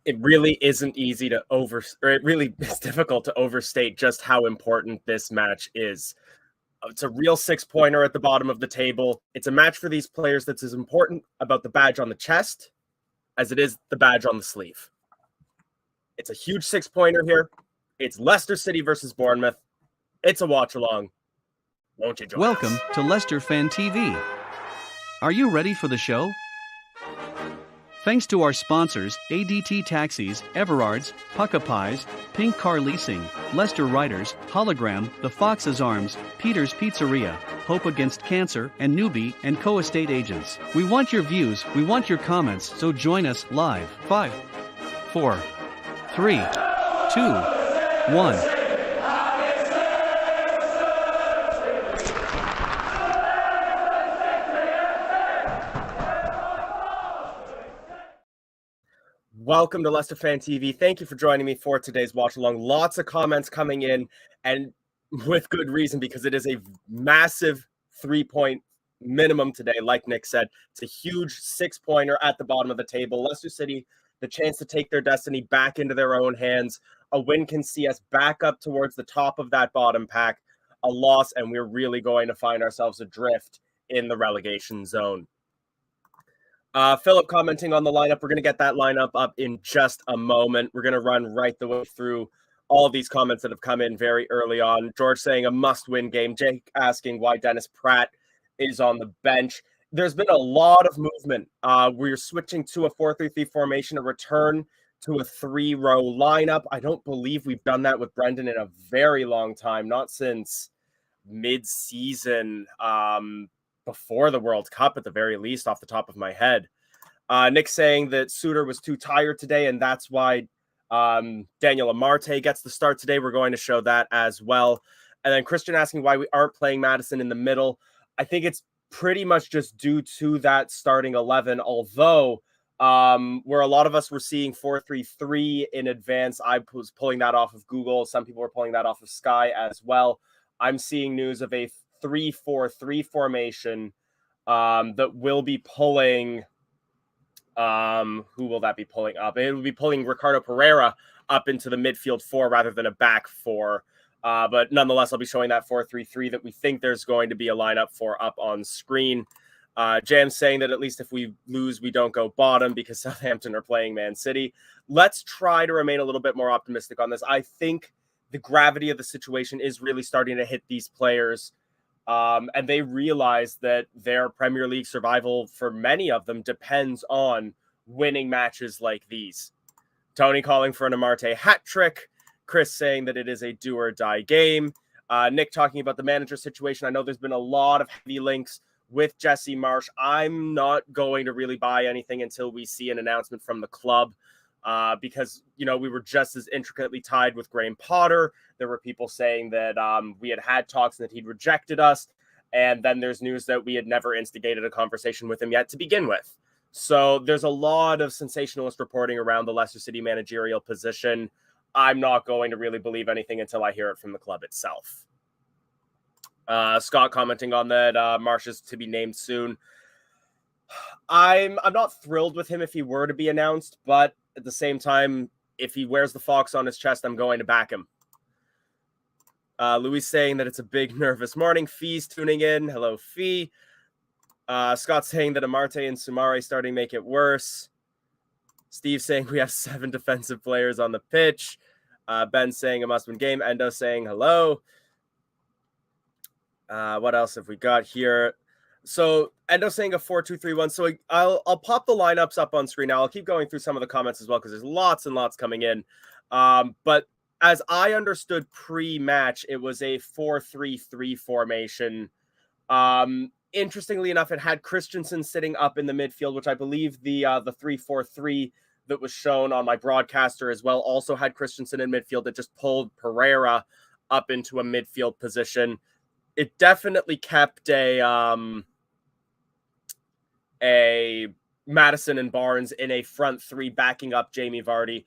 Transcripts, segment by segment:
it really isn't easy to it really is difficult to overstate just how important this match is. It's a real 6-pointer at the bottom of the table. It's a match for these players that's as important about the badge on the chest as it is the badge on the sleeve. It's a huge 6-pointer here. It's Leicester City versus Bournemouth. It's a watch-along. Won't you join us? Welcome to Leicester Fan TV. Are you ready for the show? Thanks to our sponsors, ADT Taxis, Everard's, Pucka Pies, Pink Car Leasing, Leicester Riders, Hologram, The Fox's Arms, Peter's Pizzeria, Hope Against Cancer, and Newbie & Co. Estate Agents. We want your views, we want your comments, so join us live. 5, 4, 3, 2, 1. Welcome to Leicester Fan TV. Thank you for joining me for today's watch along. Lots of comments coming in, and with good reason, because it is a massive 3-point minimum today. Like Nick said, it's a huge 6-pointer at the bottom of the table. Leicester City, the chance to take their destiny back into their own hands. A win can see us back up towards the top of that bottom pack. A loss, and we're really going to find ourselves adrift in the relegation zone. Philip commenting on the lineup. We're going to get that lineup up in just a moment. We're going to run right the way through all of these comments that have come in very early on. George saying a must-win game. Jake asking why Dennis Pratt is on the bench. There's been a lot of movement. We're switching to a 4-3-3 formation, a return to a 3-row lineup. I don't believe we've done that with Brendan in a very long time, not since mid-season, before the World Cup at the very least, off the top of my head. Nick saying that Suter was too tired today, and that's why Daniel Amarte gets the start today. We're going to show that as well. And then Christian asking why we aren't playing Madison in the middle. I think it's pretty much just due to that starting 11, although where a lot of us were seeing 4-3-3 in advance. I was pulling that off of Google. Some people were pulling that off of Sky as well. I'm seeing news of a 3-4-3 formation that will be pulling who will that be pulling up? It will be pulling Ricardo Pereira up into the midfield 4 rather than a back 4. But nonetheless, I'll be showing that 4-3-3 that we think there's going to be a lineup for up on screen. Jam's saying that at least if we lose, we don't go bottom because Southampton are playing Man City. Let's try to remain a little bit more optimistic on this. I think the gravity of the situation is really starting to hit these players. And they realize that their Premier League survival for many of them depends on winning matches like these. Tony calling for an Amarte hat trick. Chris saying that it is a do or die game. Nick talking about the manager situation. I know there's been a lot of heavy links with Jesse Marsch. I'm not going to really buy anything until we see an announcement from the club. Because, you know, we were just as intricately tied with Graham Potter. There were people saying that we had talks and that he'd rejected us. And then there's news that we had never instigated a conversation with him yet to begin with. So there's a lot of sensationalist reporting around the Leicester City managerial position. I'm not going to really believe anything until I hear it from the club itself. Scott commenting on that, Marsch is to be named soon. I'm not thrilled with him if he were to be announced, but at the same time, if he wears the fox on his chest, I'm going to back him. Louis saying that it's a big nervous morning. Fee's tuning in. Hello, Fee. Scott saying that Amarte and Sumare starting to make it worse. Steve saying we have 7 defensive players on the pitch. Ben saying a must-win game. Endo saying hello. What else have we got here? So Endo saying a 4-2-3-1. So I'll pop the lineups up on screen now. I'll keep going through some of the comments as well because there's lots and lots coming in. But as I understood pre-match, it was a 4-3-3 formation. Interestingly enough, it had Christensen sitting up in the midfield, which I believe the 3-4-3 that was shown on my broadcaster as well also had Christensen in midfield. That just pulled Pereira up into a midfield position. It definitely kept a Madison and Barnes in a front 3 backing up Jamie Vardy.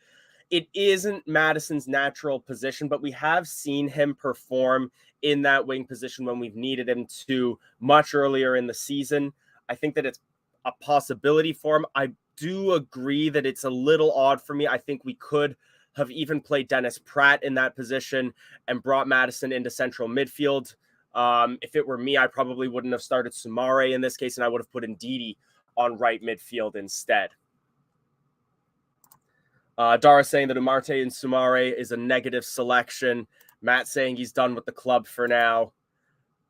It isn't Madison's natural position, but we have seen him perform in that wing position when we've needed him to much earlier in the season. I think that it's a possibility for him. I do agree that it's a little odd for me. I think we could have even played Dennis Pratt in that position and brought Madison into central midfield. If it were me, I probably wouldn't have started Soumare in this case, and I would have put Ndidi on right midfield instead. Dara saying that Umarte and Soumare is a negative selection. Matt saying he's done with the club for now.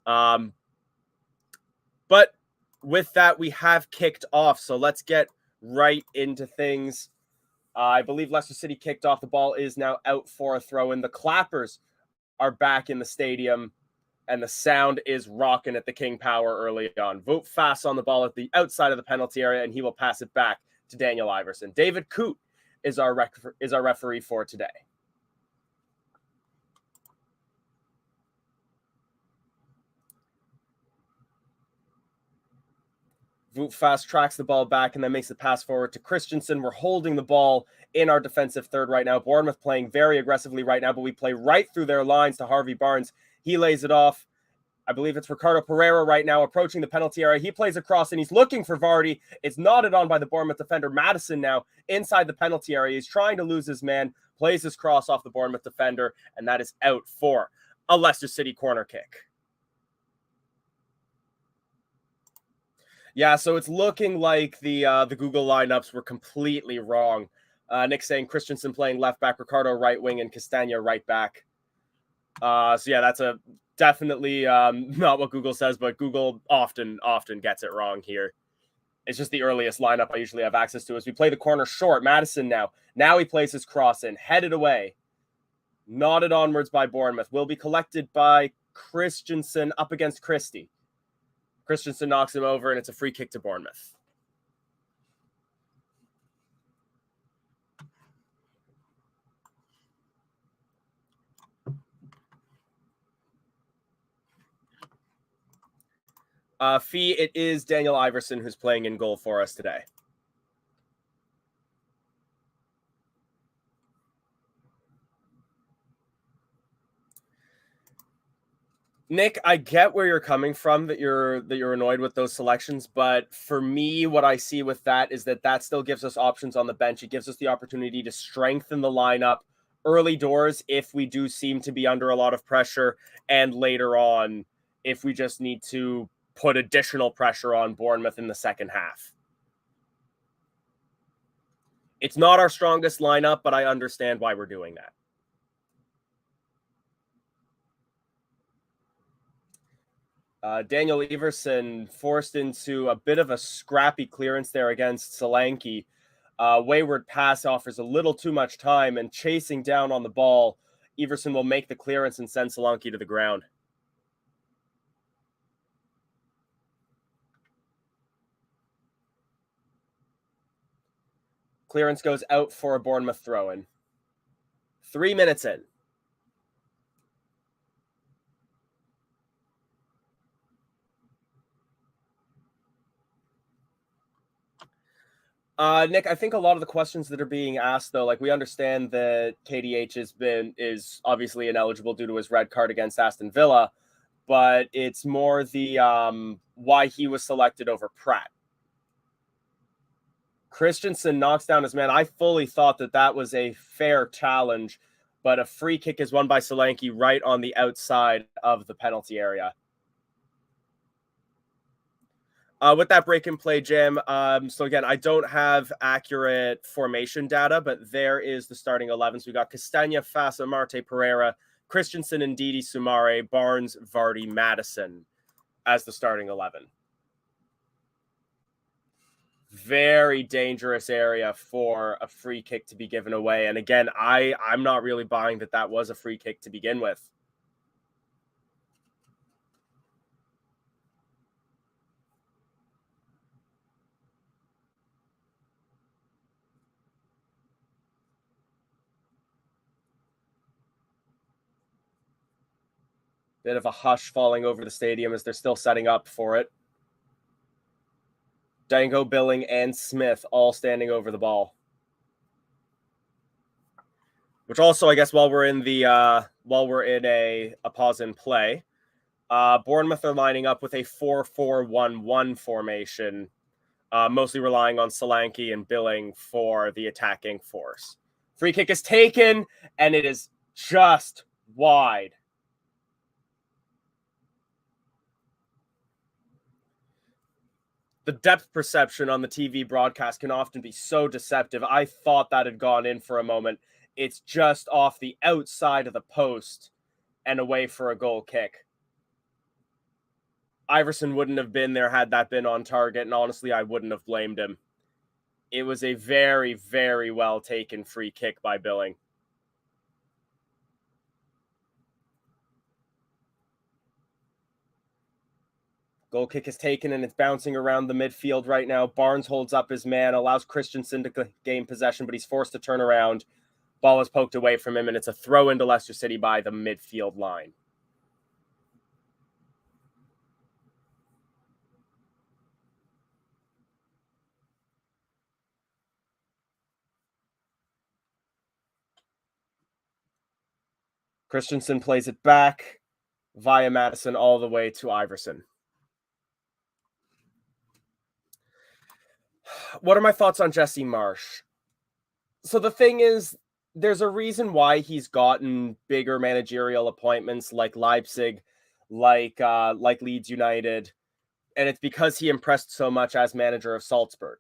But with that, we have kicked off. So let's get right into things. I believe Leicester City kicked off. The ball is now out for a throw-in. The clappers are back in the stadium, and the sound is rocking at the King Power early on. Vote fast on the ball at the outside of the penalty area, and he will pass it back to Daniel Iverson. David Coote is our referee for today. Voot fast tracks the ball back and then makes the pass forward to Christensen. We're holding the ball in our defensive third right now. Bournemouth playing very aggressively right now, but we play right through their lines to Harvey Barnes. He lays it off. I believe it's Ricardo Pereira right now approaching the penalty area. He plays across and he's looking for Vardy. It's knotted on by the Bournemouth defender. Madison now inside the penalty area. He's trying to lose his man, plays his cross off the Bournemouth defender, and that is out for a Leicester City corner kick. Yeah, so it's looking like the Google lineups were completely wrong. Nick saying Christensen playing left back, Ricardo right wing, and Castagna right back. So yeah, that's definitely not what Google says, but Google often gets it wrong here. It's just the earliest lineup I usually have access to as we play the corner short. Madison now he plays his cross in, headed away, nodded onwards by Bournemouth. Will be collected by Christensen up against Christie. Christensen knocks him over, and it's a free kick to Bournemouth. Fee, it is Daniel Iverson who's playing in goal for us today. Nick, I get where you're coming from, that you're annoyed with those selections, but for me, what I see with that is that still gives us options on the bench. It gives us the opportunity to strengthen the lineup early doors if we do seem to be under a lot of pressure, and later on if we just need to put additional pressure on Bournemouth in the second half. It's not our strongest lineup, but I understand why we're doing that. Daniel Iverson forced into a bit of a scrappy clearance there against Solanke. Wayward pass offers a little too much time, and chasing down on the ball, Iverson will make the clearance and send Solanke to the ground. Clearance goes out for a Bournemouth throw-in. 3 minutes in. Nick, I think a lot of the questions that are being asked, though, like we understand that KDH is obviously ineligible due to his red card against Aston Villa, but it's more the why he was selected over Pratt. Christensen knocks down his man. I fully thought that was a fair challenge, but a free kick is won by Solanke right on the outside of the penalty area. With that break and play, Jim, so again, I don't have accurate formation data, but there is the starting 11. So we got Castagna, Fassa, Marte, Pereira, Christensen, Ndidi, Soumare, Barnes, Vardy, Madison as the starting 11. Very dangerous area for a free kick to be given away. And again, I'm not really buying that was a free kick to begin with. Bit of a hush falling over the stadium as they're still setting up for it. Dango, Billing, and Smith all standing over the ball. Which also, I guess, while we're in a pause in play, Bournemouth are lining up with a 4-4-1-1 formation mostly relying on Solanke and Billing for the attacking force. Free kick is taken, and it is just wide. The depth perception on the TV broadcast can often be so deceptive. I thought that had gone in for a moment. It's just off the outside of the post and away for a goal kick. Iverson wouldn't have been there had that been on target, and honestly, I wouldn't have blamed him. It was a very, very well taken free kick by Billing. Goal kick is taken, and it's bouncing around the midfield right now. Barnes holds up his man, allows Christensen to gain possession, but he's forced to turn around. Ball is poked away from him, and it's a throw into Leicester City by the midfield line. Christensen plays it back via Madison all the way to Iverson. What are my thoughts on Jesse Marsch? So the thing is, there's a reason why he's gotten bigger managerial appointments like Leipzig, like Leeds United, and it's because he impressed so much as manager of Salzburg.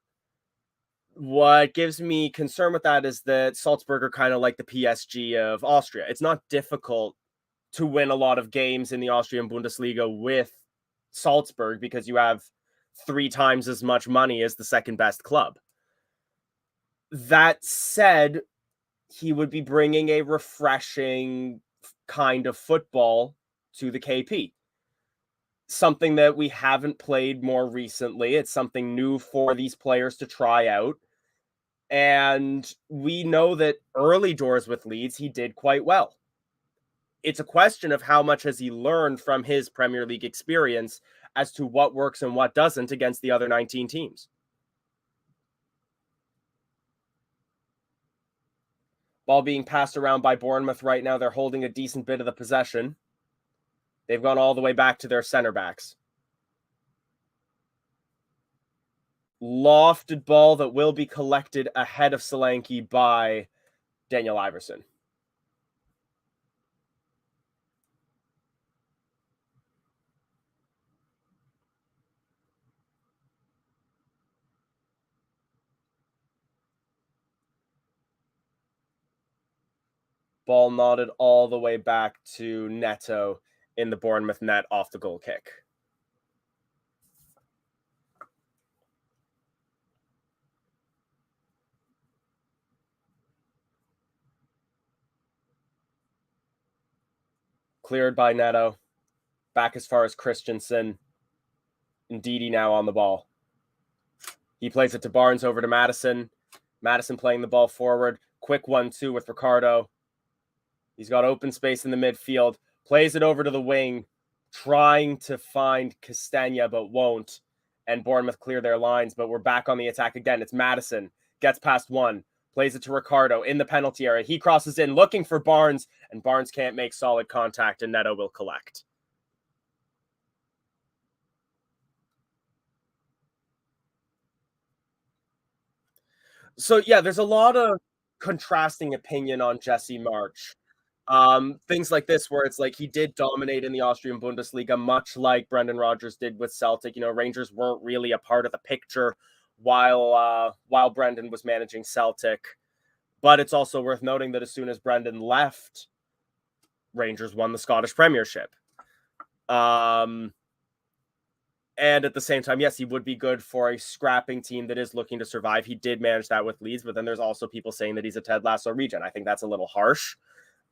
What gives me concern with that is that Salzburg are kind of like the PSG of Austria. It's not difficult to win a lot of games in the Austrian Bundesliga with Salzburg because you have 3 times as much money as the second best club. That said, he would be bringing a refreshing kind of football to the KP. Something that we haven't played more recently. It's something new for these players to try out. And we know that early doors with Leeds, he did quite well. It's a question of how much has he learned from his Premier League experience as to what works and what doesn't against the other 19 teams. Ball being passed around by Bournemouth right now. They're holding a decent bit of the possession. They've gone all the way back to their center backs. Lofted ball that will be collected ahead of Solanke by Daniel Iverson. Ball nodded all the way back to Neto in the Bournemouth net off the goal kick. Cleared by Neto. Back as far as Christensen. Ndidi now on the ball. He plays it to Barnes over to Madison. Madison playing the ball forward. Quick 1-2 with Ricardo. He's got open space in the midfield. Plays it over to the wing. Trying to find Castagna, but won't. And Bournemouth clear their lines, but we're back on the attack again. It's Madison. Gets past one. Plays it to Ricardo in the penalty area. He crosses in looking for Barnes, and Barnes can't make solid contact, and Neto will collect. So, yeah, there's a lot of contrasting opinion on Jesse Marsch. Things like this where it's like he did dominate in the Austrian Bundesliga, much like Brendan Rodgers did with Celtic. You know, Rangers weren't really a part of the picture while Brendan was managing Celtic. But it's also worth noting that as soon as Brendan left, Rangers won the Scottish Premiership. And at the same time, yes, he would be good for a scrapping team that is looking to survive. He did manage that with Leeds, but then there's also people saying that he's a Ted Lasso regen. I think that's a little harsh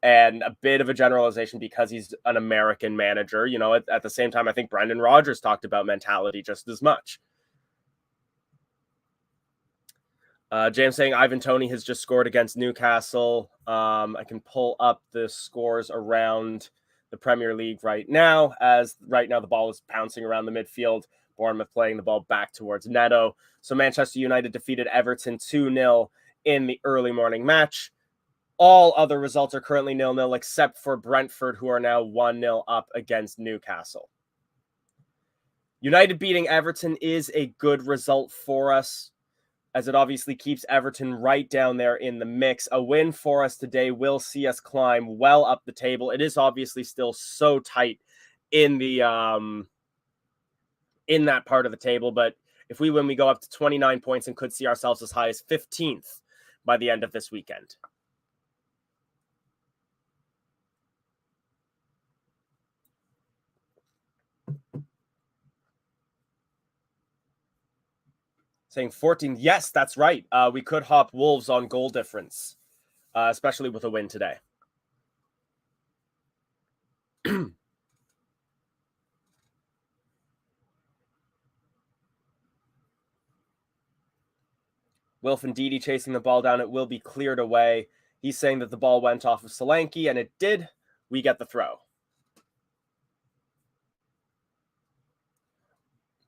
and a bit of a generalization because he's an American manager. You know, at the same time, I think Brendan Rodgers talked about mentality just as much. James saying Ivan Toney has just scored against Newcastle. I can pull up the scores around the Premier League right now, as right now the ball is bouncing around the midfield. Bournemouth playing the ball back towards Neto. So Manchester United defeated Everton 2-0 in the early morning match. All other results are currently 0-0 except for Brentford, who are now 1-0 up against Newcastle. United beating Everton is a good result for us, as it obviously keeps Everton right down there in the mix. A win for us today will see us climb well up the table. It is obviously still so tight in the in that part of the table, but if we win, we go up to 29 points and could see ourselves as high as 15th by the end of this weekend. Saying 14. Yes, that's right. We could hop Wolves on goal difference, especially with a win today. Wilf Ndidi chasing the ball down. It will be cleared away. He's saying that the ball went off of Solanke, and it did. We get the throw.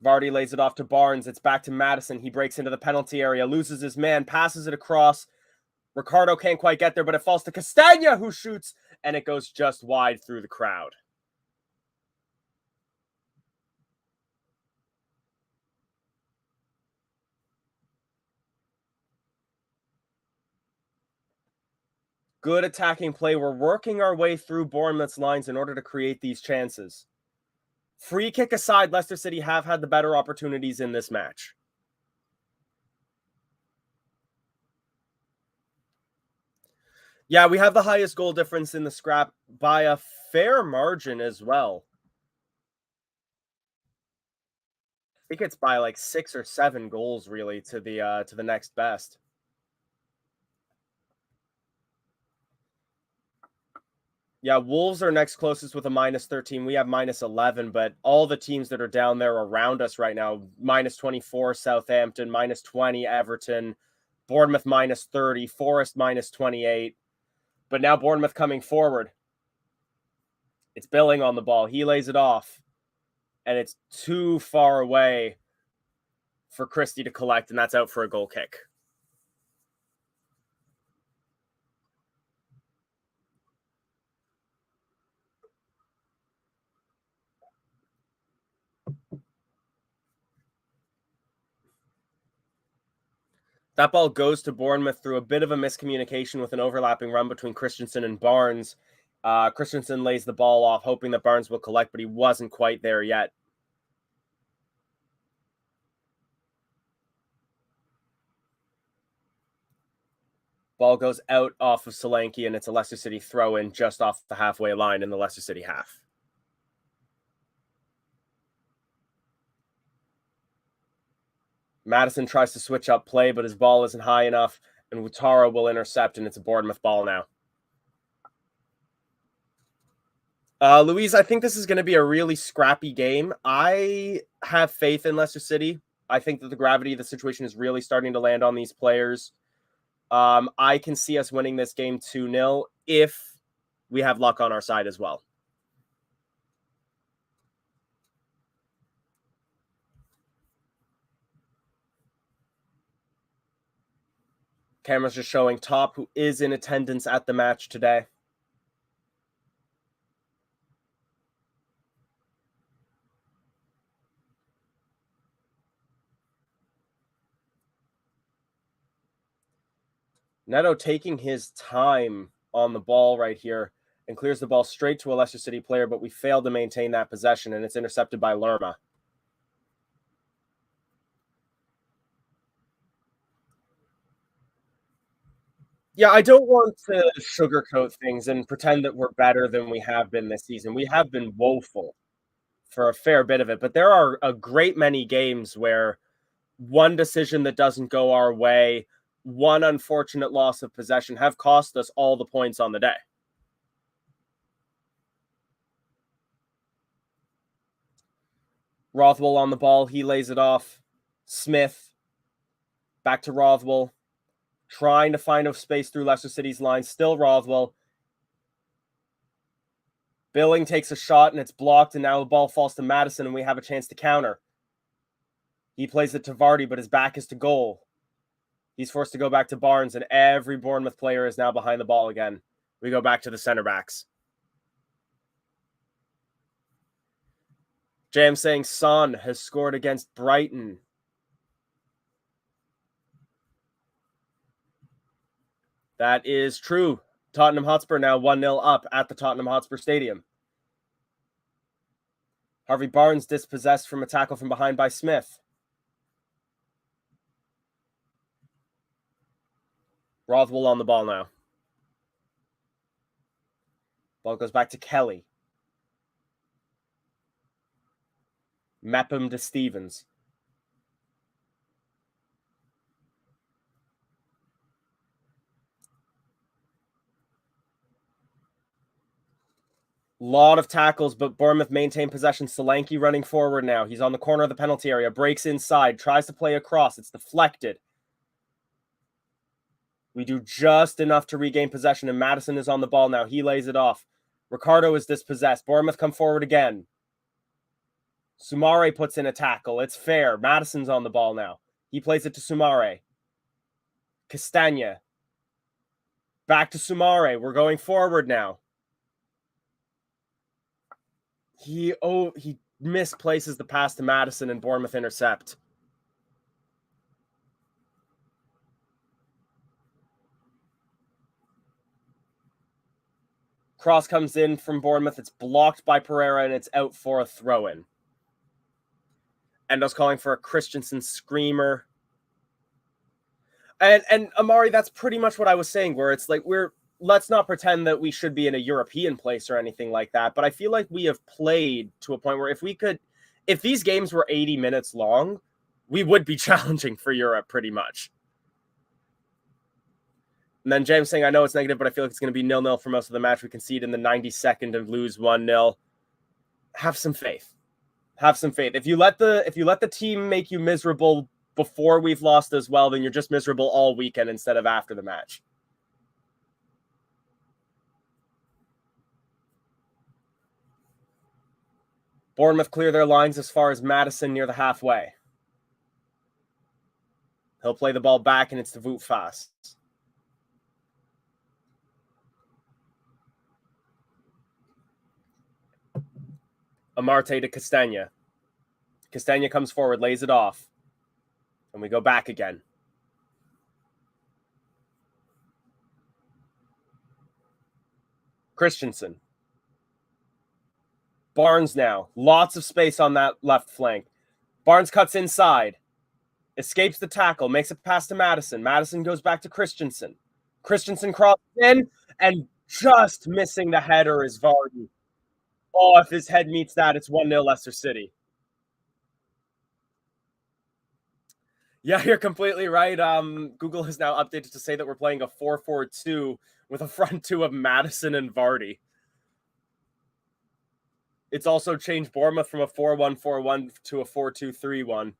Vardy lays it off to Barnes. It's back to Madison. He breaks into the penalty area, loses his man, passes it across. Ricardo can't quite get there, but it falls to Castagna, who shoots, and it goes just wide through the crowd. Good attacking play. We're working our way through Bournemouth's lines in order to create these chances. Free kick aside, Leicester City have had the better opportunities in this match. Yeah, we have the highest goal difference in the scrap by a fair margin as well. I think it's by like 6 or 7 goals really to the next best. Yeah, Wolves are next closest with a -13. We have -11, but all the teams that are down there around us right now, -24 Southampton, -20 Everton, Bournemouth -30, Forest -28. But now Bournemouth coming forward. It's Billing on the ball. He lays it off, and it's too far away for Christie to collect, and that's out for a goal kick. That ball goes to Bournemouth through a bit of a miscommunication with an overlapping run between Christensen and Barnes. Christensen lays the ball off, hoping that Barnes will collect, but he wasn't quite there yet. Ball goes out off of Solanke, and it's a Leicester City throw-in just off the halfway line in the Leicester City half. Madison tries to switch up play, but his ball isn't high enough, and Ouattara will intercept, and it's a Bournemouth ball now. Louise, I think this is going to be a really scrappy game. I have faith in Leicester City. I think that the gravity of the situation is really starting to land on these players. I can see us winning this game 2-0 if we have luck on our side as well. Camera's just showing Top, who is in attendance at the match today. Neto taking his time on the ball right here and clears the ball straight to a Leicester City player, but we failed to maintain that possession, and it's intercepted by Lerma. Yeah, I don't want to sugarcoat things and pretend that we're better than we have been this season. We have been woeful for a fair bit of it, but there are a great many games where one decision that doesn't go our way, one unfortunate loss of possession have cost us all the points on the day. Rothwell on the ball. He lays it off. Smith back to Rothwell, trying to find a space through Leicester City's line. Still Rothwell. Billing takes a shot, and it's blocked, and now the ball falls to Madison, and we have a chance to counter. He plays it to Vardy, but his back is to goal. He's forced to go back to Barnes, and every Bournemouth player is now behind the ball again. We go back to the center backs. Jam saying Son has scored against Brighton. That is true. Tottenham Hotspur now 1-0 up at the Tottenham Hotspur Stadium. Harvey Barnes dispossessed from a tackle from behind by Smith. Rothwell on the ball now. Ball goes back to Kelly. Mepham to Stevens. Lot of tackles, but Bournemouth maintain possession. Solanke running forward now. He's on the corner of the penalty area. Breaks inside. Tries to play across. It's deflected. We do just enough to regain possession, and Madison is on the ball now. He lays it off. Ricardo is dispossessed. Bournemouth come forward again. Soumare puts in a tackle. It's fair. Madison's on the ball now. He plays it to Soumare. Castagna. Back to Soumare. We're going forward now. He misplaces the pass to Madison, and Bournemouth intercept. Cross comes in from Bournemouth. It's blocked by Pereira, and it's out for a throw-in. Endo's calling for a Christensen screamer. And Amari, that's pretty much what I was saying, where it's like let's not pretend that we should be in a European place or anything like that, but I feel like we have played to a point where if these games were 80 minutes long, we would be challenging for Europe pretty much. And then James saying, I know it's negative, but I feel like it's going to be 0-0 for most of the match. We concede in the 92nd and lose 1-0. Have some faith. Have some faith. If you let the team make you miserable before we've lost as well, then you're just miserable all weekend instead of after the match. Bournemouth clear their lines as far as Madison near the halfway. He'll play the ball back, and it's to Wout Faes. Amarte to Castagna. Castagna comes forward, lays it off. And we go back again. Christensen. Barnes now. Lots of space on that left flank. Barnes cuts inside. Escapes the tackle. Makes a pass to Madison. Madison goes back to Christensen. Christensen crosses in. And just missing the header is Vardy. Oh, if his head meets that, it's 1-0 Leicester City. Yeah, you're completely right. Google has now updated to say that we're playing a 4-4-2 with a front two of Madison and Vardy. It's also changed Bournemouth from a 4-1-4-1 to a 4-2-3-1.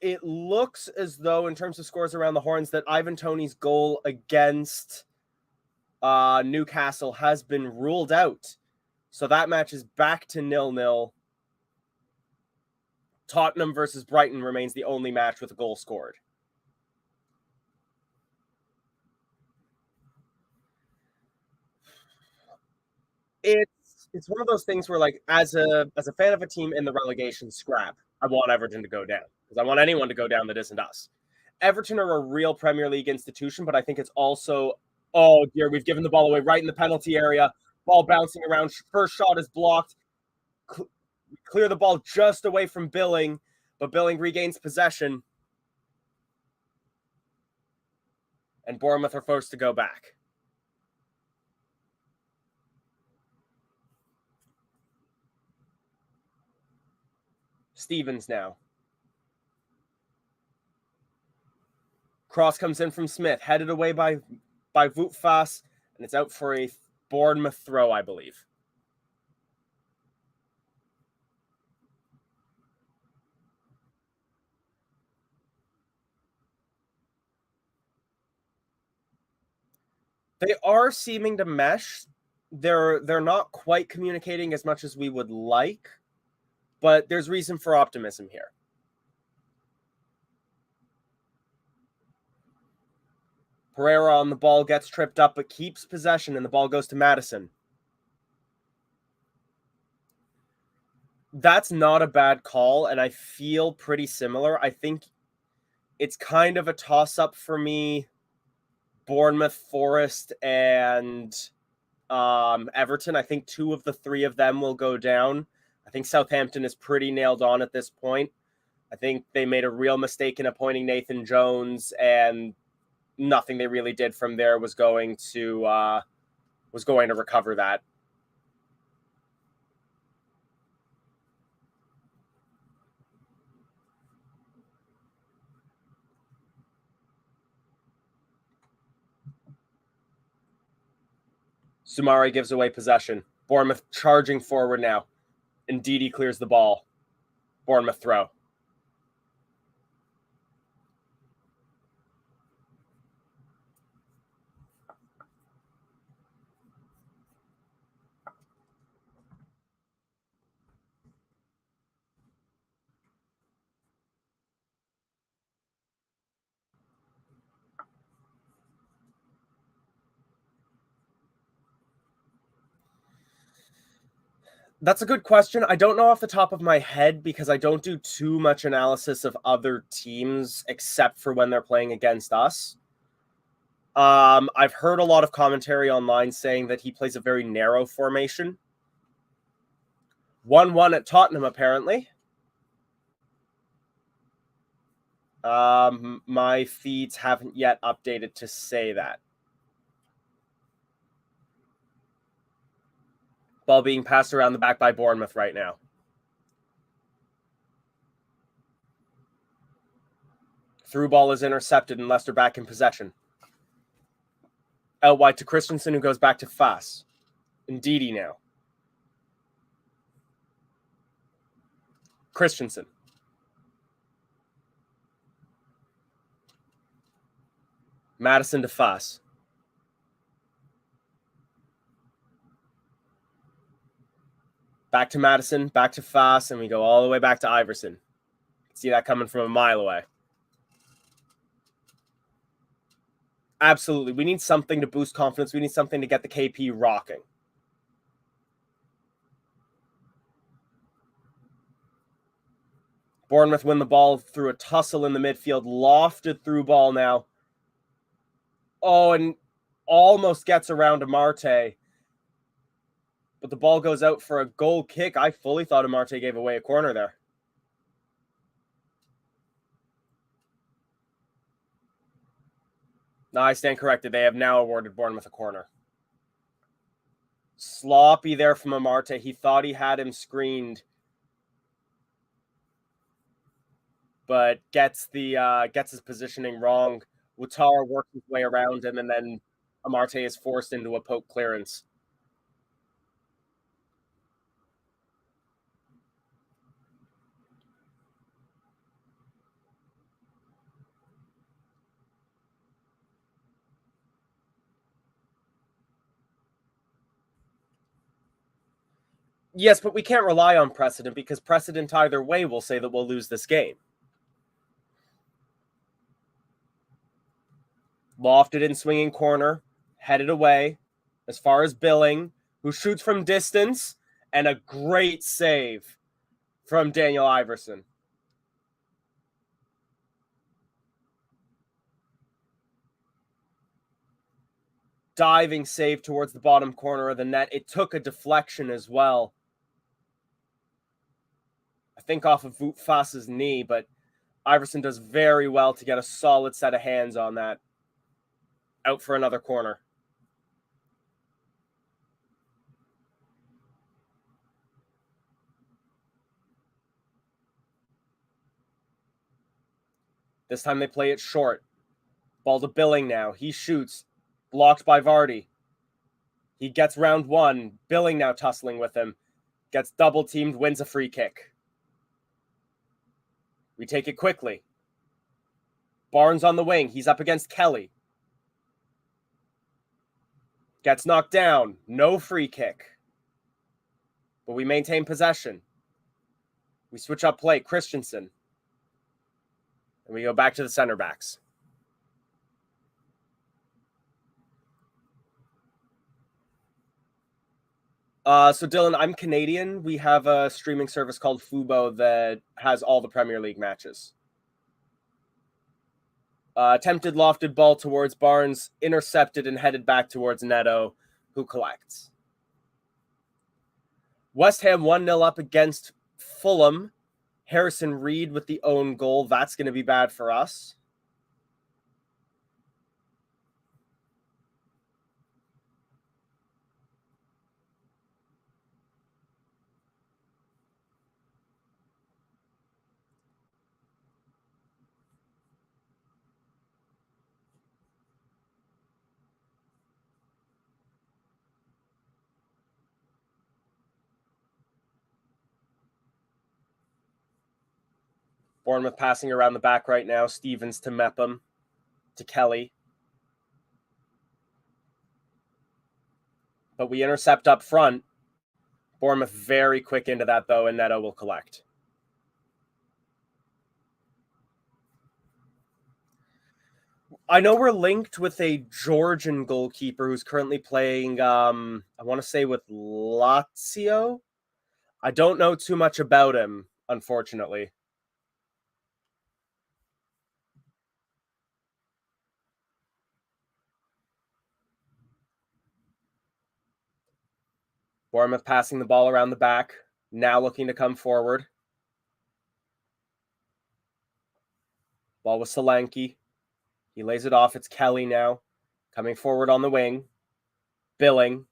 It looks as though, in terms of scores around the horns, that Ivan Toney's goal against Newcastle has been ruled out. So that match is back to 0-0. Tottenham versus Brighton remains the only match with a goal scored. It's one of those things where, like, as a fan of a team in the relegation scrap, I want Everton to go down because I want anyone to go down that isn't us. Everton are a real Premier League institution, but I think it's also, oh dear, we've given the ball away right in the penalty area. Ball bouncing around. First shot is blocked. Clear the ball just away from Billing, but Billing regains possession. And Bournemouth are forced to go back. Stevens now. Cross comes in from Smith, headed away by Wout Faes, and it's out for a Bournemouth throw, I believe. They are seeming to mesh. They're not quite communicating as much as we would like, but there's reason for optimism here. Pereira on the ball gets tripped up, but keeps possession, and the ball goes to Madison. That's not a bad call, and I feel pretty similar. I think it's kind of a toss-up for me. Bournemouth, Forest, and Everton. I think 2 of the 3 of them will go down. I think Southampton is pretty nailed on at this point. I think they made a real mistake in appointing Nathan Jones, and nothing they really did from there was going to recover that. Sumari gives away possession. Bournemouth charging forward now. Ndidi clears the ball. Bournemouth throw. That's a good question. I don't know off the top of my head because I don't do too much analysis of other teams except for when they're playing against us. I've heard a lot of commentary online saying that he plays a very narrow formation. 1-1 at Tottenham, apparently. My feeds haven't yet updated to say that. Ball being passed around the back by Bournemouth right now. Through ball is intercepted and Leicester back in possession. Out wide to Christensen, who goes back to Fass. Ndidi now. Christensen. Madison to Fass. Back to Madison, back to Fass, and we go all the way back to Iverson. See that coming from a mile away. Absolutely. We need something to boost confidence. We need something to get the KP rocking. Bournemouth win the ball through a tussle in the midfield. Lofted through ball now. Oh, and almost gets around Amarte. But the ball goes out for a goal kick. I fully thought Amarte gave away a corner there. No, I stand corrected. They have now awarded Bournemouth a corner. Sloppy there from Amarte. He thought he had him screened, but gets his positioning wrong. Ouattara works his way around him, and then Amarte is forced into a poke clearance. Yes, but we can't rely on precedent because precedent either way will say that we'll lose this game. Lofted in swinging corner, headed away as far as Billing, who shoots from distance, and a great save from Daniel Iverson. Diving save towards the bottom corner of the net. It took a deflection as well. I think off of Fass's knee, but Iverson does very well to get a solid set of hands on that. Out for another corner. This time they play it short. Ball to Billing now. He shoots. Blocked by Vardy. He gets round one. Billing now tussling with him. Gets double teamed, wins a free kick. We take it quickly. Barnes on the wing. He's up against Kelly. Gets knocked down. No free kick. But we maintain possession. We switch up play. Christensen. And we go back to the center backs. So Dylan, I'm Canadian. We have a streaming service called Fubo that has all the Premier League matches. Attempted lofted ball towards Barnes, intercepted and headed back towards Neto, who collects. West Ham 1-0 up against Fulham. Harrison Reed with the own goal. That's going to be bad for us. Bournemouth passing around the back right now. Stevens to Mepham, to Kelly. But we intercept up front. Bournemouth very quick into that, though, and Neto will collect. I know we're linked with a Georgian goalkeeper who's currently playing, I want to say with Lazio. I don't know too much about him, unfortunately. Bournemouth passing the ball around the back, now looking to come forward. Ball with Solanke. He lays it off. It's Kelly now, coming forward on the wing. Billing.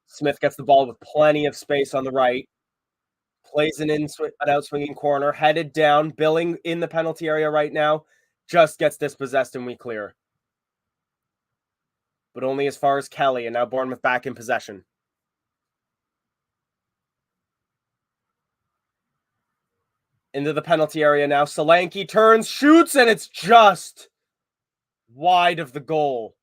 Smith gets the ball with plenty of space on the right. Plays an out-swinging corner, headed down. Billing in the penalty area right now. Just gets dispossessed and we clear. But only as far as Kelly, and now Bournemouth back in possession. Into the penalty area now. Solanke turns, shoots, and it's just wide of the goal.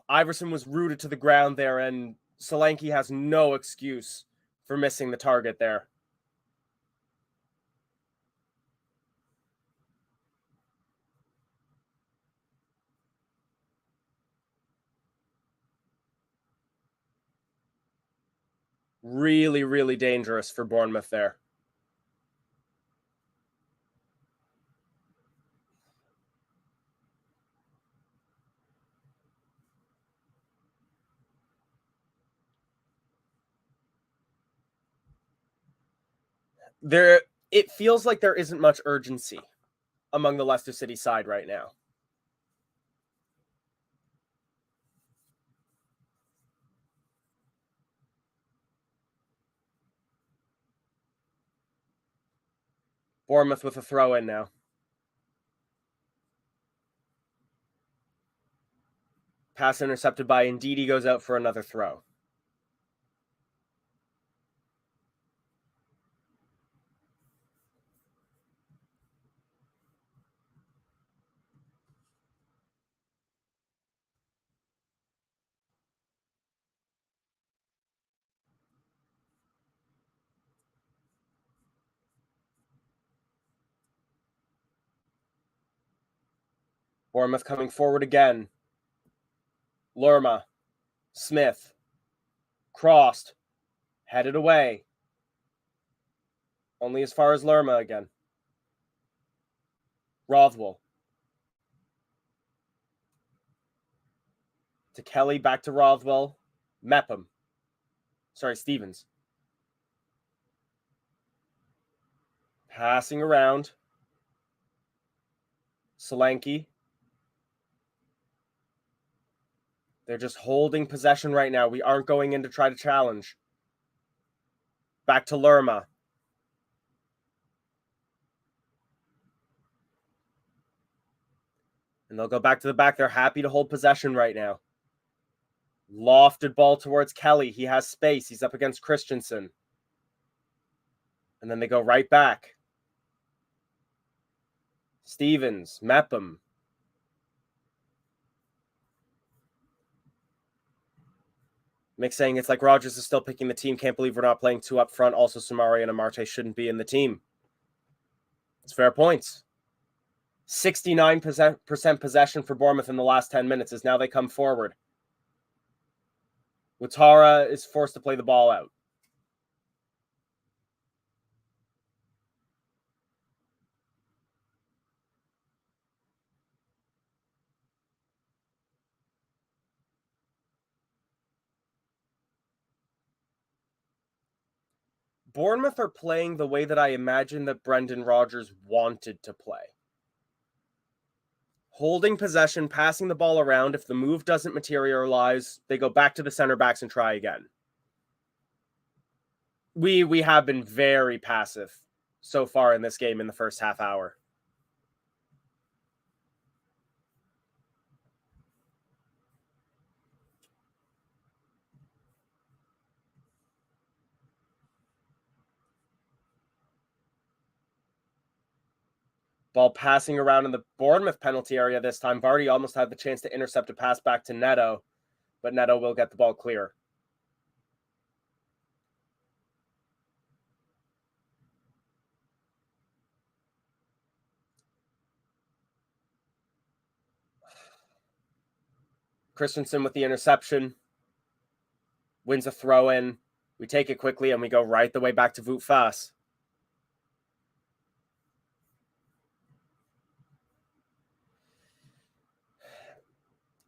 Iverson was rooted to the ground there, and Solanke has no excuse for missing the target there. Really, really dangerous for Bournemouth there. It feels like there isn't much urgency among the Leicester City side right now. Bournemouth with a throw in now. Pass intercepted by Ndidi, goes out for another throw. Bournemouth coming forward again. Lerma. Smith. Crossed. Headed away. Only as far as Lerma again. Rothwell. To Kelly, back to Rothwell. Mepham. Sorry, Stevens. Passing around. Solanke. They're just holding possession right now. We aren't going in to try to challenge. Back to Lerma. And they'll go back to the back. They're happy to hold possession right now. Lofted ball towards Kelly. He has space. He's up against Christensen. And then they go right back. Stevens, Mepham. Mick saying it's like Rogers is still picking the team. Can't believe we're not playing two up front. Also, Samari and Amarte shouldn't be in the team. It's fair points. 69% possession for Bournemouth in the last 10 minutes as now they come forward. Ouattara is forced to play the ball out. Bournemouth are playing the way that I imagine that Brendan Rodgers wanted to play. Holding possession, passing the ball around. If the move doesn't materialize, they go back to the center backs and try again. We have been very passive so far in this game in the first half hour. Ball passing around in the Bournemouth penalty area this time. Vardy almost had the chance to intercept a pass back to Neto, but Neto will get the ball clear. Christensen with the interception. Wins a throw-in. We take it quickly and we go right the way back to Wout Faes.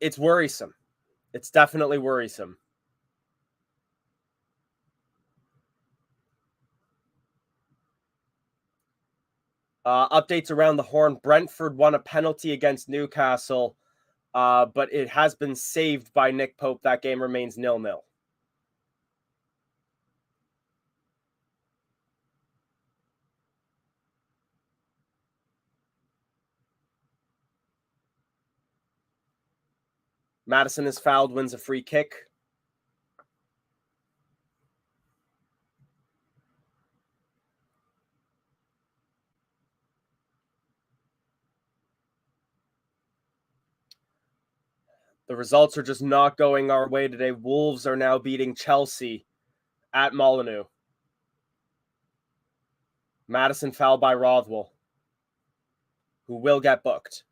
It's worrisome. It's definitely worrisome. Updates around the horn. Brentford won a penalty against Newcastle, but it has been saved by Nick Pope. That game remains 0-0. Madison is fouled, wins a free kick. The results are just not going our way today. Wolves are now beating Chelsea at Molineux. Madison fouled by Rothwell, who will get booked.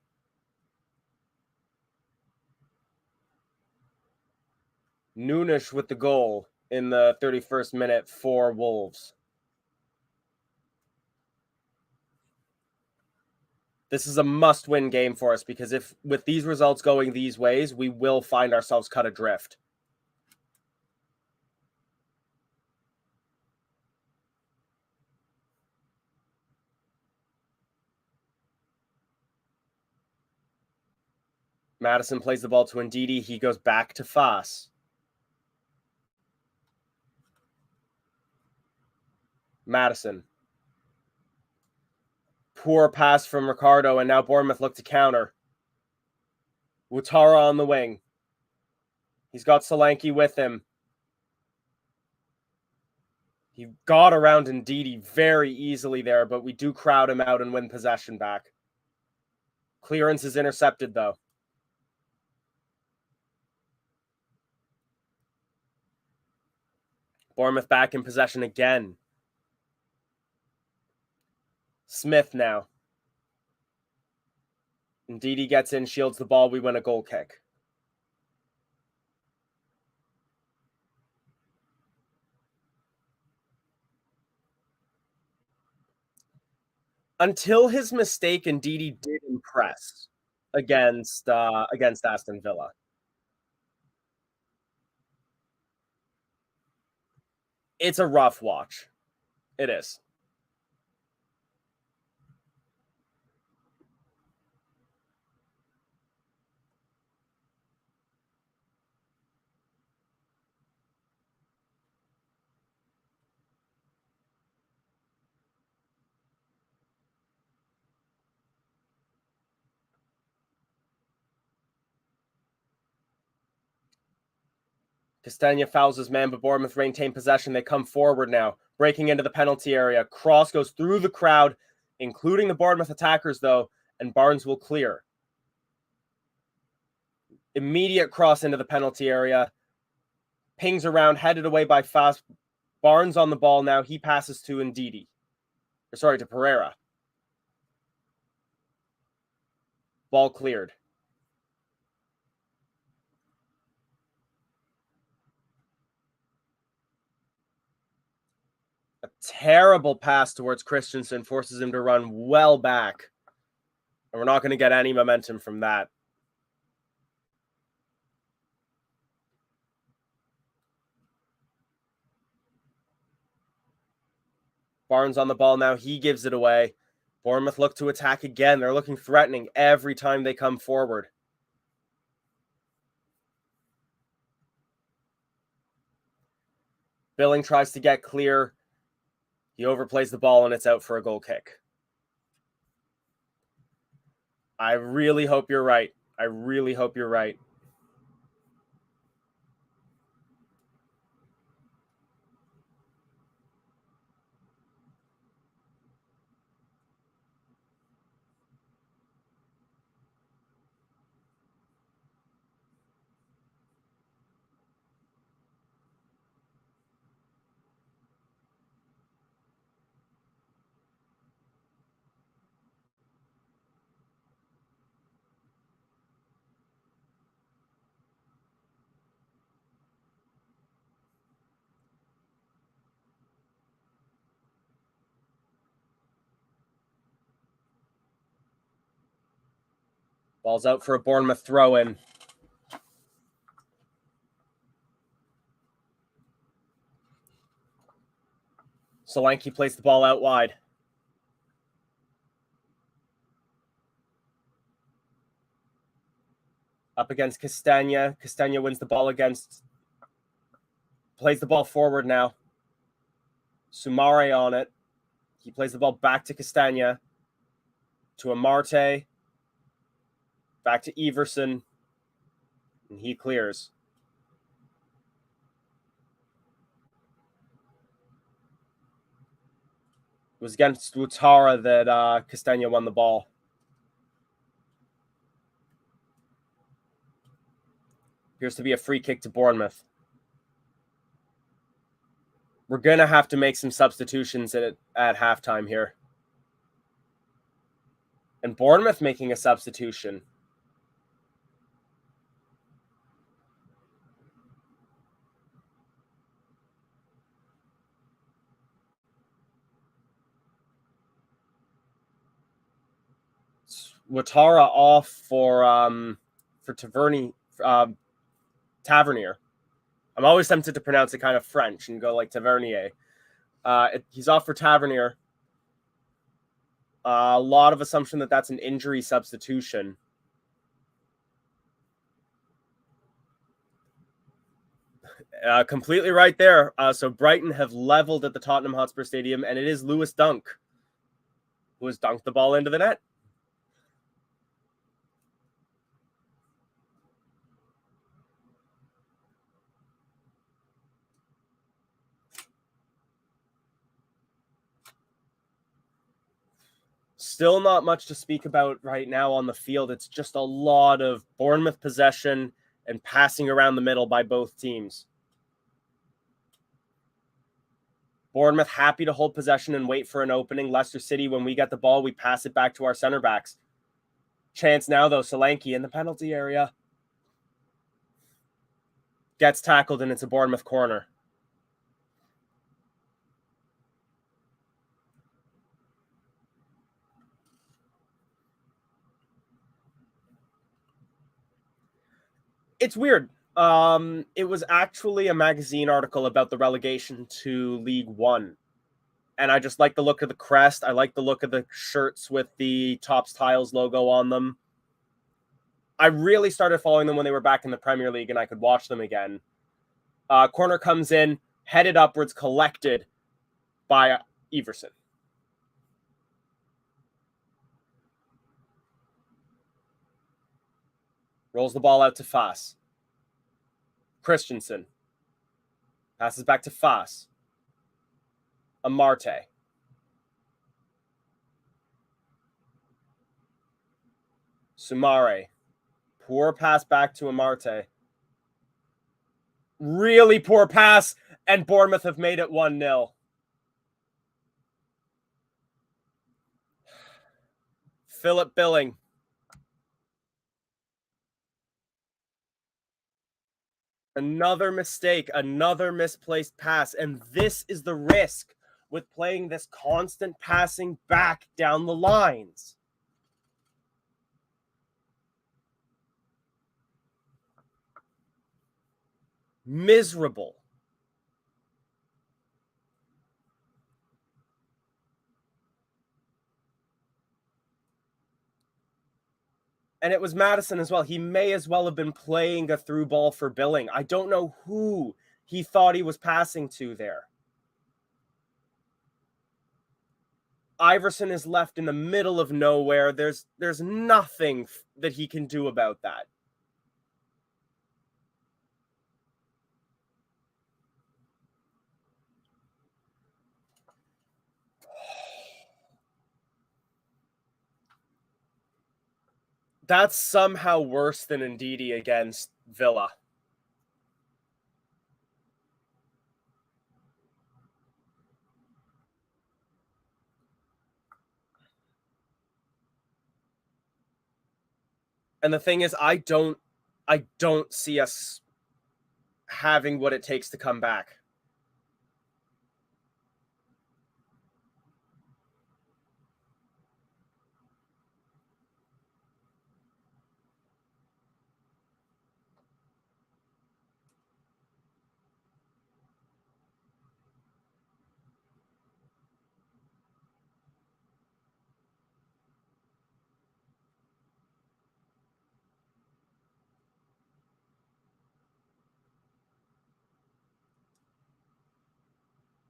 Nunes with the goal in the 31st minute for Wolves. This is a must-win game for us because if with these results going these ways, we will find ourselves cut adrift. Madison plays the ball to Ndidi. He goes back to Faes. Madison. Poor pass from Ricardo, and now Bournemouth look to counter. Ouattara on the wing. He's got Solanke with him. He got around Ndidi very easily there, but we do crowd him out and win possession back. Clearance is intercepted, though. Bournemouth back in possession again. Smith now. Ndidi gets in, shields the ball. We win a goal kick. Until his mistake, Ndidi did impress against Aston Villa. It's a rough watch. It is. Castagna fouls his man, but Bournemouth maintain possession. They come forward now, breaking into the penalty area. Cross goes through the crowd, including the Bournemouth attackers, though, and Barnes will clear. Immediate cross into the penalty area. Pings around, headed away by Faes. Barnes on the ball now. He passes to Ndidi. To Pereira. Ball cleared. A terrible pass towards Christensen forces him to run well back. And we're not going to get any momentum from that. Barnes on the ball now. He gives it away. Bournemouth look to attack again. They're looking threatening every time they come forward. Billing tries to get clear. He overplays the ball and it's out for a goal kick. I really hope you're right. I really hope you're right. Ball's out for a Bournemouth throw-in. Solanke plays the ball out wide. Up against Castagna. Castagna wins the ball against... Plays the ball forward now. Sumare on it. He plays the ball back to Castagna. To Amarte. Back to Everson. And he clears. It was against Ouattara that Castagna won the ball. Appears to be a free kick to Bournemouth. We're going to have to make some substitutions at halftime here. And Bournemouth making a substitution. Ouattara off for Tavernier. I'm always tempted to pronounce it kind of French and go like Tavernier. He's off for Tavernier. A lot of assumption that that's an injury substitution. Completely right there. So Brighton have leveled at the Tottenham Hotspur Stadium, and it is Lewis Dunk who has dunked the ball into the net. Still not much to speak about right now on the field. It's just a lot of Bournemouth possession and passing around the middle by both teams. Bournemouth happy to hold possession and wait for an opening. Leicester City, when we get the ball, we pass it back to our center backs. Chance now, though. Solanke in the penalty area. Gets tackled, and it's a Bournemouth corner. It's weird. It was actually a magazine article about the relegation to League One. And I just like the look of the crest. I like the look of the shirts with the Tops Tiles logo on them. I really started following them when they were back in the Premier League and I could watch them again. Corner comes in, headed upwards, collected by Everson. Rolls the ball out to Fass. Christensen. Passes back to Fass. Amarte. Sumare. Poor pass back to Amarte. Really poor pass, and Bournemouth have made it 1-0. Philip Billing. Another mistake, another misplaced pass, and this is the risk with playing this constant passing back down the lines. Miserable. And it was Madison as well. He may as well have been playing a through ball for Billing. I don't know who he thought he was passing to there. Iverson is left in the middle of nowhere. There's nothing that he can do about that. That's somehow worse than Ndidi against Villa. And the thing is, I don't see us having what it takes to come back.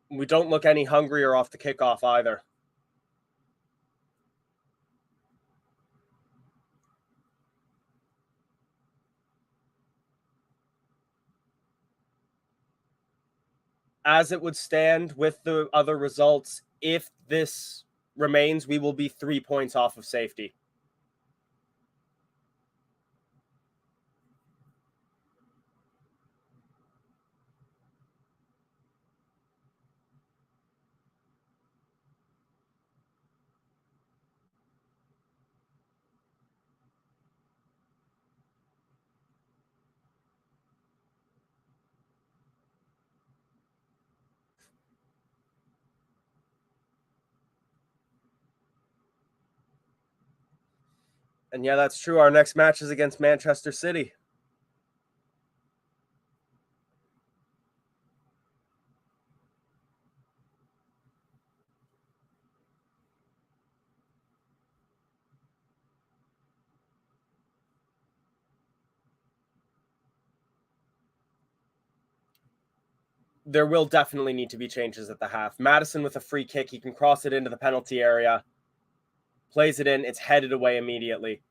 We don't look any hungrier off the kickoff either. As it would stand with the other results, if this remains, we will be 3 points off of safety. And yeah, that's true. Our next match is against Manchester City. There will definitely need to be changes at the half. Madison with a free kick. He can cross it into the penalty area. Plays it in. It's headed away immediately.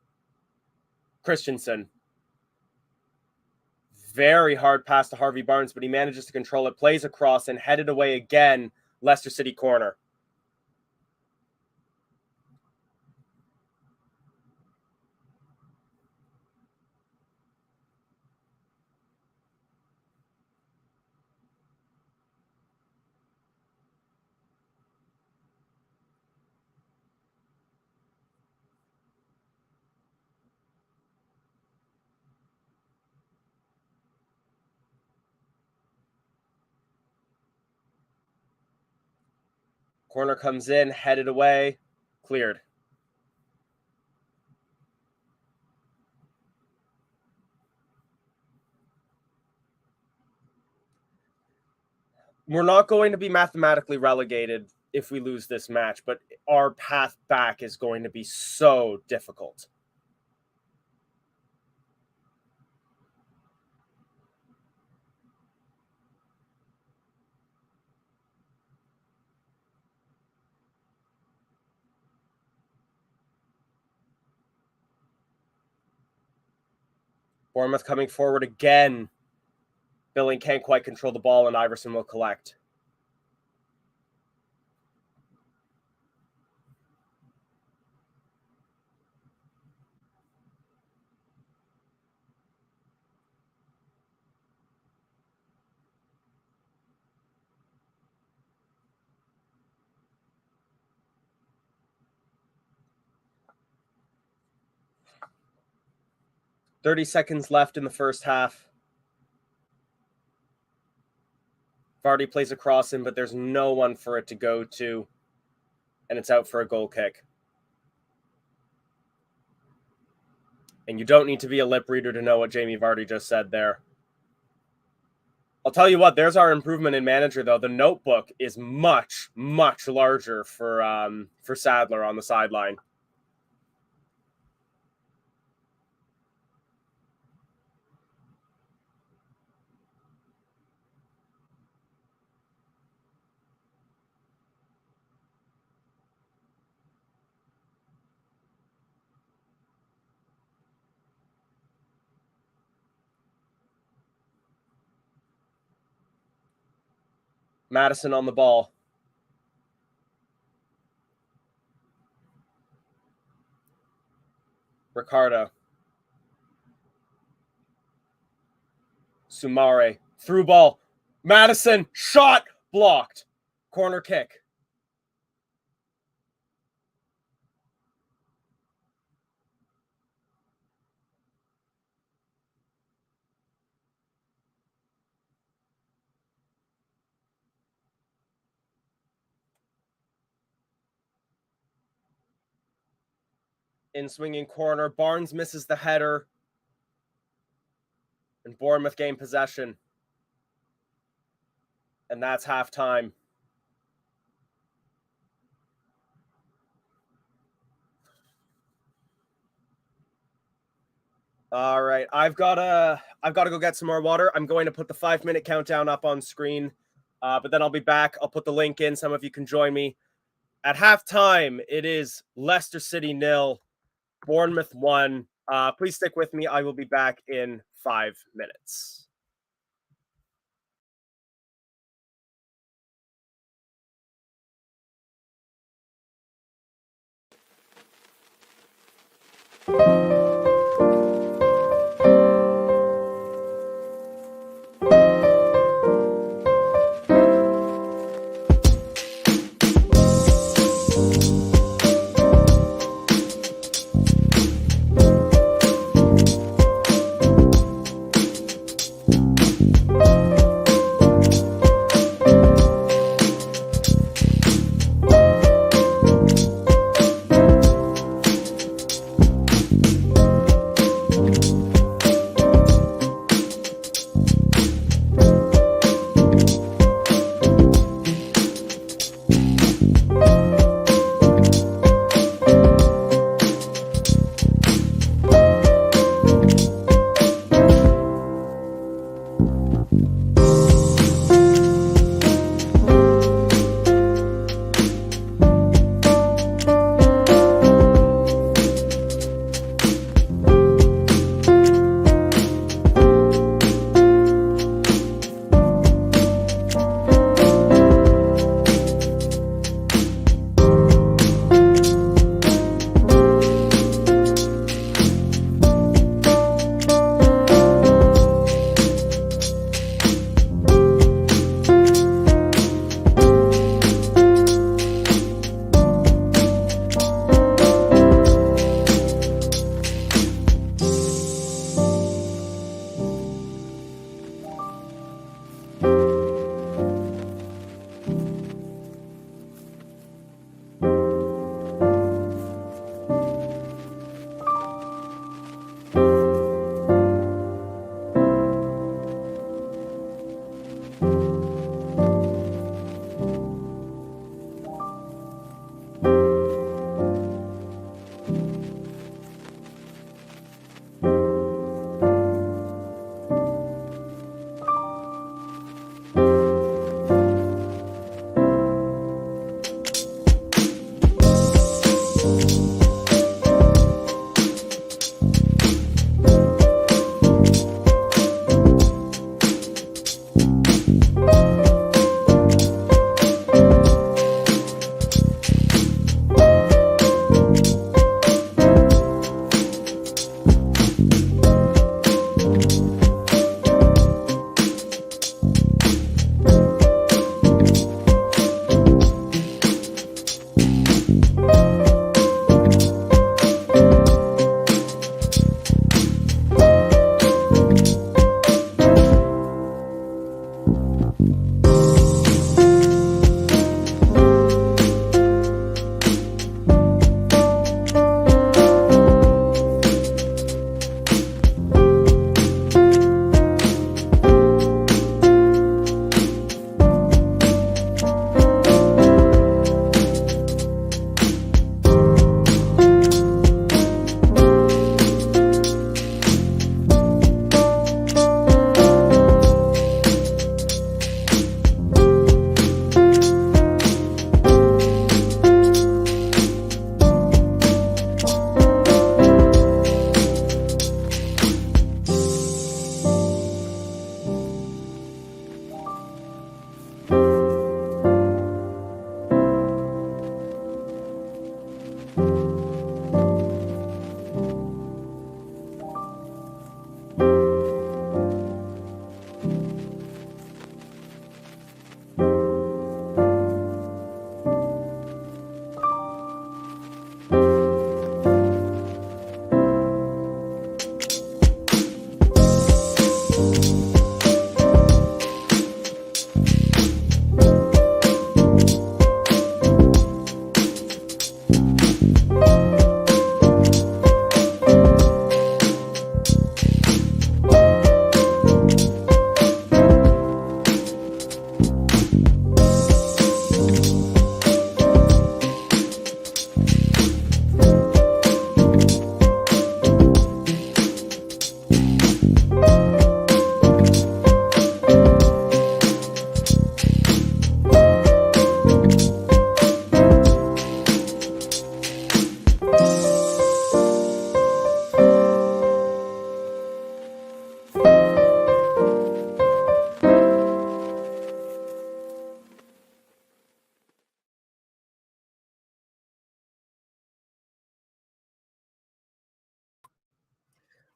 Christensen. Very hard pass to Harvey Barnes, but he manages to control it. Plays across and headed away again. Leicester City corner. Corner comes in, headed away, cleared. We're not going to be mathematically relegated if we lose this match, but our path back is going to be so difficult. Bournemouth coming forward again. Billing can't quite control the ball, and Iverson will collect. .30 seconds left in the first half. Vardy plays a cross in, but there's no one for it to go to. And it's out for a goal kick. And you don't need to be a lip reader to know what Jamie Vardy just said there. I'll tell you what, there's our improvement in manager, though. The notebook is much, much larger for Sadler on the sideline. Madison on the ball. Ricardo. Sumare. Through ball. Madison. Shot. Blocked. Corner kick. In swinging corner. Barnes misses the header. And Bournemouth gain possession. And that's halftime. All right, I've got to go get some more water. I'm going to put the 5-minute countdown up on screen, but then I'll be back. I'll put the link in. Some of you can join me. At halftime, it is Leicester City 0, Bournemouth 1. Please stick with me. I will be back in 5 minutes.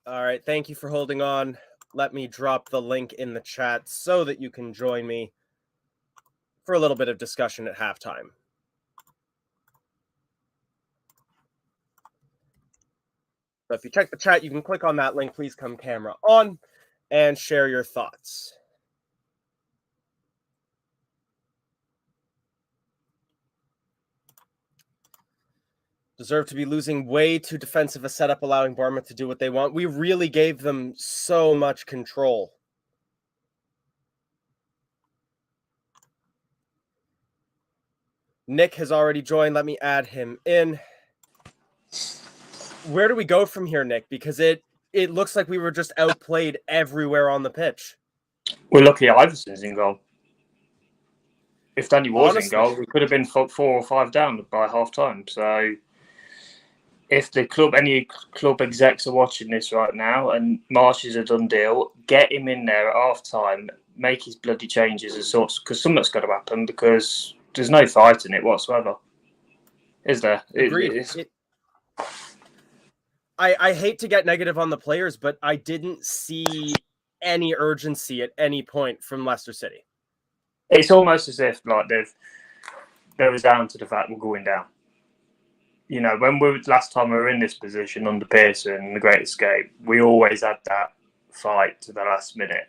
All right, thank you for holding on. Let me drop the link in the chat so that you can join me for a little bit of discussion at halftime. So if you check the chat, you can click on that link. Please come camera on and share your thoughts. Deserve to be losing way too defensive a setup, allowing Bournemouth to do what they want. We really gave them so much control. Nick has already joined. Let me add him in. Where do we go from here, Nick? Because it looks like we were just outplayed everywhere on the pitch. We're lucky Iverson's in goal. If Danny was in goal, we could have been 4 or 5 down by half time. So if any club execs are watching this right now and Marsh is a done deal, get him in there at half time, make his bloody changes and sorts, because something's got to happen, because there's no fight in it whatsoever. Is there? Agreed. I hate to get negative on the players, but I didn't see any urgency at any point from Leicester City. It's almost as if like they was down to the fact we're going down. You know, last time we were in this position under Pearson and the Great Escape, we always had that fight to the last minute.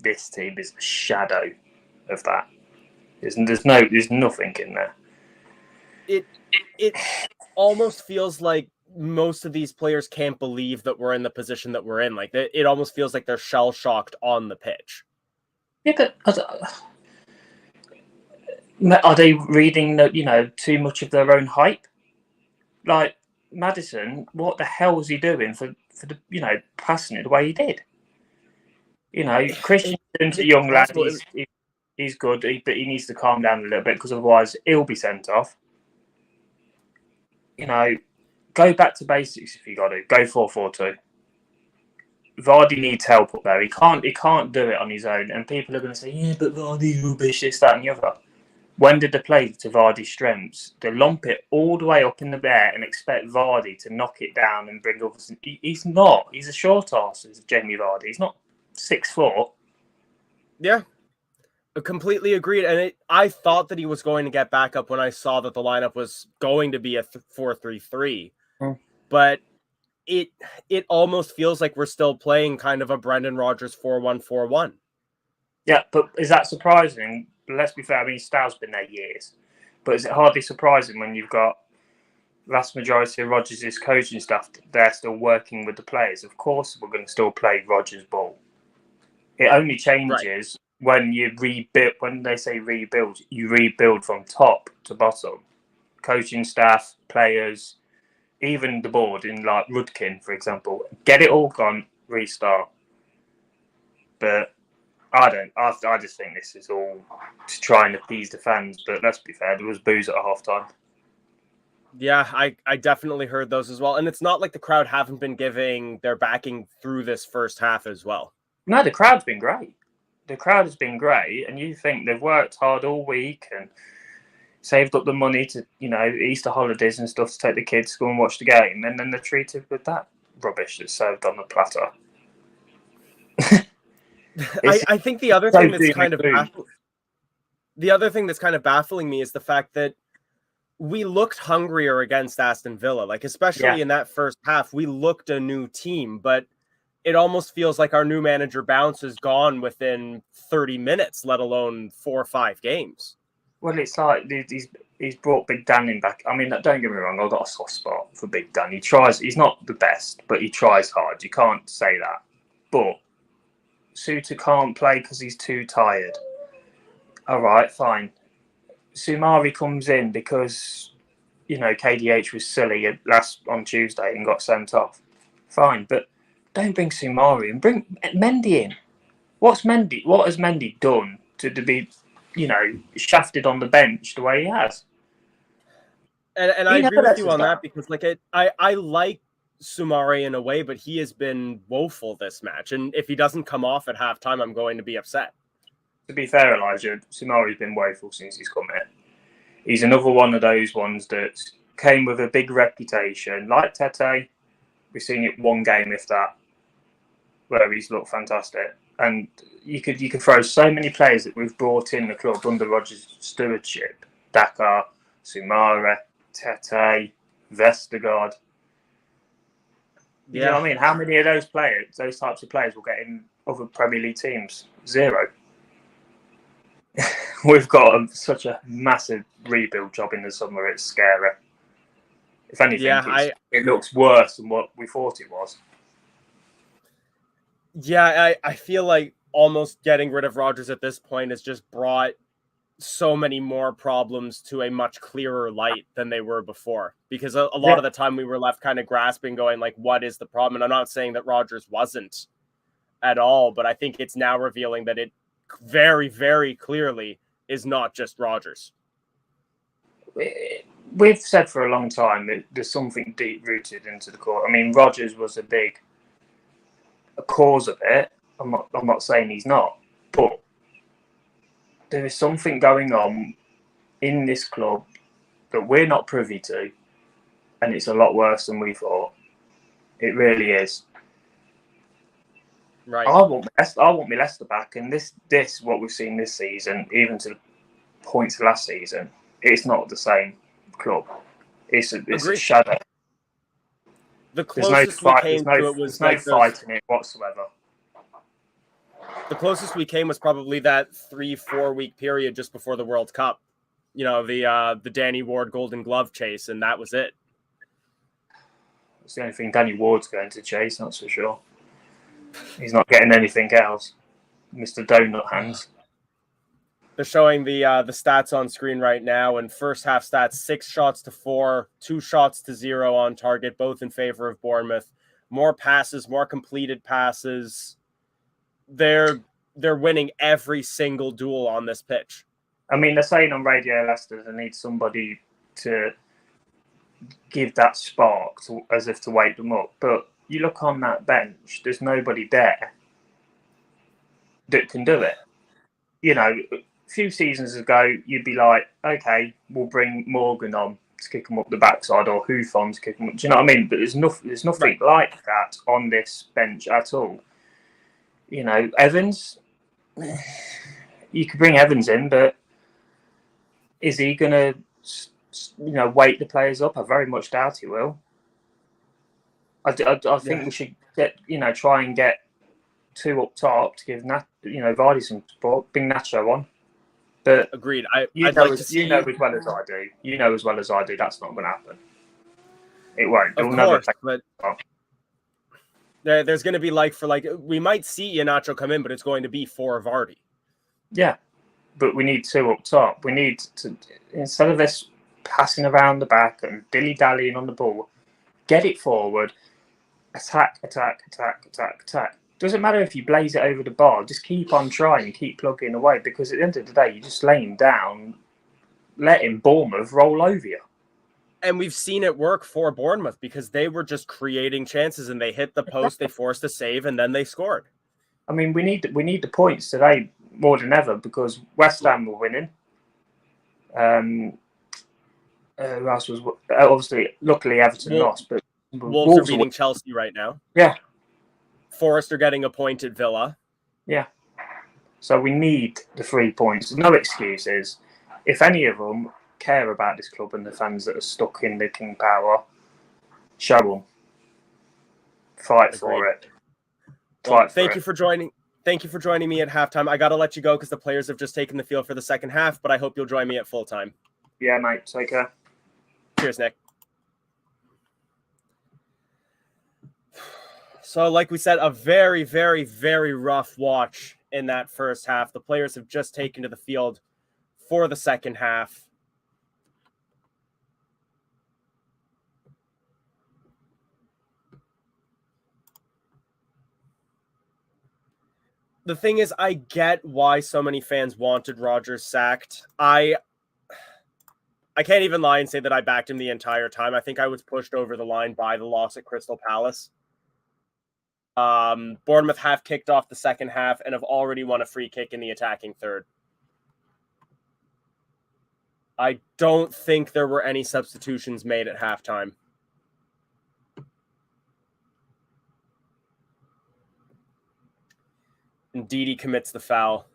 This team is a shadow of that. There's nothing in there. It almost feels like most of these players can't believe that we're in the position that we're in. Like it almost feels like they're shell shocked on the pitch. Yeah, but are they reading too much of their own hype? Like Maddison, what the hell was he doing for the passing it the way he did? Christian's a young lad. He's good, but he needs to calm down a little bit because otherwise he'll be sent off. Go back to basics if you got to. Go 4-4-2. Vardy needs help up there. He can't do it on his own. And people are going to say, yeah, but Vardy's rubbish, this, that, and the other. When did they play to Vardy's strengths? They lump it all the way up in the air and expect Vardy to knock it down and bring others. He's not. He's a short arse, Jamie Vardy. He's not 6'4". Yeah. Completely agreed. And I thought that he was going to get back up when I saw that the lineup was going to be a 4-3-3. But it almost feels like we're still playing kind of a Brendan Rodgers 4-1-4-1. Yeah, but is that surprising? Let's be fair. I mean, Stow's been there years, but is it hardly surprising when you've got vast majority of Rodgers' coaching staff, they're still working with the players? Of course, we're going to still play Rodgers' ball. It only changes when you rebuild. When they say rebuild, you rebuild from top to bottom. Coaching staff, players, even the board in like Rudkin, for example, get it all gone, restart. But I don't. I just think this is all to try and appease the fans. But let's be fair, there was booze at half time. Yeah, I definitely heard those as well. And it's not like the crowd haven't been giving their backing through this first half as well. No, the crowd's been great. The crowd has been great, and you think they've worked hard all week and saved up the money to, Easter holidays and stuff to take the kids to go and watch the game, and then they're treated with that rubbish that's served on the platter. I think the other thing that's kind of baffling me is the fact that we looked hungrier against Aston Villa, like especially in that first half. We looked a new team, but it almost feels like our new manager bounce is gone within 30 minutes, let alone 4 or 5 games. Well, it's like he's brought Big Dan in back. I mean, don't get me wrong, I've got a soft spot for Big Dan. He tries. He's not the best, but he tries hard. You can't say that. But Suter can't play because he's too tired. All right, fine. Sumari comes in because, KDH was silly on Tuesday and got sent off. Fine, but don't bring Sumari and bring Mendy in. What has Mendy done to be, shafted on the bench the way he has? And I agree with you on that because, I like Sumari in a way, but he has been woeful this match. And if he doesn't come off at halftime, I'm going to be upset. To be fair, Elijah, Sumari's been woeful since he's come in. He's another one of those ones that came with a big reputation. Like Tete, we've seen it one game, if that, where he's looked fantastic. And you could throw so many players that we've brought in the club under Rodgers' stewardship. Dakar, Sumare, Tete, Vestergaard. You know what I mean? How many of those types of players will get in other Premier League teams? 0. We've got such a massive rebuild job in the summer. It's scary. If anything, it looks worse than what we thought it was. Yeah, I feel like almost getting rid of Rodgers at this point has just brought so many more problems to a much clearer light than they were before. Because a lot of the time we were left kind of grasping, going like, what is the problem? And I'm not saying that Rodgers wasn't at all, but I think it's now revealing that it very, very clearly is not just Rodgers. We've said for a long time that there's something deep rooted into the core. I mean, Rodgers was a cause of it. I'm not saying he's not, but there is something going on in this club that we're not privy to, and it's a lot worse than we thought. It really is. Right. I want my Leicester back, and this what we've seen this season, even to the points of last season, it's not the same club. It's a shadow. The closest we came to it was no fight in it whatsoever. The closest we came was probably that 3-4 week period just before the World Cup. The Danny Ward Golden Glove chase, and that was it. It's the only thing Danny Ward's going to chase, that's for sure. He's not getting anything else, Mr. Donut Hands. They're showing the stats on screen right now, and first half stats: 6 shots to 4, 2 shots to 0 on target, both in favor of Bournemouth. More passes, more completed passes. They're winning every single duel on this pitch. I mean, they're saying on Radio Leicester they need somebody to give that spark as if to wake them up. But you look on that bench, there's nobody there that can do it. A few seasons ago, you'd be like, okay, we'll bring Morgan on to kick him up the backside, or Houffon to kick him up. Do you know what I mean? But there's nothing like that on this bench at all. Evans, you could bring Evans in, but is he going to, wake the players up? I very much doubt he will. I think we should try and get two up top to give Vardy some support, bring Nacho on. But agreed. You know as well as I do. You know as well as I do that's not going to happen. It won't. Of course, but there's going to be we might see Iheanacho come in, but it's going to be for Vardy. Yeah, but we need two up top. We need to, instead of this passing around the back and dilly-dallying on the ball, get it forward, attack. Doesn't matter if you blaze it over the bar. Just keep on trying, keep plugging away, because at the end of the day, you just lay him down, letting Bournemouth roll over you. And we've seen it work for Bournemouth because they were just creating chances and they hit the post, they forced a save, and then they scored. I mean, we need the points today more than ever because West Ham were winning. Who else was obviously? Luckily, Everton lost, but Wolves are beating Chelsea right now. Yeah. Forest are getting a point at Villa. Yeah. So we need the 3 points. No excuses. If any of them care about this club and the fans that are stuck in the King Power, show them. Fight for it. Thank you for joining me at halftime. I got to let you go because the players have just taken the field for the second half, but I hope you'll join me at full time. Yeah, mate. Take care. Cheers, Nick. So, like we said, a very, very, very rough watch in that first half. The players have just taken to the field for the second half. The thing is, I get why so many fans wanted Rodgers sacked. I can't even lie and say that I backed him the entire time. I think I was pushed over the line by the loss at Crystal Palace. Bournemouth have kicked off the second half and have already won a free kick in the attacking third. I don't think there were any substitutions made at halftime. And Didi commits the foul.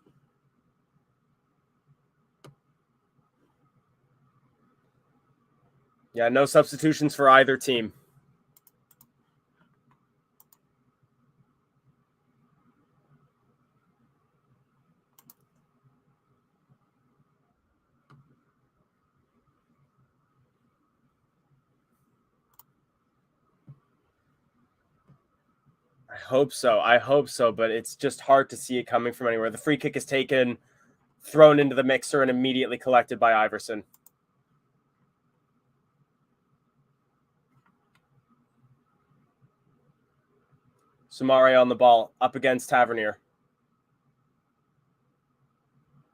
Yeah, no substitutions for either team. I hope so, but it's just hard to see it coming from anywhere. The free kick is taken, thrown into the mixer, and immediately collected by Iverson. Soumaré on the ball, up against Tavernier.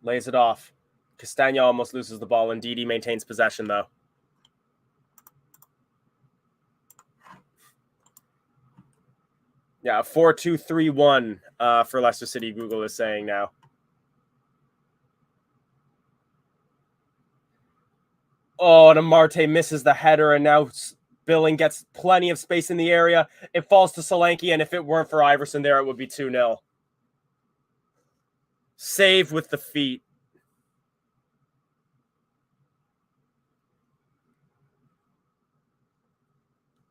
Lays it off. Castagna almost loses the ball, and Didi maintains possession, though. Yeah, 4-2-3-1 for Leicester City, Google is saying now. Oh, and Amarte misses the header, and now Billing gets plenty of space in the area. It falls to Solanke, and if it weren't for Iverson there, it would be 2-0. Save with the feet.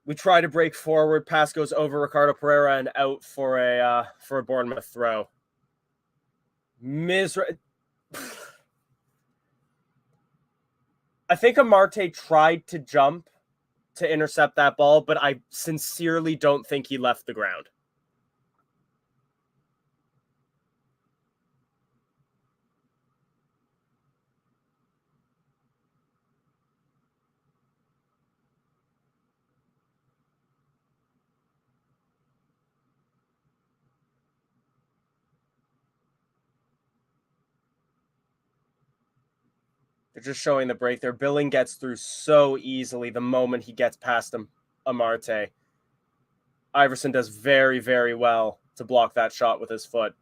We try to break forward. Pass goes over Ricardo Pereira and out for a Bournemouth throw. I think Amarte tried to jump to intercept that ball, but I sincerely don't think he left the ground. They're just showing the break there. Billing gets through so easily the moment he gets past Amarte. Iverson does very, very well to block that shot with his foot.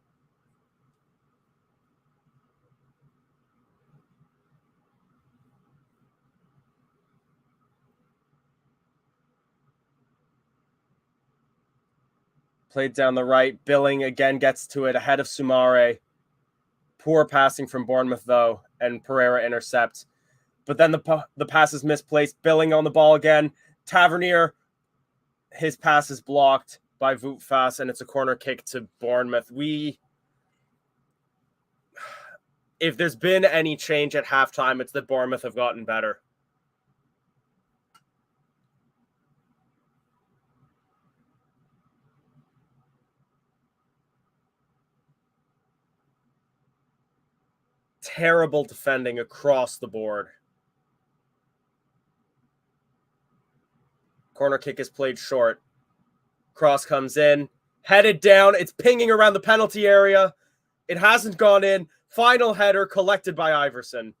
Played down the right. Billing again gets to it ahead of Soumaré. Poor passing from Bournemouth, though, and Pereira intercepts. But then the pass is misplaced. Billing on the ball again. Tavernier, his pass is blocked. by Wout Faes, and it's a corner kick to Bournemouth. If there's been any change at halftime, it's that Bournemouth have gotten better. Terrible defending across the board. Corner kick is played short. Cross comes in, headed down. It's pinging around the penalty area. It hasn't gone in. Final header collected by Iverson.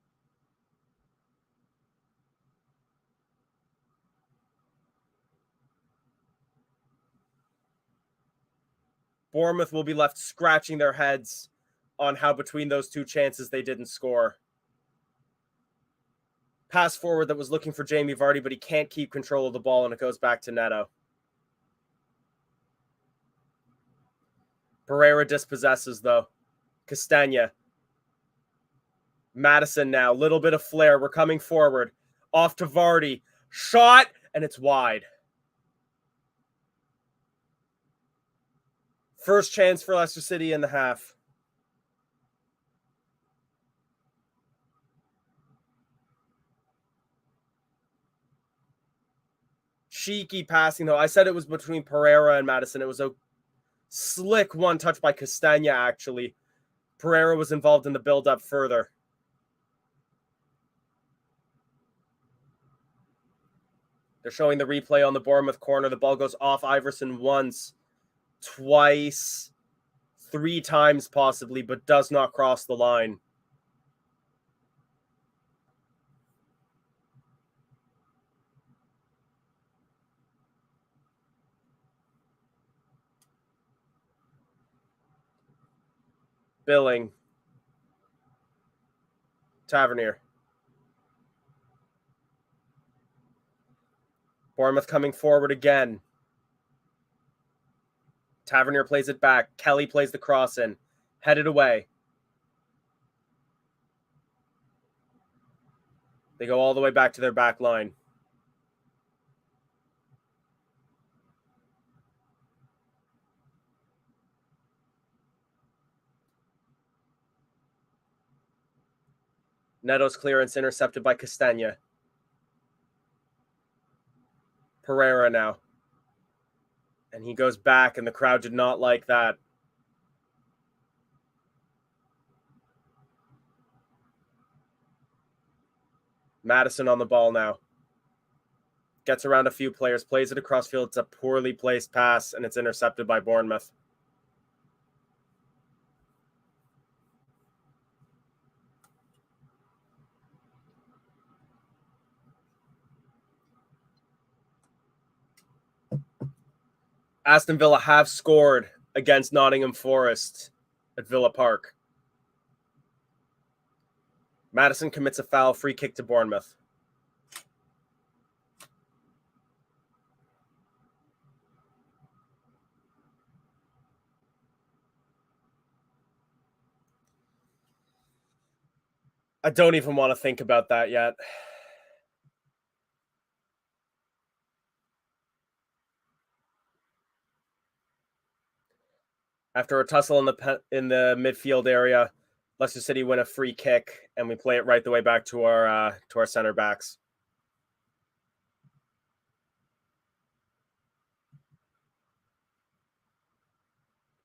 Bournemouth will be left scratching their heads on how between those two chances they didn't score. Pass forward that was looking for Jamie Vardy, but he can't keep control of the ball, and it goes back to Neto. Pereira dispossesses, though. Castagna. Madison now. Little bit of flair. We're coming forward. Off to Vardy. Shot, and it's wide. First chance for Leicester City in the half. Cheeky passing, though. I said it was between Pereira and Madison. It was a slick one touch by Castagna, actually. Pereira was involved in the build-up further. They're showing the replay on the Bournemouth corner. The ball goes off Iverson once, twice, 3 times possibly, but does not cross the line. Billing. Tavernier. Bournemouth coming forward again. Tavernier plays it back. Kelly plays the cross in. Headed away. They go all the way back to their back line. Neto's clearance intercepted by Castagna. Pereira now. And he goes back, and the crowd did not like that. Madison on the ball now. Gets around a few players, plays it across field. It's a poorly placed pass, and it's intercepted by Bournemouth. Aston Villa have scored against Nottingham Forest at Villa Park. Madison commits a foul, free kick to Bournemouth. I don't even want to think about that yet. After a tussle in the midfield area, Leicester City win a free kick, and we play it right the way back to our center backs.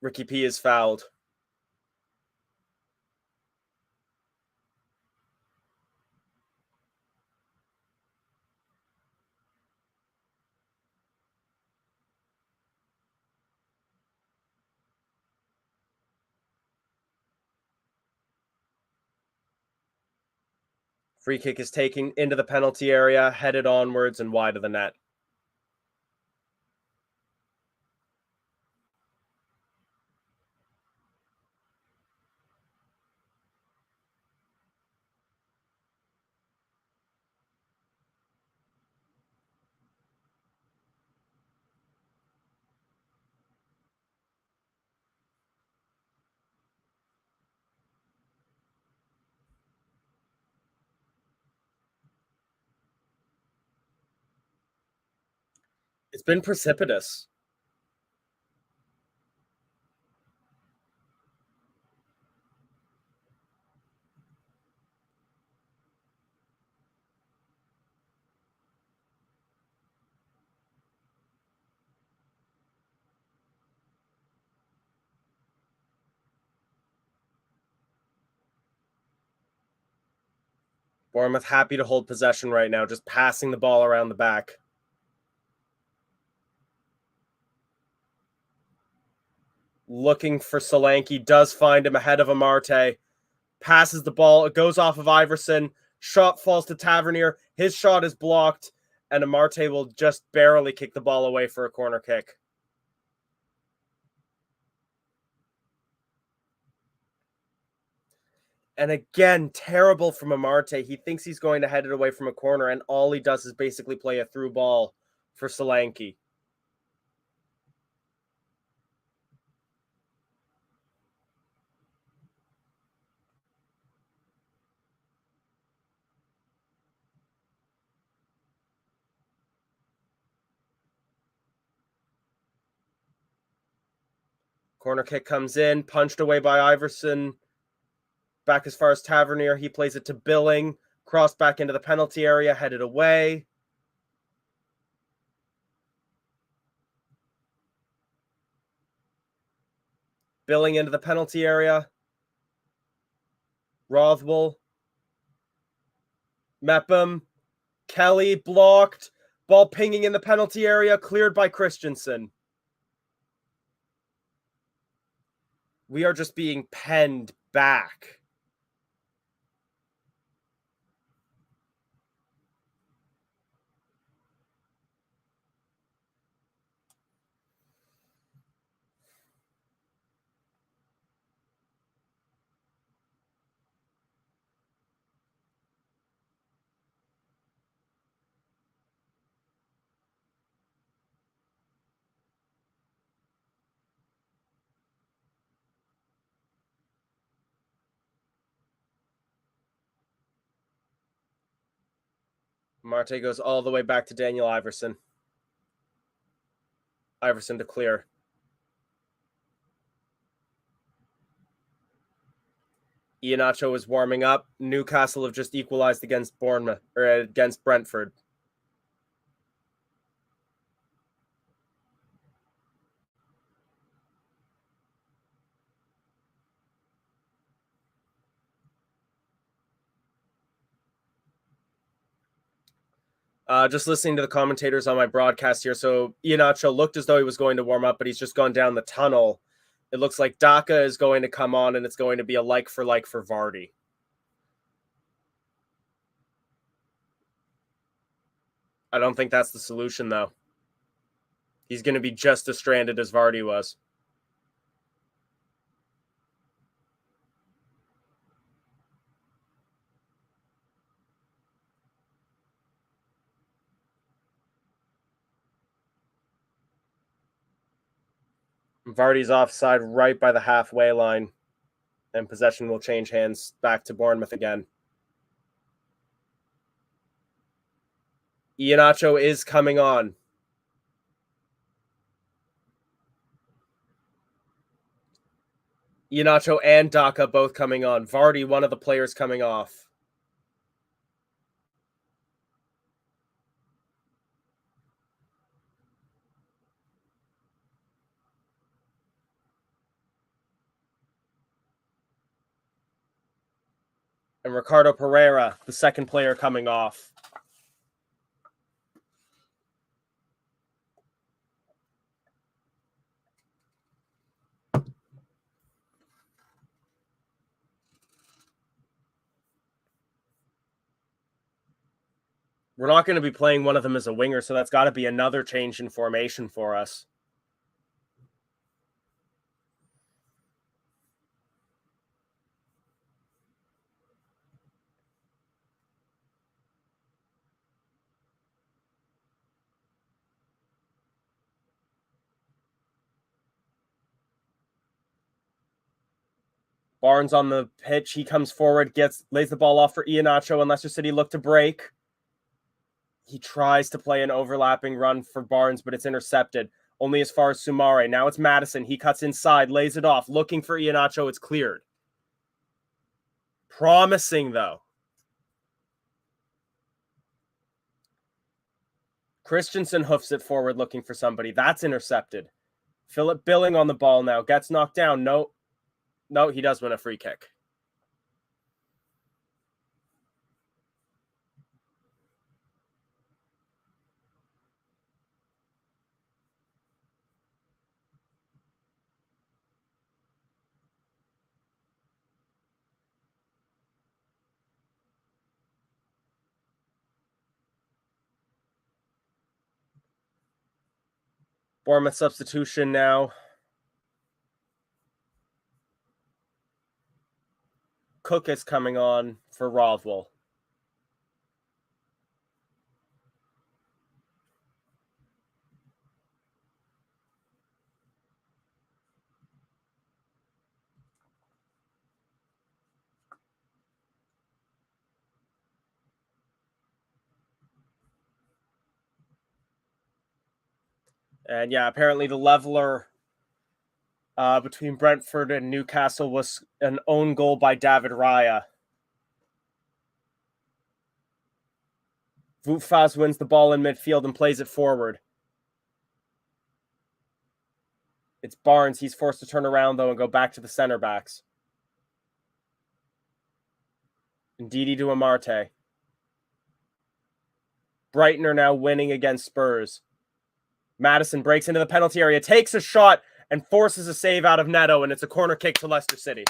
Ricky P is fouled. Free kick is taken into the penalty area, headed onwards and wide of the net. It's been precipitous. Bournemouth happy to hold possession right now, just passing the ball around the back. Looking for Solanke, does find him ahead of Amarte. Passes the ball, it goes off of Iverson. Shot falls to Tavernier. His shot is blocked, and Amarte will just barely kick the ball away for a corner kick. And again, terrible from Amarte. He thinks he's going to head it away from a corner, and all he does is basically play a through ball for Solanke. Corner kick comes in, punched away by Iverson. Back as far as Tavernier, he plays it to Billing. Crossed back into the penalty area, headed away. Billing into the penalty area. Rothwell. Mepham. Kelly blocked. Ball pinging in the penalty area, cleared by Christensen. We are just being penned back. Marte goes all the way back to Daniel Iverson. Iverson to clear. Iheanacho is warming up. Newcastle have just equalized against Bournemouth, or against Brentford. Just listening to the commentators on my broadcast here. So Iheanacho looked as though he was going to warm up, but he's just gone down the tunnel. It looks like Daka is going to come on, and it's going to be a like for Vardy. I don't think that's the solution, though. He's going to be just as stranded as Vardy was. Vardy's offside right by the halfway line, and possession will change hands back to Bournemouth again. Iheanacho is coming on. Iheanacho and Daka both coming on. Vardy, one of the players, coming off. And Ricardo Pereira, the second player, coming off. We're not going to be playing one of them as a winger, so that's got to be another change in formation for us. Barnes on the pitch. He comes forward, lays the ball off for Iheanacho, and Leicester City look to break. He tries to play an overlapping run for Barnes, but it's intercepted. Only as far as Soumare. Now it's Madison. He cuts inside, lays it off, looking for Iheanacho. It's cleared. Promising, though. Christensen hoofs it forward, looking for somebody. That's intercepted. Philip Billing on the ball now. Gets knocked down. No, he does win a free kick. Bournemouth substitution now. Cook is coming on for Rothwell. And yeah, apparently the leveler between Brentford and Newcastle was an own goal by David Raya. Wout wins the ball in midfield and plays it forward. It's Barnes. He's forced to turn around, though, and go back to the center backs. Ndidi to Amarte. Brighton are now winning against Spurs. Maddison breaks into the penalty area, takes a shot, and forces a save out of Neto, and it's a corner kick to Leicester City.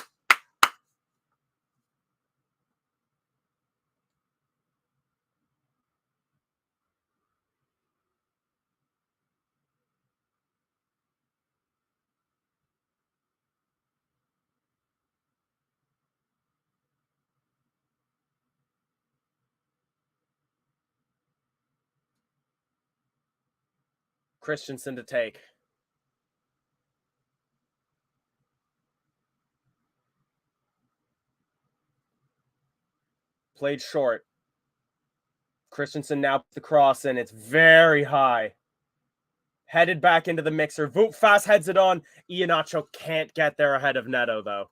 Christensen to take. Played short. Christensen now puts the cross in. It's very high. Headed back into the mixer. Wout heads it on. Iheanacho can't get there ahead of Neto, though.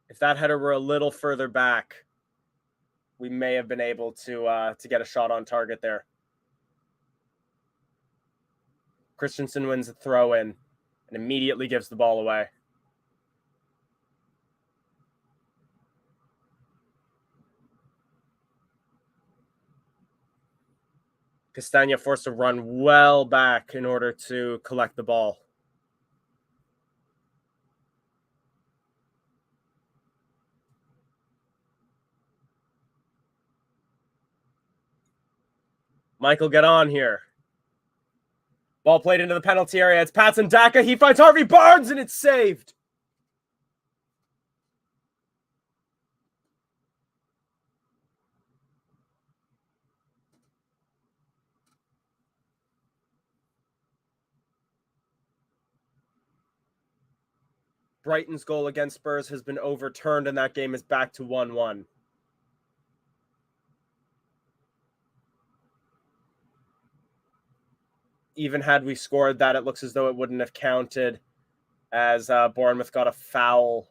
If that header were a little further back, we may have been able to get a shot on target there. Christensen wins the throw in and immediately gives the ball away. Castagna forced to run well back in order to collect the ball. Michael, get on here. Ball played into the penalty area. It's Patson Daka. He finds Harvey Barnes, and it's saved. Brighton's goal against Spurs has been overturned, and that game is back to 1-1. Even had we scored that, it looks as though it wouldn't have counted, as Bournemouth got a foul.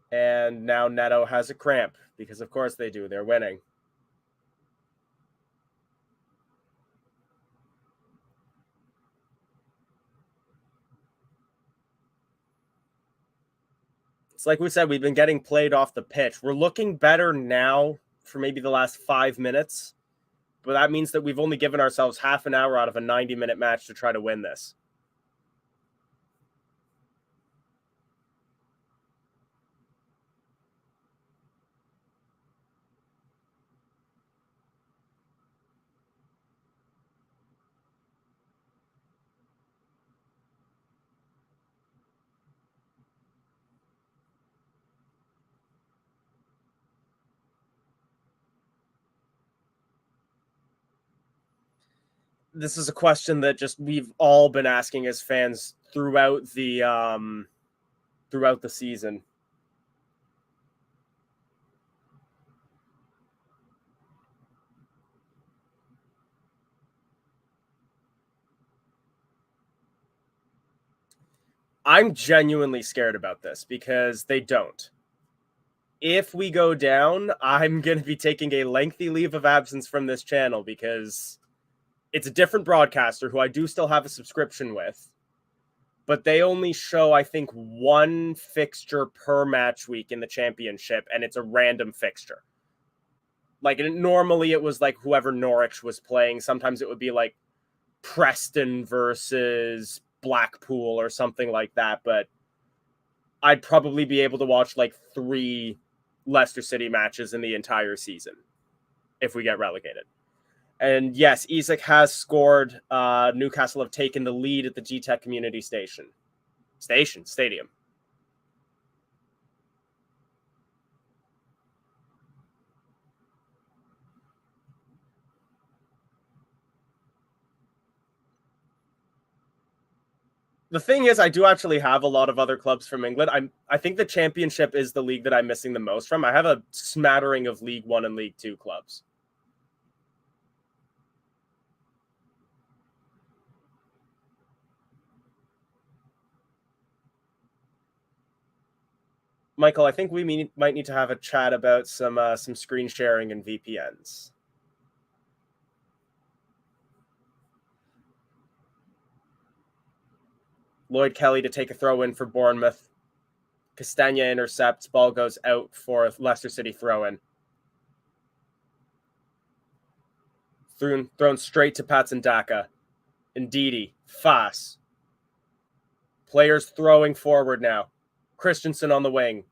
And now Neto has a cramp, because of course they do. They're winning. It's like we said, we've been getting played off the pitch. We're looking better now for maybe the last 5 minutes, but that means that we've only given ourselves half an hour out of a 90-minute match to try to win this. This is a question that just we've all been asking as fans throughout the season. I'm genuinely scared about this because they don't. If we go down, I'm going to be taking a lengthy leave of absence from this channel because it's a different broadcaster who I do still have a subscription with, but they only show, I think, one fixture per match week in the championship, and it's a random fixture. Like, normally it was like whoever Norwich was playing. Sometimes it would be like Preston versus Blackpool or something like that. But I'd probably be able to watch like 3 Leicester City matches in the entire season if we get relegated. And yes, Isak has scored. Newcastle have taken the lead at the GTEC Community Stadium. The thing is, I do actually have a lot of other clubs from England. I think the Championship is the league that I'm missing the most from. I have a smattering of League One and League Two clubs. Michael, I think we might need to have a chat about some screen sharing and VPNs. Lloyd Kelly to take a throw in for Bournemouth. Castagna intercepts. Ball goes out for a Leicester City throw in. Thrown straight to Patsandaka. Ndidi. Fas. Players throwing forward now. Christensen on the wing.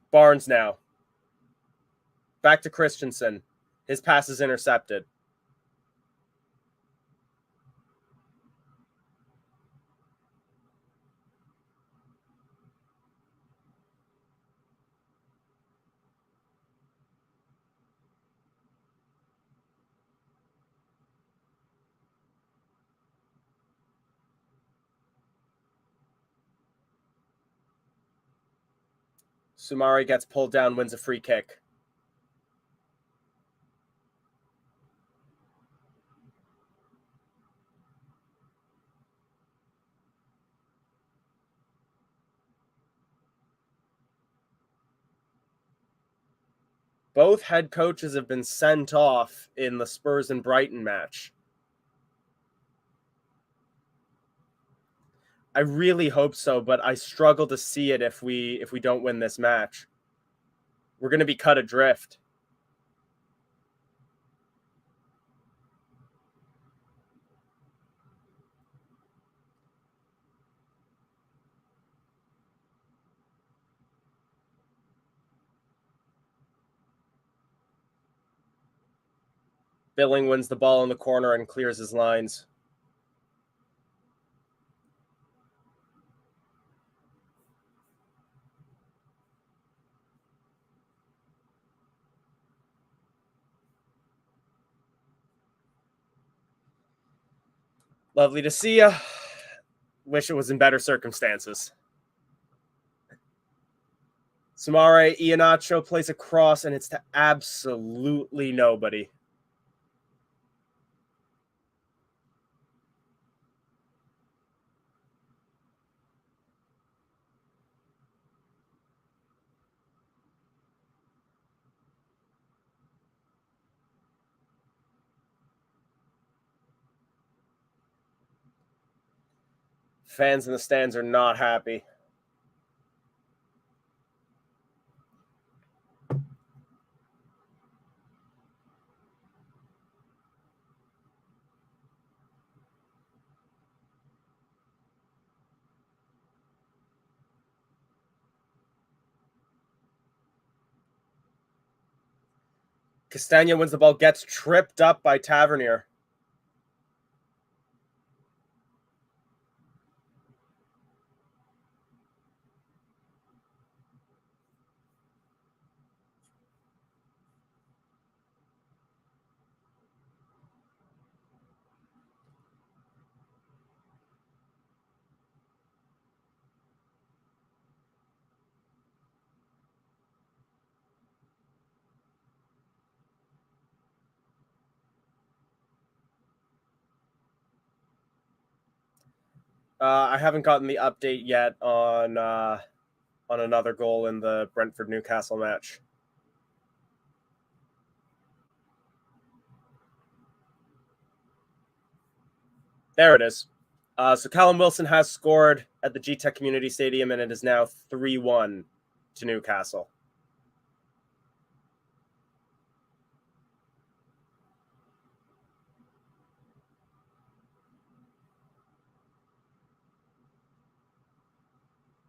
Barnes now. Back to Christensen. His pass is intercepted. Sumari gets pulled down, wins a free kick. Both head coaches have been sent off in the Spurs and Brighton match. I really hope so, but I struggle to see it if we don't win this match. We're going to be cut adrift. Billing wins the ball in the corner and clears his lines. Lovely to see you. Wish it was in better circumstances. Sumare Iheanacho plays a cross, and it's to absolutely nobody. Fans in the stands are not happy. Castagna wins the ball, gets tripped up by Tavernier. I haven't gotten the update yet on another goal in the Brentford Newcastle match. There it is. So Callum Wilson has scored at the GTEC Community Stadium, and it is now 3-1 to Newcastle.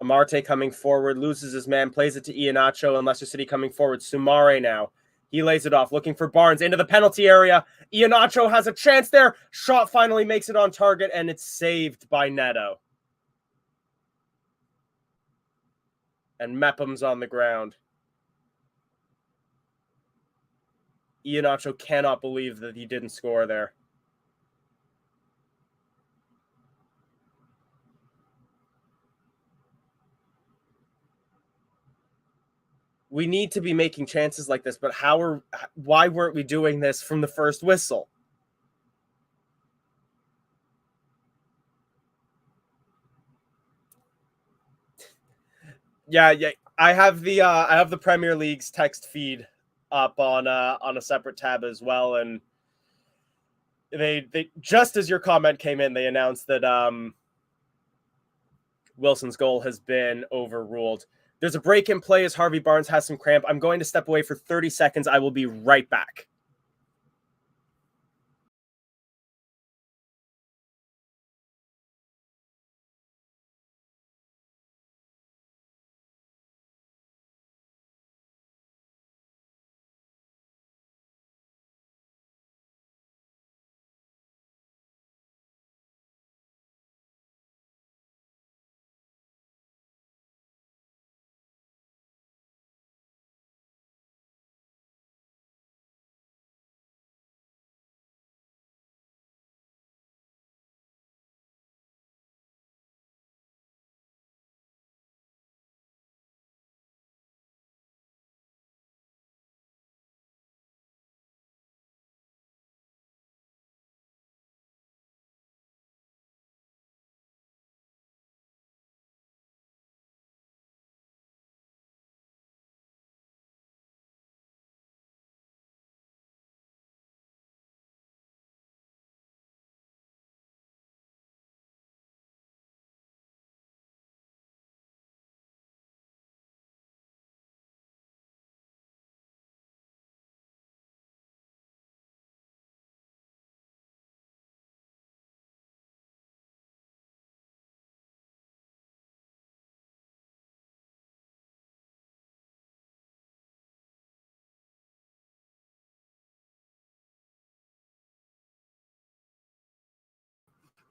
Amarte coming forward, loses his man, plays it to Iheanacho, and Leicester City coming forward. Soumare now. He lays it off, looking for Barnes into the penalty area. Iheanacho has a chance there. Shot finally makes it on target, and it's saved by Neto. And Mepham's on the ground. Iheanacho cannot believe that he didn't score there. We need to be making chances like this, but why weren't we doing this from the first whistle? Yeah. I have the Premier League's text feed up on a separate tab as well, and they just as your comment came in, they announced that Wilson's goal has been overruled. There's a break in play as Harvey Barnes has some cramp. I'm going to step away for 30 seconds. I will be right back.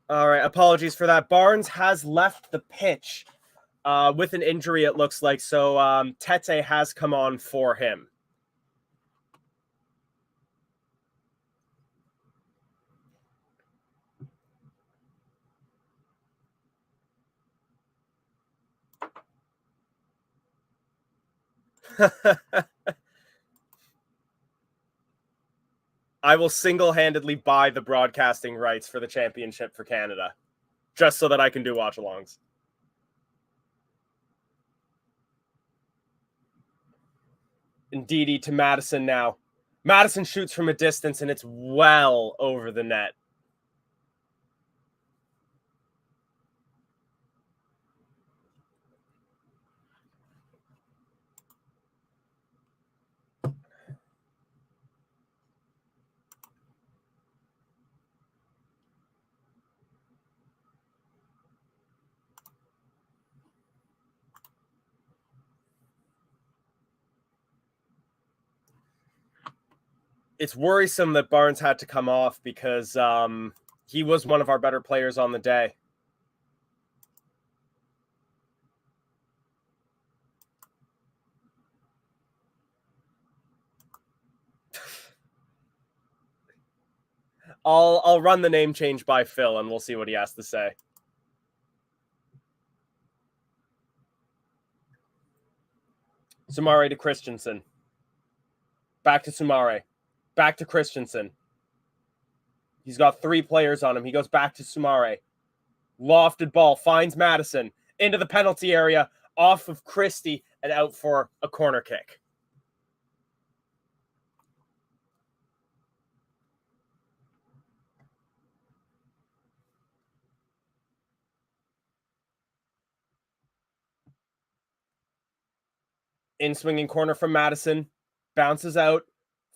All right, apologies for that. Barnes has left the pitch with an injury, it looks like. So Tete has come on for him. I will single-handedly buy the broadcasting rights for the championship for Canada, just so that I can do watch-alongs. Ndidi to Madison now. Madison shoots from a distance, and it's well over the net. It's worrisome that Barnes had to come off because he was one of our better players on the day. I'll run the name change by Phil, and we'll see what he has to say. Soumare to Christensen. Back to Soumare. Back to Christensen. He's got 3 players on him. He goes back to Soumare. Lofted ball. Finds Madison. Into the penalty area. Off of Christie and out for a corner kick. In swinging corner from Madison. Bounces out.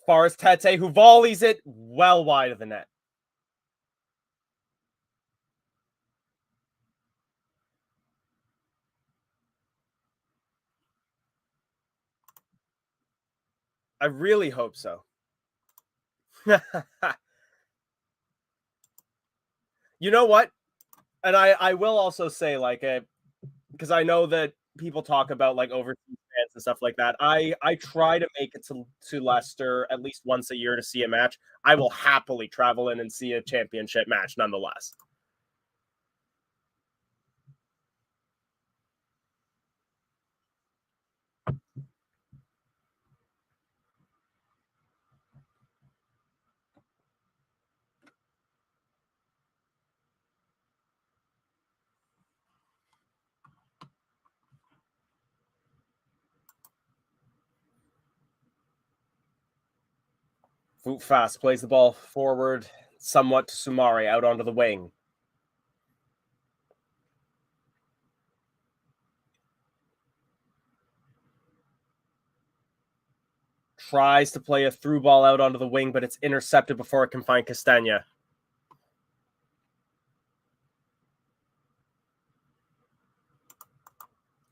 Far as Tete, who volleys it well wide of the net. I really hope so. You know what? And I will also say, like, because I know that people talk about like overseas fans and stuff like that. I try to make it to Leicester at least once a year to see a match. I will happily travel in and see a championship match nonetheless. Voot Fast plays the ball forward somewhat to Sumari out onto the wing. Tries to play a through ball out onto the wing, but it's intercepted before it can find Castagna.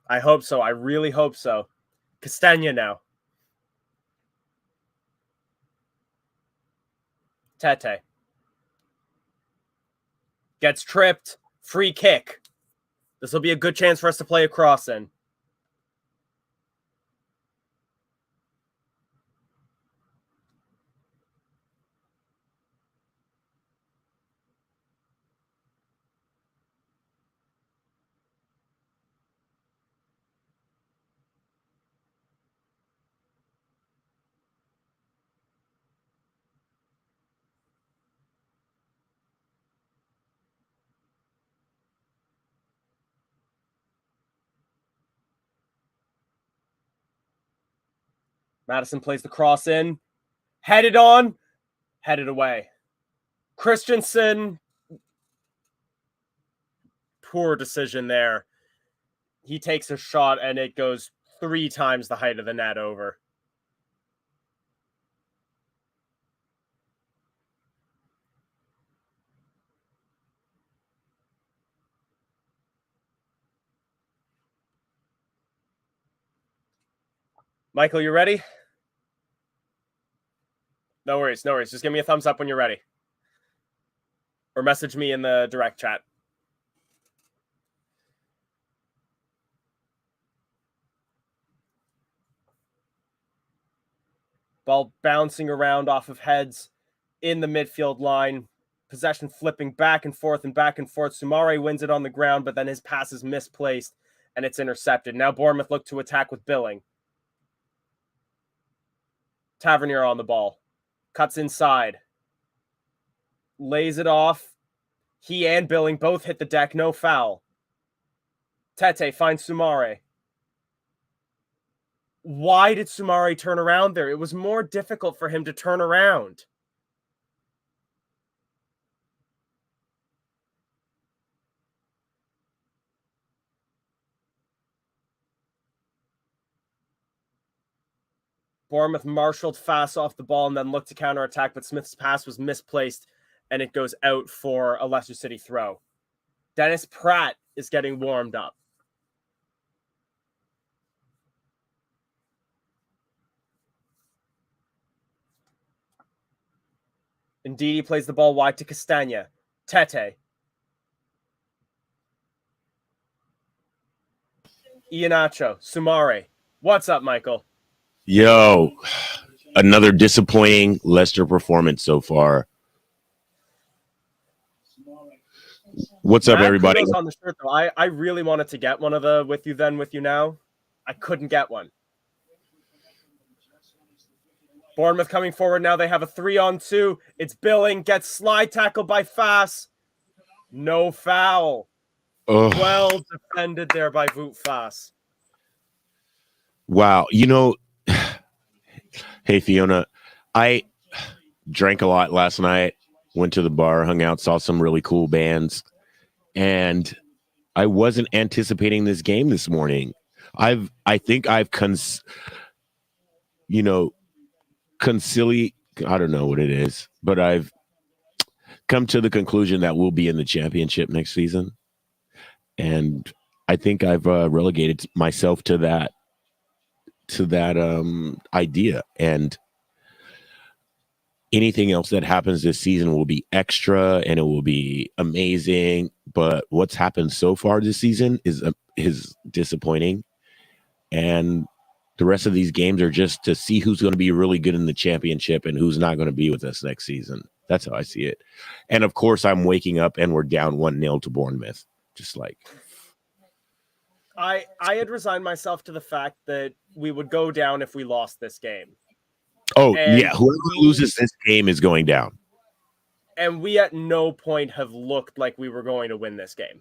I hope so. I really hope so. Castagna now. Tete. Gets tripped. Free kick. This will be a good chance for us to play a cross in. Madison plays the cross in. Headed on. Headed away. Christensen. Poor decision there. He takes a shot and it goes 3 times the height of the net over. Michael, you ready? No worries, no worries. Just give me a thumbs up when you're ready. Or message me in the direct chat. Ball bouncing around off of heads in the midfield line. Possession flipping back and forth and back and forth. Sumari wins it on the ground, but then his pass is misplaced and it's intercepted. Now Bournemouth look to attack with Billing. Tavernier on the ball. Cuts inside. Lays it off. He and Billing both hit the deck. No foul. Tete finds Sumari. Why did Sumari turn around there? It was more difficult for him to turn around. Bournemouth marshaled fast off the ball and then looked to counterattack, but Smith's pass was misplaced and it goes out for a Leicester City throw. Dennis Pratt is getting warmed up. Indeed, he plays the ball wide to Castagna. Tete. Iheanacho. Sumari. What's up, Michael? Yo, another disappointing Leicester performance so far. What's up, everybody? On the shirt, though. I really wanted to get one of the with you then, with you now. I couldn't get one. Bournemouth coming forward now. They have a 3-on-2. It's Billing. Gets slide tackled by Fass. No foul. Ugh. Well defended there by Voot Fass. Wow. You know, hey, Fiona, I drank a lot last night, went to the bar, hung out, saw some really cool bands, and I wasn't anticipating this game this morning. I think I've I don't know what it is, but I've come to the conclusion that we'll be in the championship next season. And I think I've relegated myself to that idea. And anything else that happens this season will be extra and it will be amazing. But what's happened so far this season is disappointing. And the rest of these games are just to see who's going to be really good in the championship and who's not going to be with us next season. That's how I see it. And of course, I'm waking up and we're down 1-0 to Bournemouth. Just like I had resigned myself to the fact that we would go down if we lost this game. Oh, and yeah. Whoever loses this game is going down. And we at no point have looked like we were going to win this game.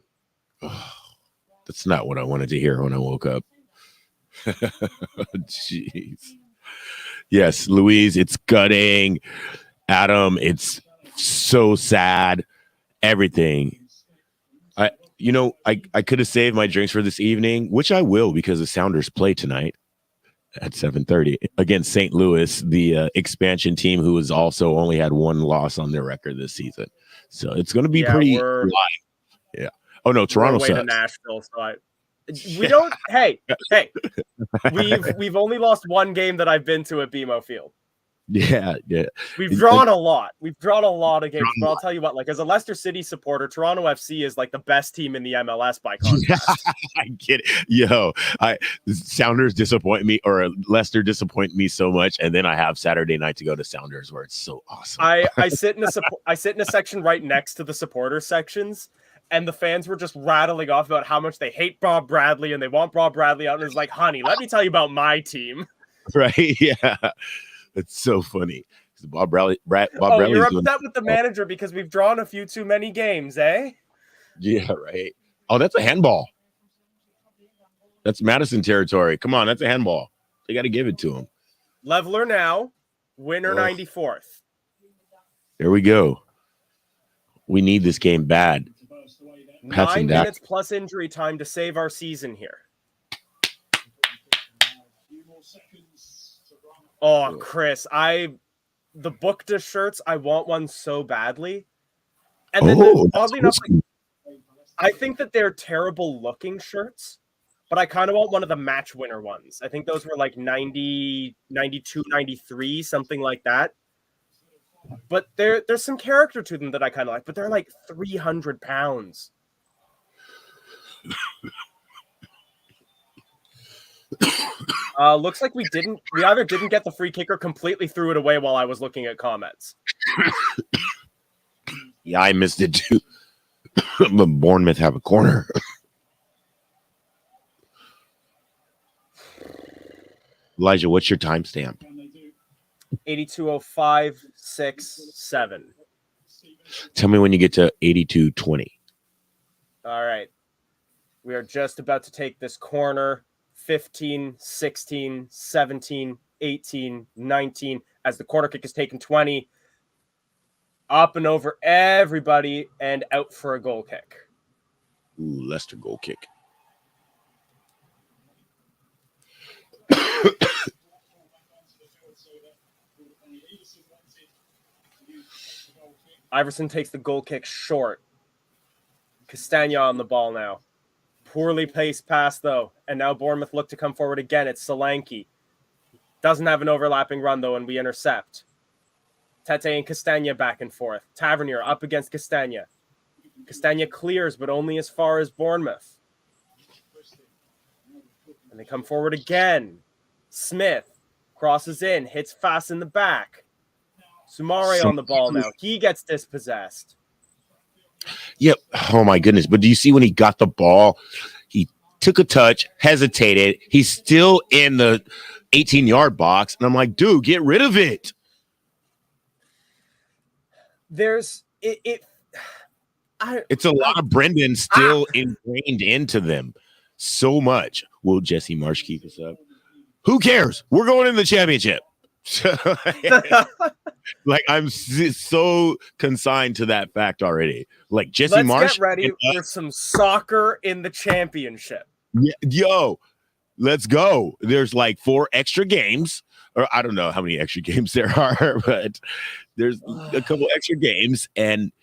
That's not what I wanted to hear when I woke up. Jeez. Yes, Louise, it's gutting. Adam, it's so sad. Everything. I could have saved my drinks for this evening, which I will because the Sounders play tonight at 7:30 against St. Louis, the expansion team who has also only had one loss on their record this season. So it's going to be pretty live. Yeah. Oh no, Toronto sucks. To Nashville, so we don't. Hey, we've only lost one game that I've been to at BMO Field. Yeah. We've drawn a lot. We've drawn a lot of games. But I'll tell you what, like as a Leicester City supporter, Toronto FC is like the best team in the MLS by contrast. I get it. Yo, Sounders disappoint me, or Leicester disappoint me so much, and then I have Saturday night to go to Sounders, where it's so awesome. I sit in a section right next to the supporter sections. And the fans were just rattling off about how much they hate Bob Bradley and they want Bob Bradley out. And it's like, honey, let me tell you about my team. Right? Yeah. It's so funny. Bob Bradley. You're upset with the manager because we've drawn a few too many games, eh? Yeah, right. Oh, that's a handball. That's Madison territory. Come on, that's a handball. They got to give it to him. Leveler now. Winner 94th. There we go. We need this game bad. 9 minutes plus injury time to save our season here. Oh, Chris, the Bookda shirts, I want one so badly. And then oddly enough, I think that they're terrible looking shirts, but I kind of want one of the match winner ones. I think those were like 90, 92, 93, something like that. But there's some character to them that I kind of like, but they're like 300 pounds. Looks like we either didn't get the free kick or completely threw it away while I was looking at comments. Yeah, I missed it too. But Bournemouth have a corner. Elijah, what's your timestamp? 82:05:67. Tell me when you get to 82:20. All right. We are just about to take this corner. 15, 16, 17, 18, 19. As the corner kick is taken 20. Up and over everybody and out for a goal kick. Ooh, Leicester goal kick. Iverson takes the goal kick short. Castagna on the ball now. Poorly placed pass, though. And now Bournemouth look to come forward again. It's Solanke. Doesn't have an overlapping run, though, and we intercept. Tete and Castagna back and forth. Tavernier up against Castagna. Castagna clears, but only as far as Bournemouth. And they come forward again. Smith crosses in, hits fast in the back. Sumare on the ball now. He gets dispossessed. Yep. Oh, my goodness. But do you see when he got the ball, he took a touch, hesitated. He's still in the 18-yard box. And I'm like, dude, get rid of it. It's a lot of Brendan still ingrained into them so much. Will Jesse Marsh keep us up? Who cares? We're going in the championship. Like, I'm so consigned to that fact already. Like, Jesse Marsh. Let's get ready for some soccer in the championship. Yeah, yo, let's go. There's like 4 extra games, or I don't know how many extra games there are, but there's a couple extra games, and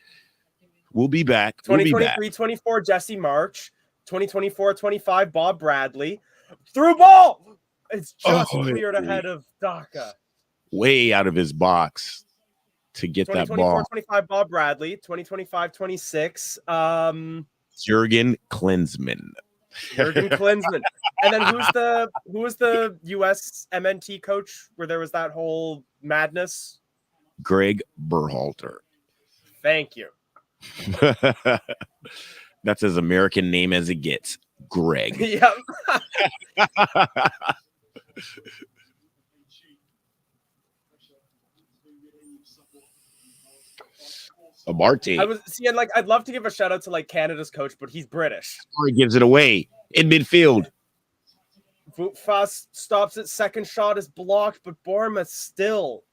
we'll be back. 2023-24, Jesse March. 2024-25, Bob Bradley. Through ball! It's just Oh, cleared ahead of Daka. Way out of his box to get that ball. 2024-25 Bob Bradley, 2025-26 Jurgen Klinsmann. Jurgen Klinsmann. And then who was the US MNT coach where there was that whole madness? Greg Berhalter. Thank you. That's as American name as it gets. Greg. Yep. Amarte. I'd love to give a shout out to like Canada's coach, but he's British. He gives it away in midfield. Fast stops it. Second shot is blocked, but Bournemouth still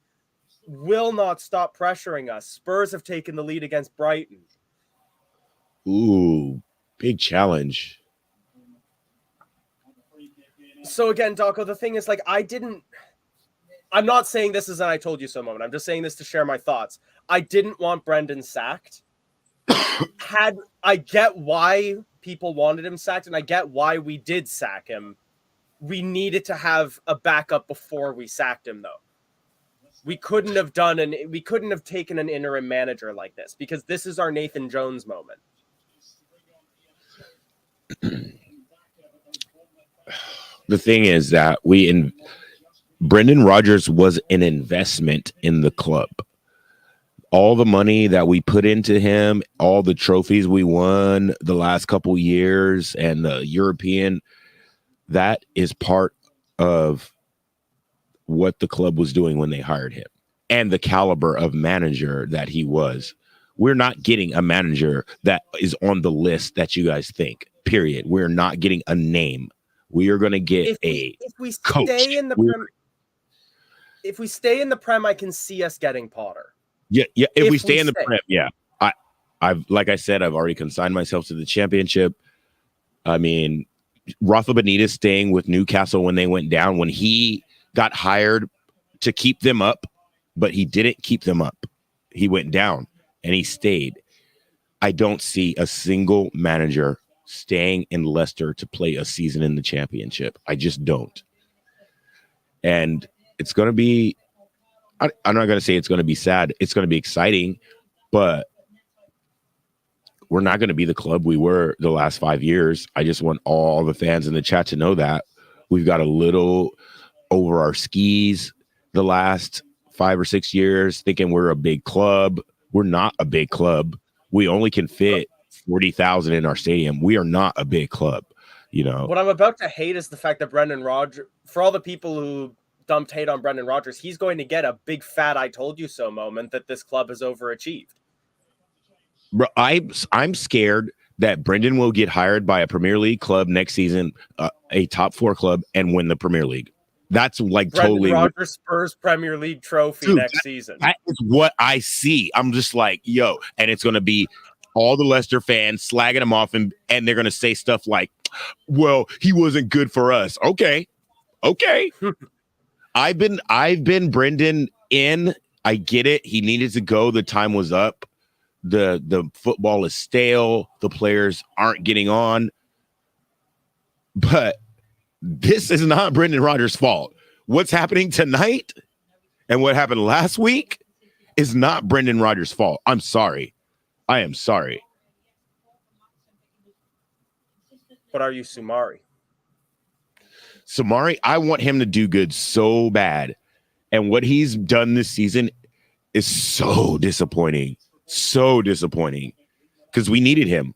will not stop pressuring us. Spurs have taken the lead against Brighton. Ooh, big challenge. So again, Daco, the thing is, like, I'm not saying this is an I told you so moment. I'm just saying this to share my thoughts. I didn't want Brendan sacked. I get why people wanted him sacked, and I get why we did sack him. We needed to have a backup before we sacked him, though. We couldn't have taken an interim manager like this, because this is our Nathan Jones moment. The thing is that Brendan Rodgers was an investment in the club. All the money that we put into him, all the trophies we won the last couple years, and the European, that is part of what the club was doing when they hired him and the caliber of manager that he was. We're not getting a manager that is on the list that you guys think, period. We're not getting a name. We are going to get if we coach. If we stay in the Prem, I can see us getting Potter. Yeah. If we stay in the Prem, yeah. I've like I said, I've already consigned myself to the championship. I mean, Rafa Benitez staying with Newcastle when they went down, when he got hired to keep them up, but he didn't keep them up. He went down and he stayed. I don't see a single manager staying in Leicester to play a season in the championship. I just don't. And it's going to be, I'm not going to say it's going to be sad. It's going to be exciting, but we're not going to be the club we were the last 5 years. I just want all the fans in the chat to know that we've got a little over our skis the last 5 or 6 years, thinking we're a big club. We're not a big club. We only can fit 40,000 in our stadium. We are not a big club, you know. What I'm about to hate is the fact that Brendan Rodgers, for all the people who dumped hate on Brendan Rodgers, he's going to get a big fat I told you so moment that this club has overachieved. Bro, I'm scared that Brendan will get hired by a Premier League club next season, a top 4 club, and win the Premier League. That's like Brendan totally Rodgers Spurs Premier League trophy next season. That is what I see. I'm just like, yo, and it's going to be all the Leicester fans slagging him off, and they're going to say stuff like, well, he wasn't good for us. Okay. I've been Brendan in. I get it. He needed to go. The time was up. The football is stale. The players aren't getting on. But this is not Brendan Rodgers' fault. What's happening tonight and what happened last week is not Brendan Rodgers' fault. I'm sorry. I am sorry. But are you Sumari? Sumari, I want him to do good so bad. And what he's done this season is so disappointing. So disappointing. Because we needed him.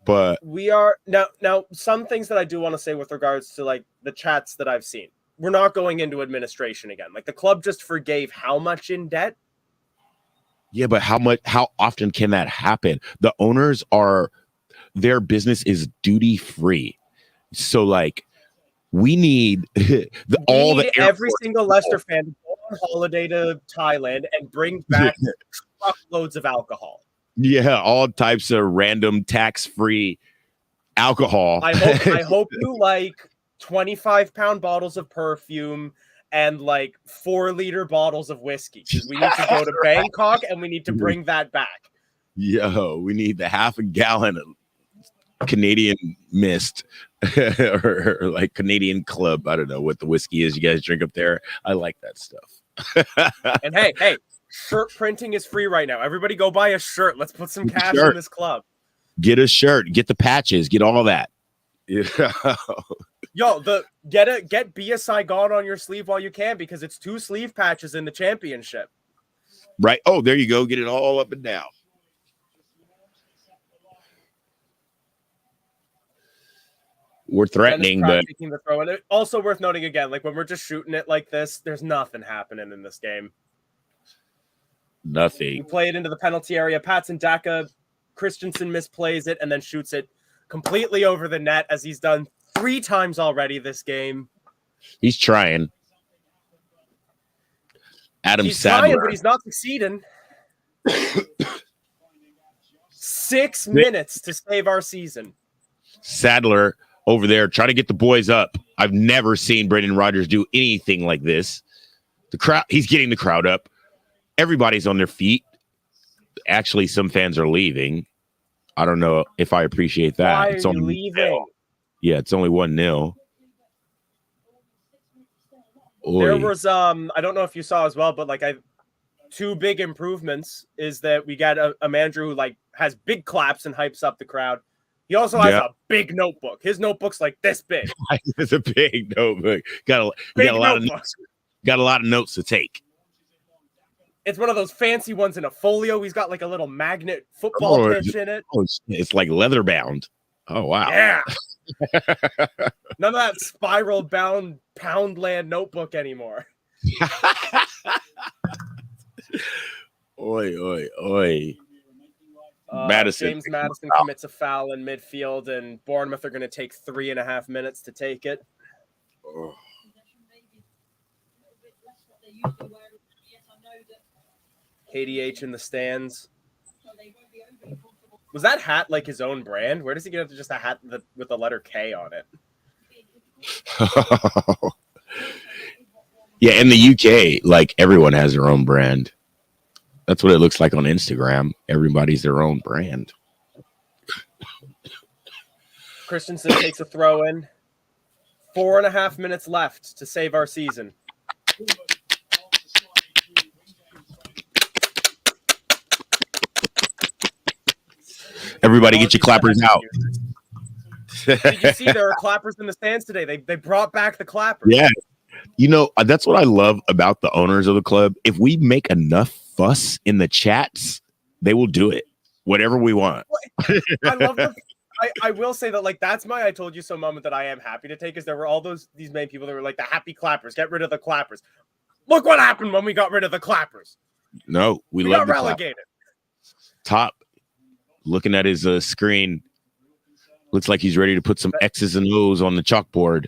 But we are now some things that I do want to say with regards to like the chats that I've seen. We're not going into administration again. Like the club just forgave how much in debt? Yeah, but how often can that happen? The owners their business is duty free. So like we need every single Leicester fan to go on holiday to Thailand and bring back truckloads of alcohol. Yeah, all types of random tax-free alcohol. I hope you like 25-pound bottles of perfume and like 4-liter bottles of whiskey. We need to go to Bangkok and we need to bring that back. Yo, we need the half a gallon of Canadian Mist or like Canadian Club. I don't know what the whiskey is you guys drink up there. I like that stuff. And hey, shirt printing is free right now. Everybody go buy a shirt. Let's put some cash in this club. Get a shirt, get the patches, get all that. Yeah. Yo, get Be a Saigon on your sleeve while you can, because it's 2 sleeve patches in the championship. Right. Oh, there you go. Get it all up and down. We're threatening, but taking the throw. And also worth noting again, like when we're just shooting it like this, there's nothing happening in this game. Nothing. We play it into the penalty area. Patson Daka, Christensen misplays it and then shoots it completely over the net, as he's done 3 times already this game. He's trying. He's trying, but he's not succeeding. 6 minutes to save our season. Sadler over there trying to get the boys up. I've never seen Brendan Rodgers do anything like this. The crowd, he's getting the crowd up. Everybody's on their feet. Actually, some fans are leaving. I don't know if I appreciate that. Why it's are only you leaving? Yeah, it's only 1-0. There was I don't know if you saw as well, but like 2 big improvements is that we got a manager who like has big claps and hypes up the crowd. He also has a big notebook. His notebook's like this big. It's a big notebook. Got a lot of notes to take. It's one of those fancy ones in a folio. He's got like a little magnet football pitch in it. Oh, it's like leather bound. Oh wow. Yeah. None of that spiral bound Poundland notebook anymore. Oi, oi, oi. James Madison commits a foul in midfield, and Bournemouth are going to take 3.5 minutes to take it. Oh. KDH in the stands. Was that hat like his own brand? Where does he get just a hat with the letter K on it? Yeah, in the UK, like everyone has their own brand. That's what it looks like on Instagram. Everybody's their own brand. Christensen takes a throw in. 4.5 minutes left to save our season. Everybody get your clappers out. Did you see there are clappers in the stands today? They brought back the clappers. Yeah. You know, that's what I love about the owners of the club. If we make enough fuss in the chats, they will do it. Whatever we want. I love I will say that, like, that's my I told you so moment that I am happy to take, is there were all these main people that were like the happy clappers. Get rid of the clappers. Look what happened when we got rid of the clappers. No, we got love the relegated. Top looking at his screen. Looks like he's ready to put some X's and O's on the chalkboard.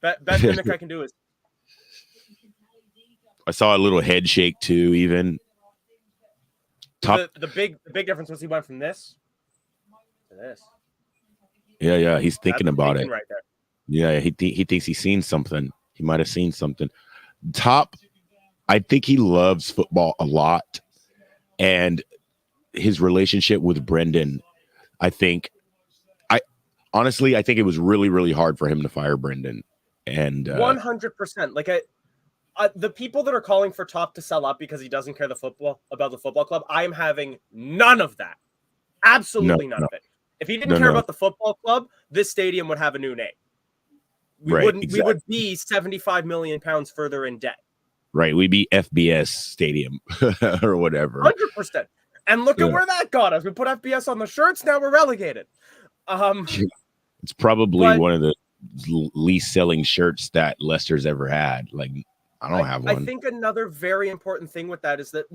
Best mimic I can do is. I saw a little head shake too. Even top. The big difference was he went from this to this. Yeah, he's thinking about it. Right there. Yeah, he thinks he's seen something. He might have seen something. Top, I think he loves football a lot, and his relationship with Brendan, I think it was really, really hard for him to fire Brendan. And 100%. Like the people that are calling for Top to sell up because he doesn't care about the football club, I am having none of that. Absolutely none of it. If he didn't care about the football club, this stadium would have a new name. We would be 75 million pounds further in debt. Right. We'd be FBS Stadium or whatever. 100%. And look at where that got us. We put FBS on the shirts. Now we're relegated. It's probably one of the least selling shirts that Leicester's ever had. Like, I don't have one. I think another very important thing with that is that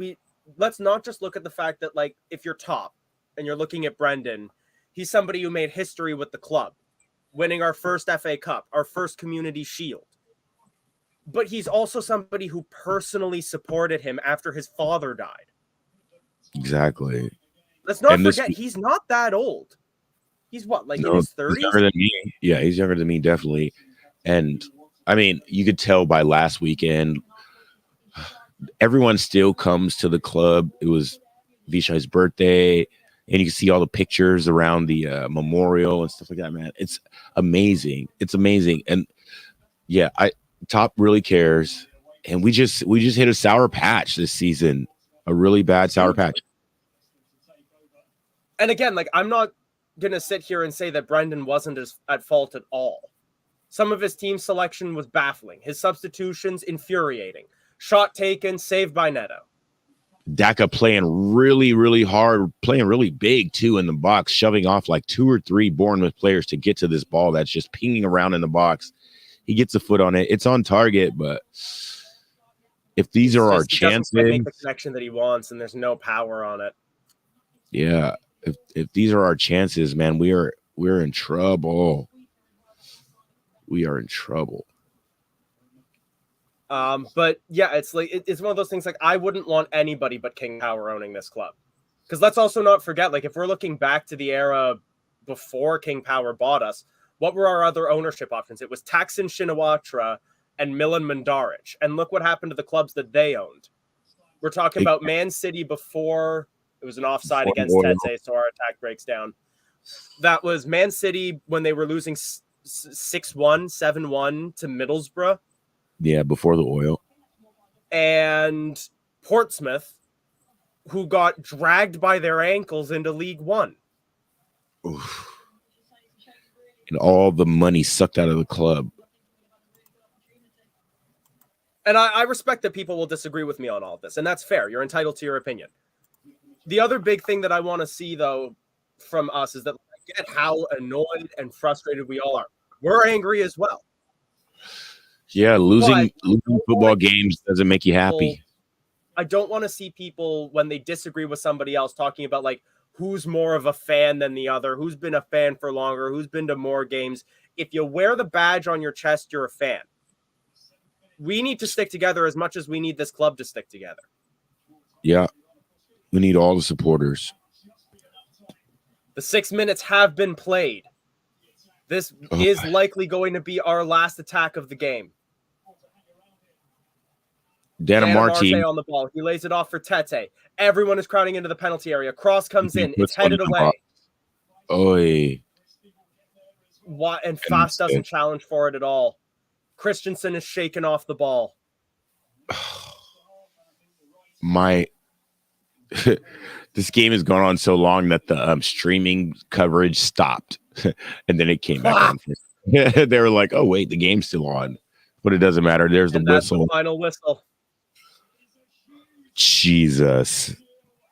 let's not just look at the fact that, like, if you're Top and you're looking at Brendan, he's somebody who made history with the club, winning our first FA Cup, our first Community Shield. But he's also somebody who personally supported him after his father died. Exactly. Let's not forget, he's not that old. He's what, like in his 30s? He's younger than me. Yeah, he's younger than me, definitely. And I mean, you could tell by last weekend, everyone still comes to the club. It was Vishay's birthday. and you can see all the pictures around the memorial and stuff like that, man. It's amazing. It's amazing. And yeah, Top really cares. And we just hit a sour patch this season, a really bad sour patch. And again, like, I'm not going to sit here and say that Brendan wasn't at fault at all. Some of his team selection was baffling. His substitutions, infuriating. Shot taken, saved by Neto. Daka playing really, really hard, playing really big, too, in the box, shoving off like 2 or 3 Bournemouth players to get to this ball that's just pinging around in the box. He gets a foot on it. It's on target, but if these are our chances, make the connection that he wants, and there's no power on it. Yeah, if these are our chances, man, we're in trouble. We are in trouble. But yeah, it's like it's one of those things. Like, I wouldn't want anybody but King Power owning this club, because let's also not forget, like, if we're looking back to the era before King Power bought us, what were our other ownership options? It was Taksin Shinawatra and Milan Mandaric, and look what happened to the clubs that they owned. We're talking about Man City before it was an offside against Tete, so our attack breaks down. That was Man City when they were losing 6-1, 7-1 to Middlesbrough. Yeah, before the oil. And Portsmouth, who got dragged by their ankles into League One. Oof. And all the money sucked out of the club. And I respect that people will disagree with me on all of this, and that's fair. You're entitled to your opinion. The other big thing that I want to see, though, from us is that I get how annoyed and frustrated we all are. We're angry as well. Yeah, losing football games doesn't make you happy. I don't want to see people, when they disagree with somebody else, talking about, like, who's more of a fan than the other, who's been a fan for longer, who's been to more games. If you wear the badge on your chest, you're a fan. We need to stick together as much as we need this club to stick together. Yeah, we need all the supporters. The 6 minutes have been played. This is likely going to be our last attack of the game. Danamarte on the ball. He lays it off for Tete. Everyone is crowding into the penalty area. Cross comes in. It's headed away. Oi. And Fast doesn't challenge for it at all. Christensen is shaken off the ball. This game has gone on so long that the streaming coverage stopped, and then it came back on. They were like, "Oh wait, the game's still on," but it doesn't matter. There's the whistle. The final whistle. Jesus,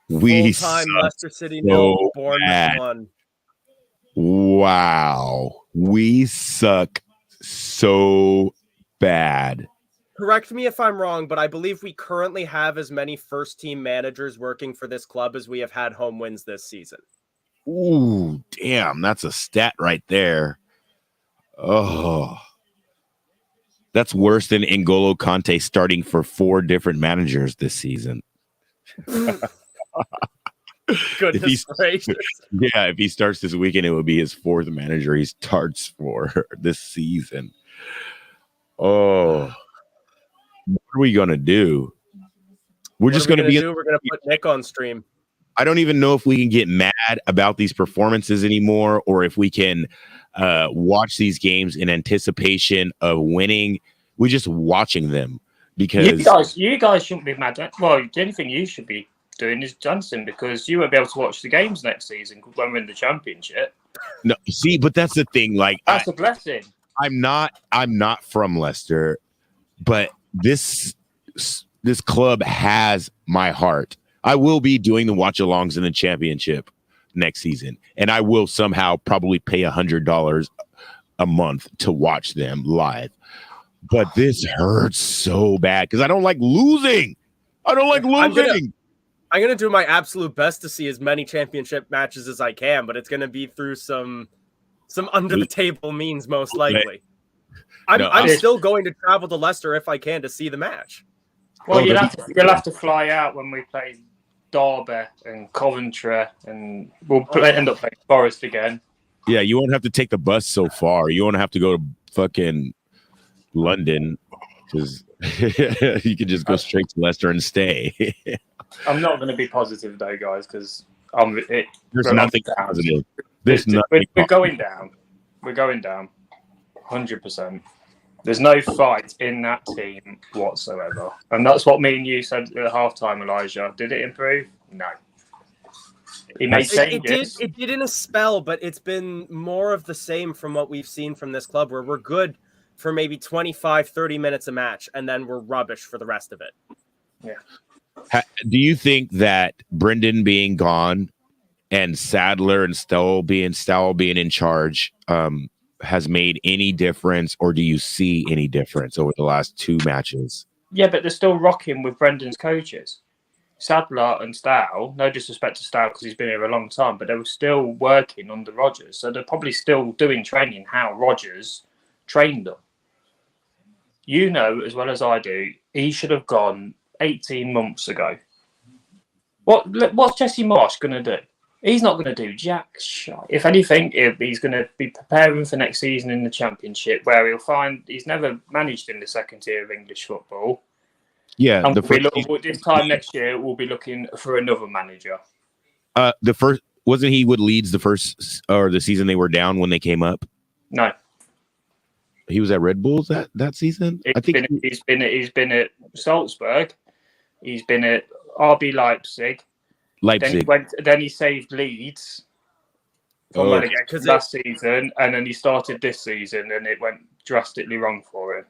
we time Leicester City 0, Bournemouth 1. Wow, we suck so bad. Correct me if I'm wrong, but I believe we currently have as many first-team managers working for this club as we have had home wins this season. Ooh, damn, that's a stat right there. Oh, that's worse than N'Golo Kante starting for 4 different managers this season. Goodness gracious. Yeah, if he starts this weekend, it would be his 4th manager he starts for this season. Oh, what are we going to do? We're just going to be... We're going to put Nick on stream. I don't even know if we can get mad about these performances anymore, or if we can watch these games in anticipation of winning. We're just watching them because you guys shouldn't be mad. Well, the only thing you should be doing is Johnson, because you won't be able to watch the games next season when we're in the Championship. No, see, but that's the thing. Like, that's a blessing. I'm not from Leicester, but this club has my heart. I will be doing the watch-alongs in the Championship next season, and I will somehow probably pay $100 a month to watch them live. But this hurts so bad because I don't like losing. I'm going to do my absolute best to see as many Championship matches as I can, but it's going to be through some under-the-table means, most likely. I'm still going to travel to Leicester if I can to see the match. Well, you'll have to fly out when we play Derby and Coventry, and we'll end up playing Forest again. Yeah, you won't have to take the bus so far. You won't have to go to fucking London, because you can just go straight to Leicester and stay. I'm not going to be positive though, guys, because There's nothing positive. We're going down. We're going down. 100%. There's no fight in that team whatsoever. And that's what me and you said at halftime, Elijah. Did it improve? No. He made changes. It did in a spell, but it's been more of the same from what we've seen from this club, where we're good for maybe 25, 30 minutes a match, and then we're rubbish for the rest of it. Yeah. Do you think that Brendan being gone and Sadler and Stowell being in charge has made any difference, or do you see any difference over the last 2 matches? Yeah, but they're still rocking with Brendan's coaches. Sadler and Stowell, no disrespect to Stowell because he's been here a long time, but they were still working under Rodgers. So they're probably still doing training how Rodgers trained them. You know as well as I do, he should have gone 18 months ago. What's Jesse Marsh going to do? He's not going to do jack shit. If anything, he's going to be preparing for next season in the Championship, where he'll find he's never managed in the second tier of English football. Yeah, and this time next year, we'll be looking for another manager. The first wasn't he would Leeds the first or the season they were down when they came up? No, he was at Red Bulls that season. He's been at Salzburg. He's been at RB Leipzig. Then he saved Leeds from relegation last season, and then he started this season, and it went drastically wrong for him.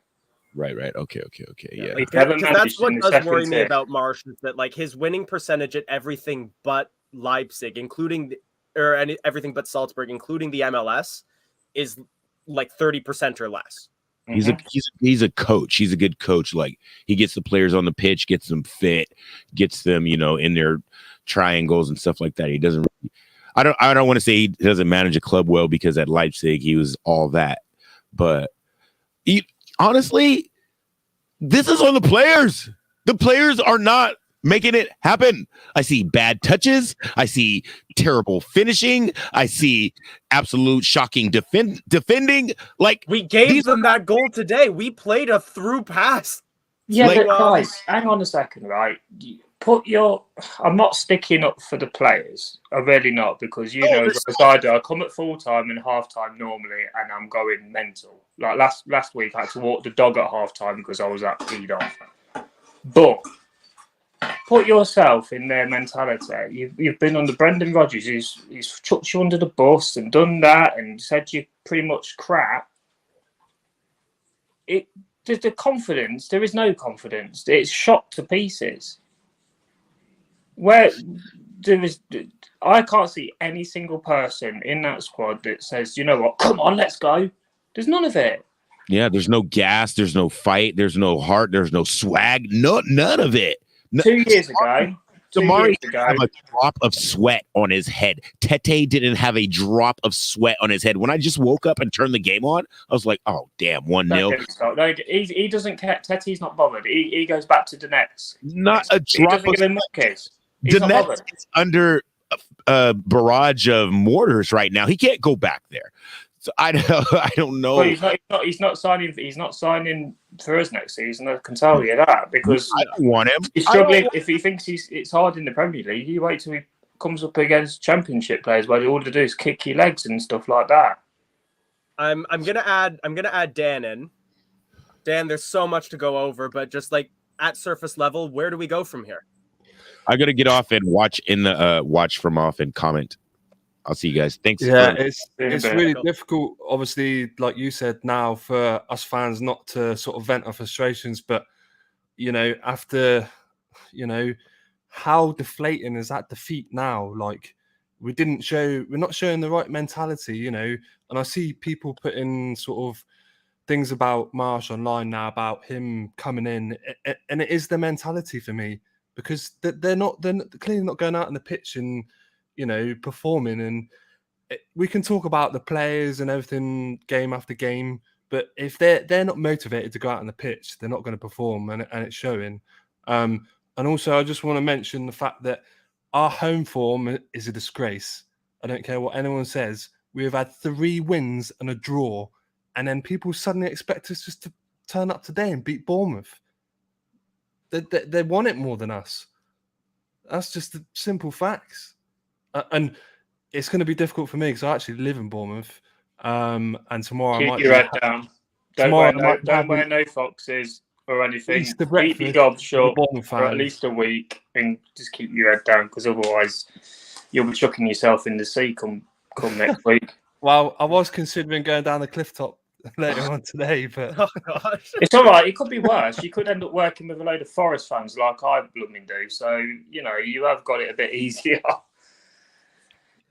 Right. Okay. Yeah. That's what does worry me about Marsh, is that like his winning percentage at everything but Leipzig, everything but Salzburg, including the MLS, is like 30% or less. He's a coach. He's a good coach. Like he gets the players on the pitch, gets them fit, gets them, in their triangles and stuff like that. He doesn't. I don't want to say he doesn't manage a club well, because at Leipzig he was all that, but honestly, this is on the players. The players are not making it happen. I see bad touches. I see terrible finishing. I see absolute shocking defending. Like we gave them that goal today. We played a through pass. Yeah, but guys, hang on a second, right? I'm not sticking up for the players. I really not, because as I do, I come at full time and half time normally, and I'm going mental. Like last week, I had to walk the dog at half time because I was that peed off. But put yourself in their mentality. You've been under Brendan Rodgers. He's chucked you under the bus and done that and said you're pretty much crap. The confidence, there is no confidence. It's shot to pieces. Where there is, I can't see any single person in that squad that says, you know what, come on, let's go. There's none of it. Yeah, there's no gas, there's no fight, there's no heart, there's no swag, none of it. 2 years ago, Damari didn't have a drop of sweat on his head. Tete didn't have a drop of sweat on his head. When I just woke up and turned the game on, I was like, oh, damn, 1-0. No, he doesn't care. Tete's not bothered. He goes back to Donetsk. Not a drop of sweat. Donetsk is under a barrage of mortars right now. He can't go back there. So I don't know. Well, he's not signing. He's not signing for us next season. I can tell you that, because I don't want him. He's struggling. If he thinks it's hard in the Premier League, you wait till he comes up against Championship players where all they do is kick your legs and stuff like that. I'm gonna add Dan in. Dan, there's so much to go over, but just like at surface level, where do we go from here? I gotta get off and watch from off and comment. I'll see you guys. Thanks. Yeah, it's really difficult, obviously, like you said, now for us fans not to sort of vent our frustrations. But, after, how deflating is that defeat now? Like, we're not showing the right mentality, and I see people putting sort of things about Marsh online now about him coming in, and it is the mentality for me, because they're clearly not going out on the pitch and performing. And we can talk about the players and everything game after game, but if they're not motivated to go out on the pitch, they're not going to perform, and it's showing. And also, I just want to mention the fact that our home form is a disgrace. I don't care what anyone says. We have had 3 wins and a draw, and then people suddenly expect us just to turn up today and beat Bournemouth. They want it more than us. That's just the simple facts. And it's going to be difficult for me because I actually live in Bournemouth. And tomorrow Keep I might your head down. Don't wear no foxes or anything. Easter Keep breakfast your gob shut Bournemouth for at fans. least a week and just keep your head down, because otherwise you'll be chucking yourself in the sea come next week. Well, I was considering going down the cliff top later on today, but Oh gosh. It's all right. It could be worse. You could end up working with a load of Forest fans like I blooming do. So, you have got it a bit easier.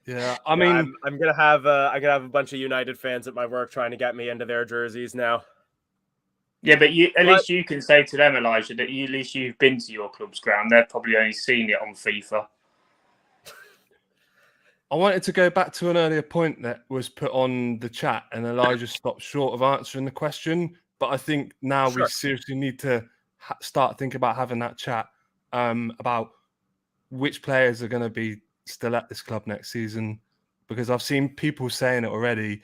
yeah, I mean, I'm gonna have a bunch of United fans at my work trying to get me into their jerseys now. Yeah, but at least you can say to them, Elijah, that at least you've been to your club's ground. They've probably only seen it on FIFA. I wanted to go back to an earlier point that was put on the chat, and Elijah stopped short of answering the question. But I think now we seriously need to start thinking about having that chat about which players are going to be still at this club next season, because I've seen people saying it already.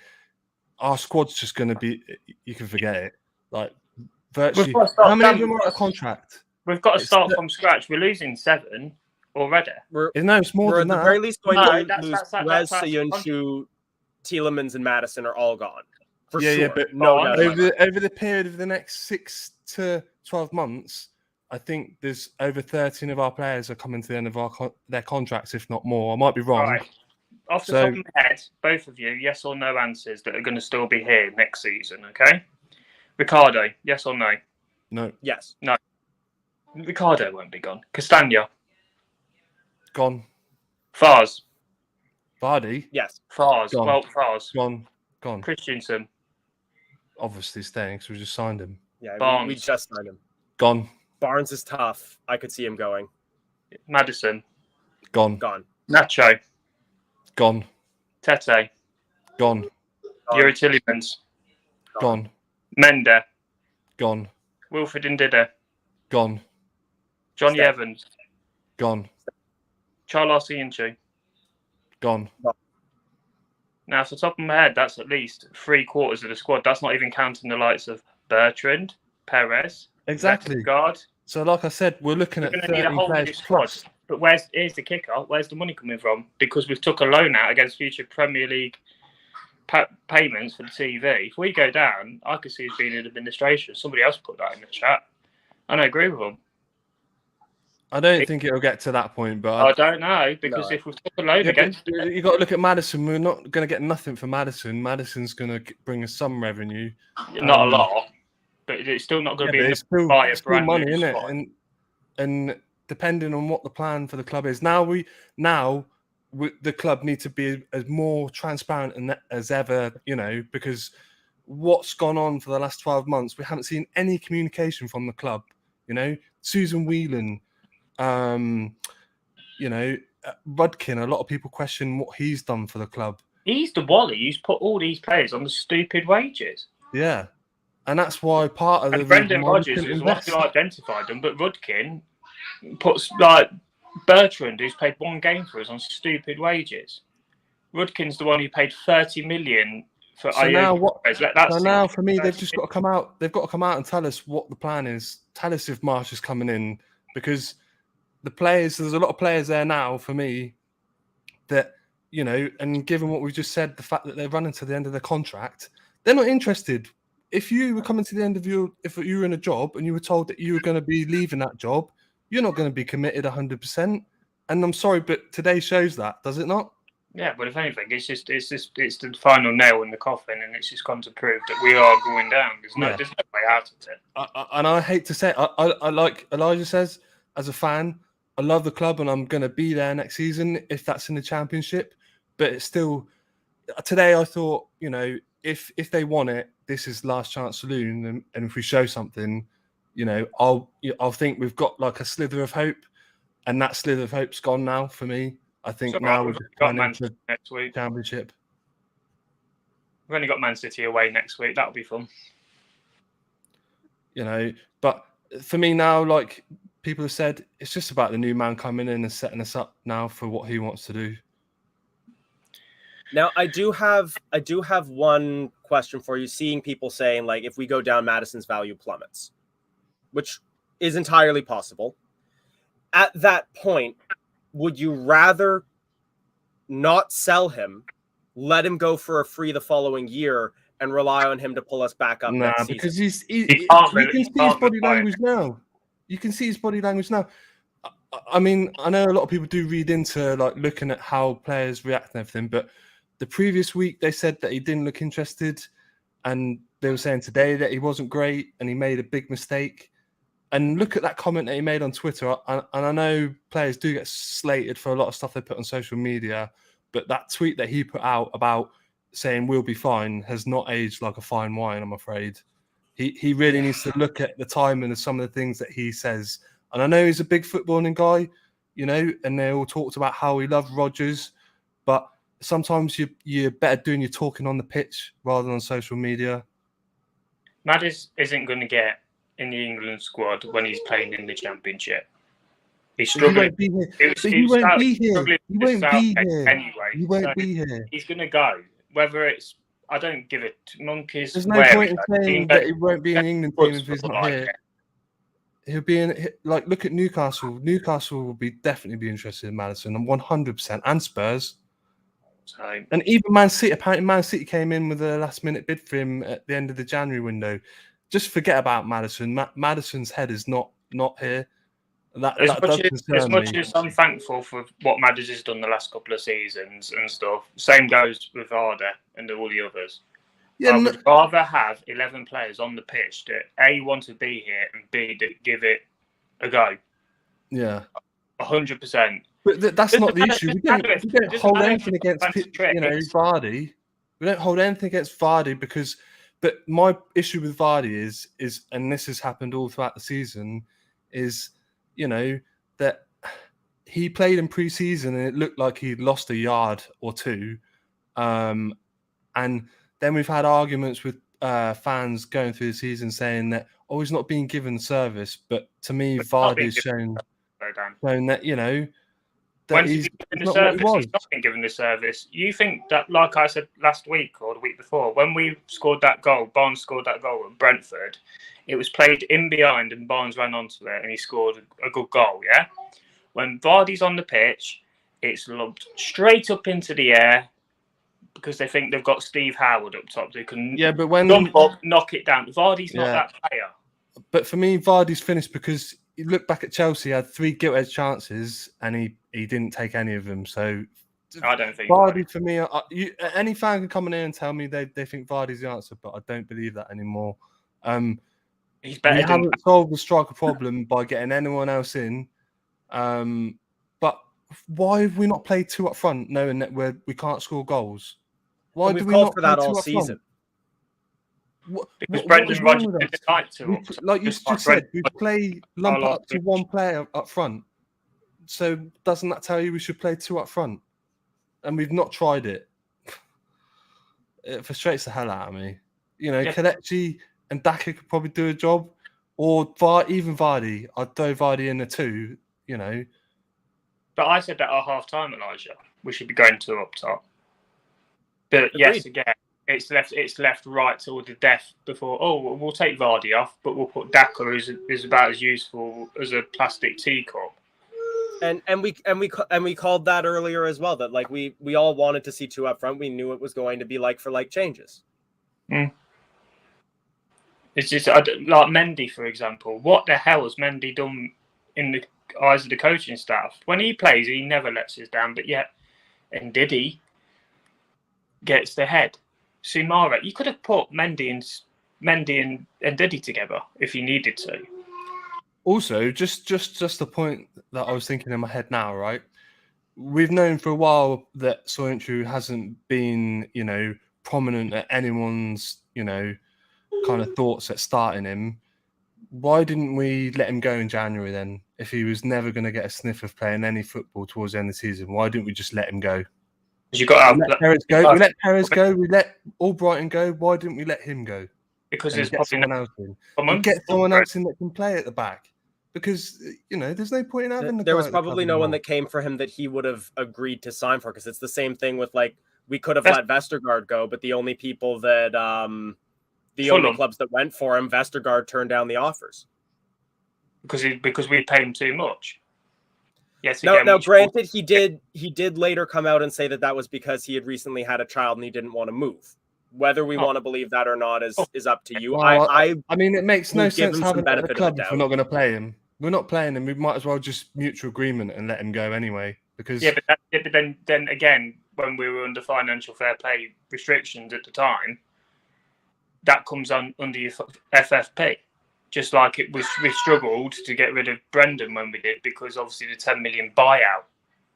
Our squad's just going to be, you can forget it. Like, virtually, how many of them are a contract? We've got to start from scratch. We're losing 7 already. It's more than at the that. very least going to lose Wes, that's Soyuncu, Tielemans, and Madison are all gone. For Yeah, sure. but no doubt. Over the period of the next 6 to 12 months, I think there's over 13 of our players are coming to the end of their contracts, if not more. I might be wrong. Right. Off the top of my head, both of you, yes or no answers that are going to still be here next season, okay? Ricardo, yes or no? No. Yes. No. Ricardo won't be gone. Castagna. Gone. Fars. Vardy. Yes. Fars. Gone. Well, Fars. Gone. Christensen. Obviously staying because we just signed him. Yeah, we just signed him. Gone. Barnes is tough. I could see him going. Madison. Gone. Nacho. Gone. Tete. Gone. Yuri Tillemans. Gone. Mender. Gone. Wilfred Ndidi. Gone. Johnny Evans. Gone. Charles Iancu. Gone. Now, off the top of my head, that's at least 3/4 of the squad. That's not even counting the likes of Bertrand, Perez, Exactly. Guard. So, like I said, we're looking at 30 players plus. But here's the kicker. Where's the money coming from? Because we've took a loan out against future Premier League payments for the TV. If we go down, I could see it being in administration. Somebody else put that in the chat. And I agree with them. I don't think it'll get to that point, but I don't know, because if we've took a loan against, you got to look at Madison. We're not going to get nothing for Madison. Madison's going to bring us some revenue, not a lot, but it's still not going to be enough to buy a brand money, new isn't spot. it? And depending on what the plan for the club is, the club need to be as more transparent as ever, because what's gone on for the last 12 months, we haven't seen any communication from the club. Susan Whelan. Rudkin, a lot of people question what he's done for the club. He's the Wally who's put all these players on the stupid wages. Yeah. And that's why part of and Brendan Rodgers is what who identified them, but Rudkin puts Bertrand, who's played 1 game for us, on stupid wages. Rudkin's the one who paid 30 million for now for me, they've just got to come out. They've got to come out and tell us what the plan is. Tell us if Marsh is coming in, because the players, there's a lot of players there now for me that, and given what we just said, the fact that they're running to the end of their contract, they're not interested. If you were coming to the end of if you were in a job and you were told that you were going to be leaving that job, you're not going to be committed 100%. And I'm sorry, but today shows that, does it not? Yeah, but if anything, it's the final nail in the coffin, and it's just gone to prove that we are going down. There's no way out of it. And I hate to say it, I like Elijah says, as a fan, I love the club and I'm going to be there next season if that's in the Championship. But it's still, today I thought, if they want it, this is last chance saloon, and if we show something, I'll think we've got like a slither of hope, and that slither of hope's gone now for me. I think now we've got Man City next week. Championship. We've only got Man City away next week. That'll be fun. But for me now, like people have said, it's just about the new man coming in and setting us up now for what he wants to do. Now, I do have one question for you. Seeing people saying, like, if we go down, Madison's value plummets, which is entirely possible. At that point, would you rather not sell him, let him go for a free the following year, and rely on him to pull us back up next season. Because you can see his body language now. You can see his body language now. I mean, I know a lot of people do read into like looking at how players react and everything, but the previous week they said that he didn't look interested, and they were saying today that he wasn't great and he made a big mistake. And look at that comment that he made on Twitter. And I know players do get slated for a lot of stuff they put on social media, but that tweet that he put out about saying we'll be fine has not aged like a fine wine, I'm afraid. He really needs to look at the timing of some of the things that he says. And I know he's a big footballing guy, you know, and they all talked about how he loved Rodgers, but sometimes you're better doing your talking on the pitch rather than on social media. Maddis isn't going to get in the England squad when he's playing in the Championship. He's struggling. He won't be here. He won't be here. Anyway, he won't be here. He's going to go. Whether it's, I don't give it monkeys. There's no point in saying that he won't be in the England team if he's not here. He'll be in. Like, look at Newcastle. Newcastle will definitely be interested in Maddison, and 100%, and Spurs. So, and even Man City. Apparently, Man City came in with a last-minute bid for him at the end of the January window. Just forget about Maddison. Maddison's head is not here. As much as I'm thankful for what Maddis has done the last couple of seasons and stuff, same goes with Varda and all the others. I would rather have 11 players on the pitch that A, want to be here, and B, that give it a go. Yeah. 100%. But that's not the issue. We don't hold anything against Vardy. We don't hold anything against Vardy because... But my issue with Vardy is, and this has happened all throughout the season, is, you know, that he played in pre-season and it looked like he'd lost a yard or two. And then we've had arguments with fans going through the season saying that, oh, he's not being given service. But to me, Vardy has shown that, you know, that he's not what he was. He's not been given the service. You think that, like I said last week or the week before, when we scored that goal, Barnes scored that goal at Brentford, it was played in behind and Barnes ran onto it and he scored a good goal, yeah? When Vardy's on the pitch, it's lobbed straight up into the air because they think they've got Steve Howard up top. They can but when jump up, knock it down. Vardy's not that player. But for me, Vardy's finished because you look back at Chelsea, he had 3 gilt-edged chances and he didn't take any of them. So I don't think Vardy for me, any fan can come in here and tell me they think Vardy's the answer, but I don't believe that anymore. He's better. We haven't solved the striker problem by getting anyone else in. But why have we not played 2 up front, knowing that we can't score goals? Why do we not for that all season? Because Brendan Rodgers didn't like to. Like you just said, we play lump up to 1 player up front. So doesn't that tell you we should play 2 up front? And we've not tried it. It frustrates the hell out of me. You know, Kelechi and Daka could probably do a job, or even Vardy. I'd throw Vardy in the 2. You know. But I said that at half-time, Elijah. We should be going 2 up top. But yes, again, it's left right till the death before. Oh, we'll take Vardy off, but we'll put Daka, who's about as useful as a plastic teacup. And we called that earlier as well. That like we all wanted to see 2 up front. We knew it was going to be like for like changes. It's just like Mendy, for example. What the hell has Mendy done in the eyes of the coaching staff? When he plays, he never lets us down. But yet, and Diddy gets the head. Sumare, you could have put Mendy and Diddy together if you needed to. Also, just the point that I was thinking in my head now, right? We've known for a while that Soyuncu hasn't been, you know, prominent at anyone's, you know, kind of thoughts at starting him. Why didn't we let him go in January then? If he was never going to get a sniff of playing any football towards the end of the season, why didn't we just let him go? You got we let Perez go. We let Perez go. We let Albrighton go. Why didn't we let him go? Because there's get someone else in. Get someone else in that can play at the back. Because, you know, there's no point in having there was probably no one that came for him that he would have agreed to sign for. Because it's the same thing with like we could have let Vestergaard go, but the only people that only clubs that went for him, Vestergaard turned down the offers because we paid him too much. Yes. Now, granted, he did later come out and say that was because he had recently had a child and he didn't want to move. Whether we want to believe that or not is up to you. Well, I mean, it makes no sense having him at the club the if we're not going to play him. We're not playing him. We might as well just mutual agreement and let him go anyway. Because but then again, when we were under financial fair play restrictions at the time, that comes under your FFP. Just like we struggled to get rid of Brendan when we did, because obviously the 10 million buyout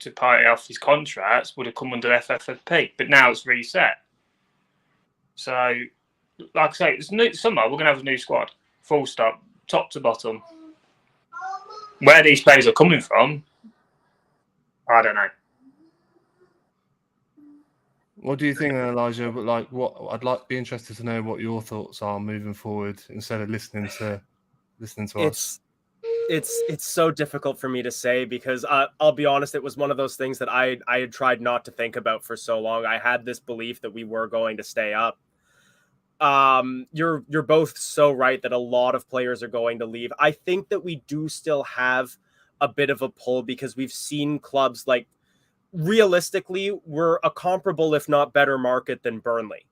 to pay off his contracts would have come under FFP. But now it's reset. So, like I say, it's summer. We're going to have a new squad. Full stop, top to bottom. Where these players are coming from, I don't know. What do you think, Elijah? Like, I'd be interested to know what your thoughts are moving forward instead of listening to us. It's so difficult for me to say because I'll be honest, it was one of those things that I had tried not to think about for so long. I had this belief that we were going to stay up. You're both so right that a lot of players are going to leave. I think that we do still have a bit of a pull because we've seen clubs like, realistically, we're a comparable, if not better, market than Burnley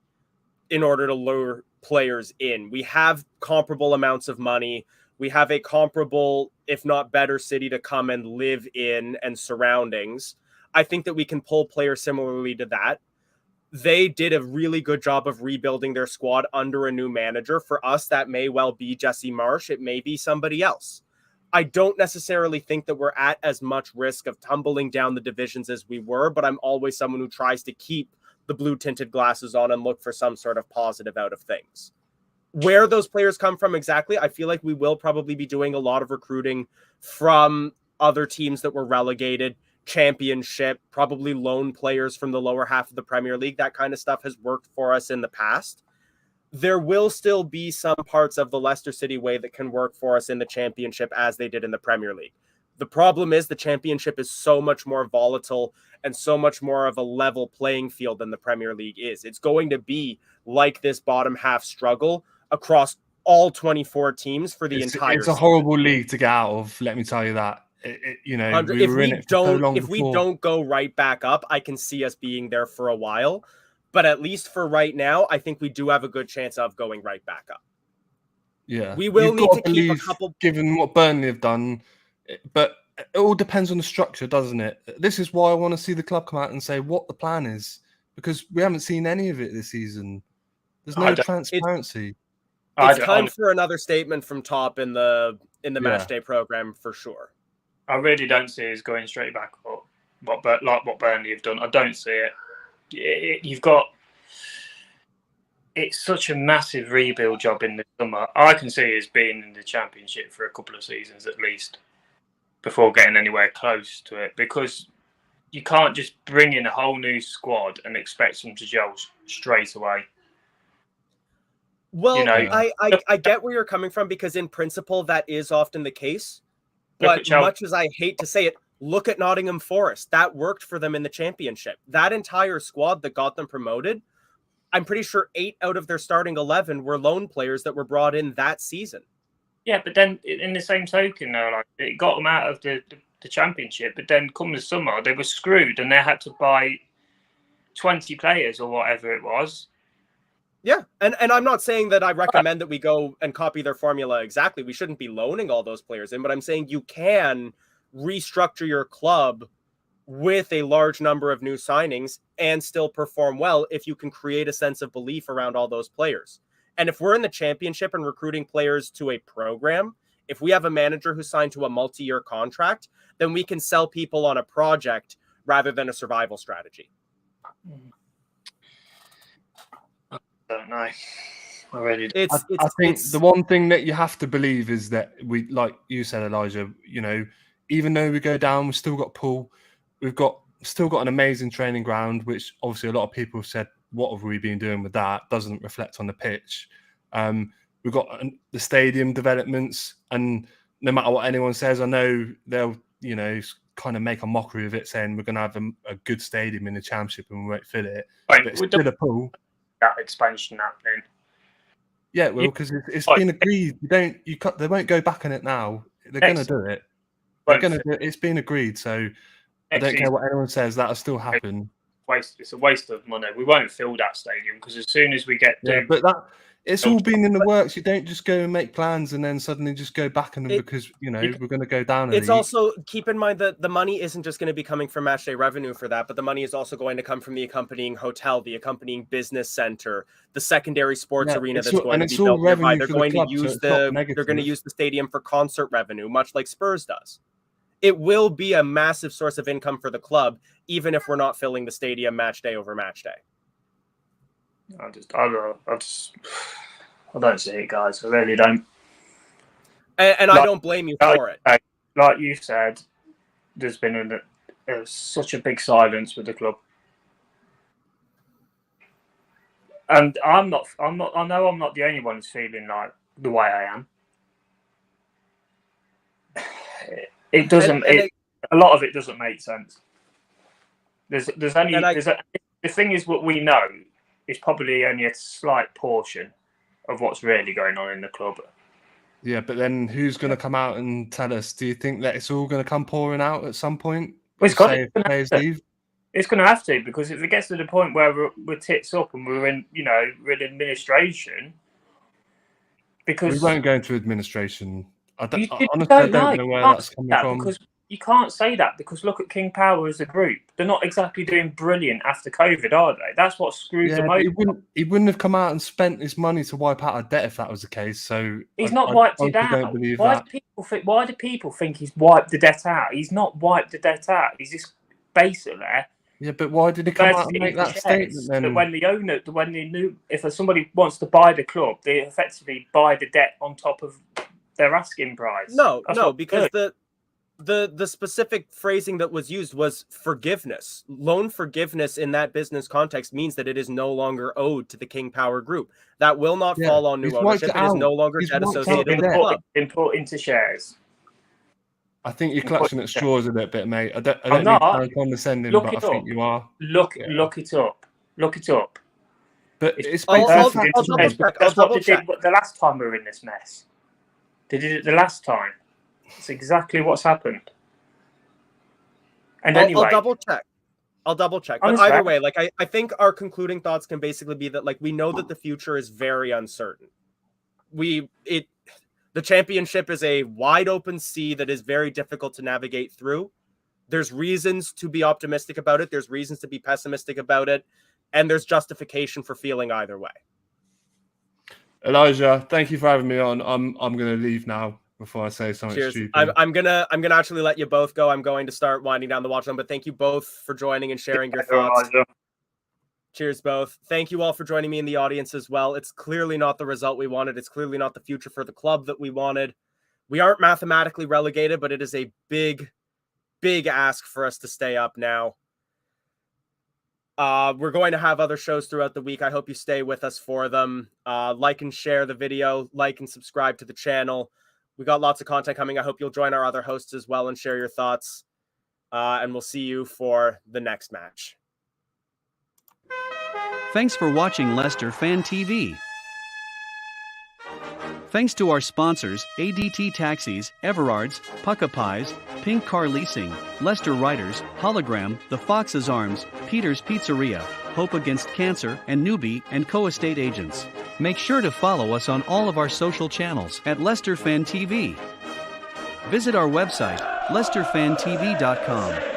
in order to lure players in. We have comparable amounts of money. We have a comparable, if not better, city to come and live in and surroundings. I think that we can pull players similarly to that. They did a really good job of rebuilding their squad under a new manager. For us, that may well be Jesse Marsch. It may be somebody else. I don't necessarily think that we're at as much risk of tumbling down the divisions as we were, but I'm always someone who tries to keep the blue tinted glasses on and look for some sort of positive out of things. Where those players come from exactly, I feel like we will probably be doing a lot of recruiting from other teams that were relegated, Championship, probably loan players from the lower half of the Premier League. That kind of stuff has worked for us in the past. There will still be some parts of the Leicester City way that can work for us in the Championship as they did in the Premier League. The problem is the Championship is so much more volatile and so much more of a level playing field than the Premier League is. It's going to be like this bottom half struggle across all 24 teams for the entire It's a horrible league to get out of, let me tell you that. If we don't go right back up, I can see us being there for a while. But at least for right now, I think we do have a good chance of going right back up. Yeah. We will need to keep a couple... Given what Burnley have done, but it all depends on the structure, doesn't it? This is why I want to see the club come out and say what the plan is, because we haven't seen any of it this season. There's no transparency. It's time for another statement from top in the match day program for sure. I really don't see us going straight back up. What Burnley have done, I don't see it. It's such a massive rebuild job in the summer. I can see us being in the Championship for a couple of seasons at least before getting anywhere close to it, because you can't just bring in a whole new squad and expect them to gel straight away. Well, I get where you're coming from, because in principle that is often the case. But much as I hate to say it, look at Nottingham Forest. That worked for them in the Championship. That entire squad that got them promoted, I'm pretty sure 8 out of their starting 11 were loan players that were brought in that season. Yeah, but then in the same token, though, like, it got them out of the Championship, but then come the summer, they were screwed and they had to buy 20 players or whatever it was. Yeah, and I'm not saying that I recommend that we go and copy their formula exactly. We shouldn't be loaning all those players in, but I'm saying you can restructure your club with a large number of new signings and still perform well if you can create a sense of belief around all those players. And if we're in the Championship and recruiting players to a program, if we have a manager who's signed to a multi-year contract, then we can sell people on a project rather than a survival strategy. I don't know. I really I think the one thing that you have to believe is that we, like you said, Elijah, even though we go down, we've still got pull. We've still got an amazing training ground, which obviously a lot of people have said, what have we been doing with that? Doesn't reflect on the pitch. We've got the stadium developments, and no matter what anyone says, I know they'll, kind of make a mockery of it, saying we're going to have a good stadium in the Championship and we won't fill it. But it's still a pull. That expansion happening. Yeah, well, because it's been agreed. They won't go back on it now. They're going to do it. It's been agreed, so I don't care what anyone says. That'll still happen. It's a waste of money. We won't fill that stadium because as soon as we get it's all been in the works. You don't just go and make plans and then suddenly just go back on them because we're going to go down. It's also, keep in mind that the money isn't just going to be coming from match day revenue for that, but the money is also going to come from the accompanying hotel, the accompanying business center, the secondary sports arena that's going to be built nearby. They're going to use the stadium for concert revenue, much like Spurs does. It will be a massive source of income for the club, even if we're not filling the stadium match day over match day. I don't see it, guys. I really don't. And I don't blame you for it. Like you said, there's been such a big silence with the club, and I know I'm not the only one who's feeling like the way I am. It doesn't. A lot of it doesn't make sense. The thing is, what we know is probably only a slight portion of what's really going on in the club. Yeah, but then who's going to come out and tell us? Do you think that it's all going to come pouring out at some point? It's going to have to, because if it gets to the point where we're tits up and we're in administration, because we won't go into administration. Honestly, I don't know where that's coming from. Because you can't say that, because look at King Power as a group. They're not exactly doing brilliant after COVID, are they? That's what screws them over. He wouldn't have come out and spent his money to wipe out our debt if that was the case. So he's not wiped it out. Why do people think he's wiped the debt out? He's not wiped the debt out. He's just basically there. Yeah, but why did he come out and make that statement then? That if somebody wants to buy the club, they effectively buy the debt on top of their asking price. Because the specific phrasing that was used was forgiveness. Loan forgiveness in that business context means that it is no longer owed to the King Power Group. That will not fall on new ownership. It is no longer debt associated with the club. Import into shares. I think you're clutching at straws a little bit, mate. I don't mean to sound condescending, but I think you are. Look it up. Look it up. But it's I'll double check. The last time we were in this mess. They did it the last time. It's exactly what's happened. And anyway, I'll double check. But either way, I think our concluding thoughts can basically be that we know that the future is very uncertain. The championship is a wide open sea that is very difficult to navigate through. There's reasons to be optimistic about it. There's reasons to be pessimistic about it. And there's justification for feeling either way. Elijah, thank you for having me on. I'm going to leave now before I say something stupid. I'm gonna actually let you both go. I'm going to start winding down the watch on, but thank you both for joining and sharing your thoughts. Cheers, both. Thank you all for joining me in the audience as well. It's clearly not the result we wanted. It's clearly not the future for the club that we wanted. We aren't mathematically relegated, but it is a big, big ask for us to stay up now. We're going to have other shows throughout the week. I hope you stay with us for them. Like and share the video. Like and subscribe to the channel. We got lots of content coming. I hope you'll join our other hosts as well and share your thoughts. And we'll see you for the next match. Thanks for watching Leicester Fan TV. Thanks to our sponsors, ADT Taxis, Everard's, Pucka Pies, Pink Car Leasing, Leicester Riders, Hologram, The Fox's Arms, Peter's Pizzeria, Hope Against Cancer, and Newbie & Co. Estate Agents. Make sure to follow us on all of our social channels at Leicester Fan TV. Visit our website, leicesterfantv.com.